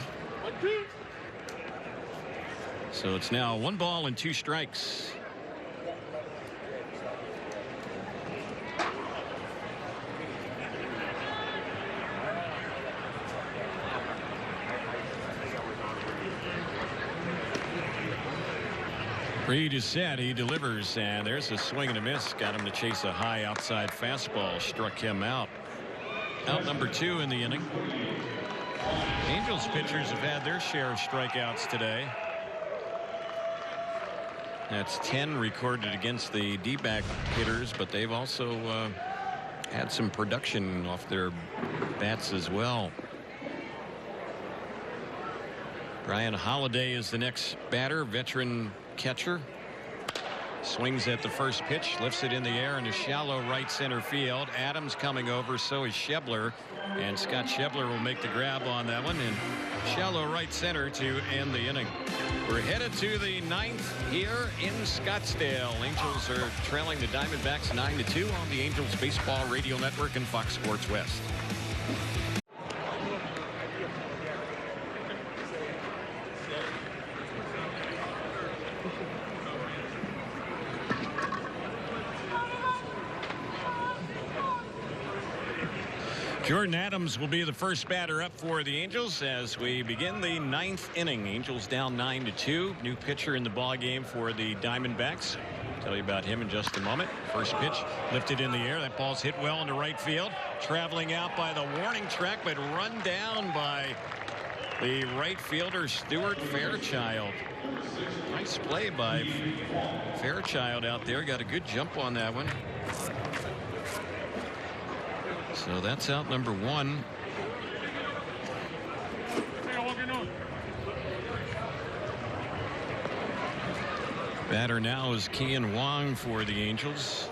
So it's now 1 ball and 2 strikes. Reed is set. He delivers, and there's a swing and a miss. Got him to chase a high outside fastball. Struck him out. Out number 2 in the inning. Angels pitchers have had their share of strikeouts today. That's 10 recorded against the D-back hitters, but they've also had some production off their bats as well. Brian Holiday is the next batter, veteran catcher. Swings at the first pitch, lifts it in the air in a shallow right center field. Adams coming over, so is Schebler, and Scott Schebler will make the grab on that one in shallow right center to end the inning. We're headed to the 9th here in Scottsdale. Angels are trailing the Diamondbacks 9-2 on the Angels Baseball Radio Network and Fox Sports West. Jordan Adams will be the first batter up for the Angels as we begin the 9th inning. Angels down 9-2. New pitcher in the ball game for the Diamondbacks. Tell you about him in just a moment. First pitch lifted in the air. That ball's hit well into right field. Traveling out by the warning track, but run down by the right fielder, Stuart Fairchild. Nice play by Fairchild out there. Got a good jump on that one. So that's out number 1. Batter now is Kian Wong for the Angels.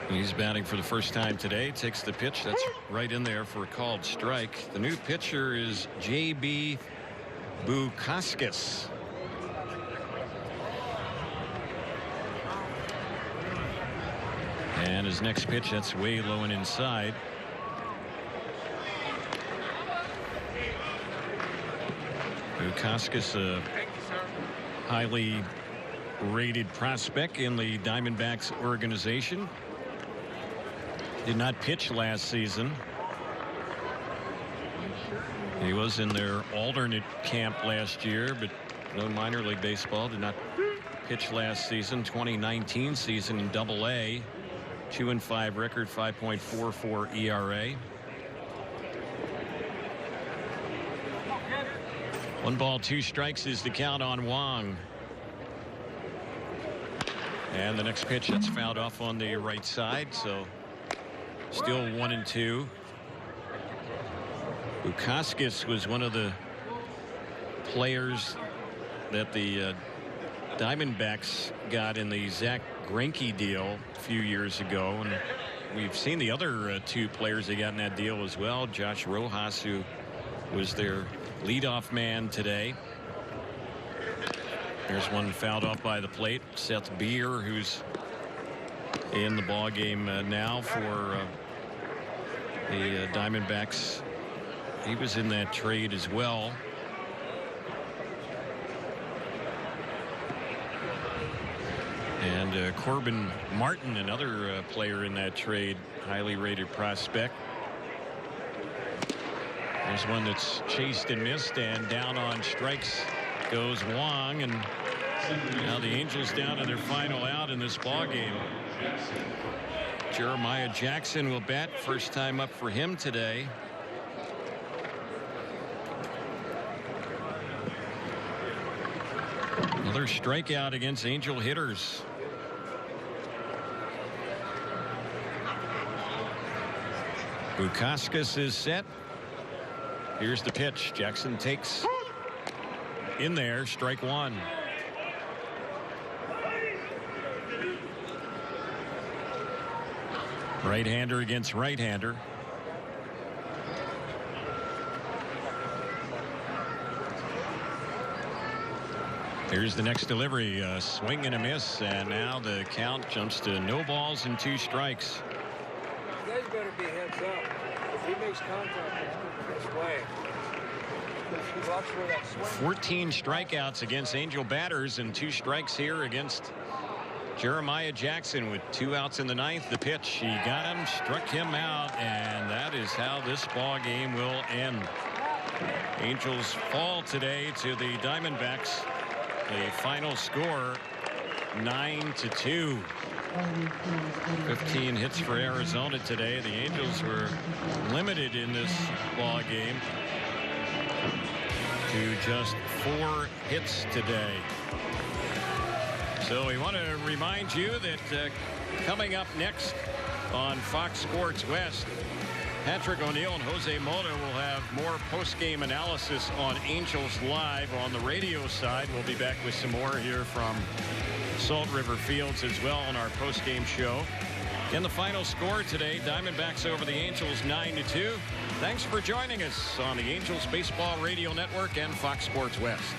He's batting for the first time today. Takes the pitch. That's right in there for a called strike. The new pitcher is J.B. Bukauskas. And his next pitch, that's way low and inside. Bukauskas, a highly rated prospect in the Diamondbacks organization. Did not pitch last season. He was in their alternate camp last year, but no minor league baseball. Did not pitch last season. 2019 season in Double-A. 2-5 record, 5.44 ERA. 1 ball, 2 strikes is the count on Wong. And the next pitch, that's fouled off on the right side, so still 1-2. Bukauskas was one of the players that the Diamondbacks got in the Zach Greinke deal a few years ago, and we've seen the other 2 players they got in that deal as well. Josh Rojas, who was their leadoff man today. There's one fouled off by the plate. Seth Beer, who's in the ball game now for the Diamondbacks. He was in that trade as well. And Corbin Martin, another player in that trade, highly rated prospect. There's one that's chased and missed, and down on strikes goes Wong, and now the Angels down to their final out in this ball game. Jeremiah Jackson will bat. First time up for him today. Another strikeout against Angel hitters. Bukauskas is set. Here's the pitch. Jackson takes in there. Strike 1. Right-hander against right-hander. Here's the next delivery. A swing and a miss, and now the count jumps to no balls and 2 strikes. You guys better be heads up. If he makes contact, it's way. Watch for that swing. 14 strikeouts against Angel batters and 2 strikes here against Jeremiah Jackson with 2 outs in the 9th. The pitch, he got him, struck him out, and that is how this ball game will end. Angels fall today to the Diamondbacks. The final score 9-2. 15 hits for Arizona today. The Angels were limited in this ball game to just 4 hits today. So we want to remind you that coming up next on Fox Sports West, Patrick O'Neill and Jose Mota will have more post-game analysis on Angels Live on the radio side. We'll be back with some more here from Salt River Fields as well on our post-game show. In the final score today, Diamondbacks over the Angels 9-2. Thanks for joining us on the Angels Baseball Radio Network and Fox Sports West.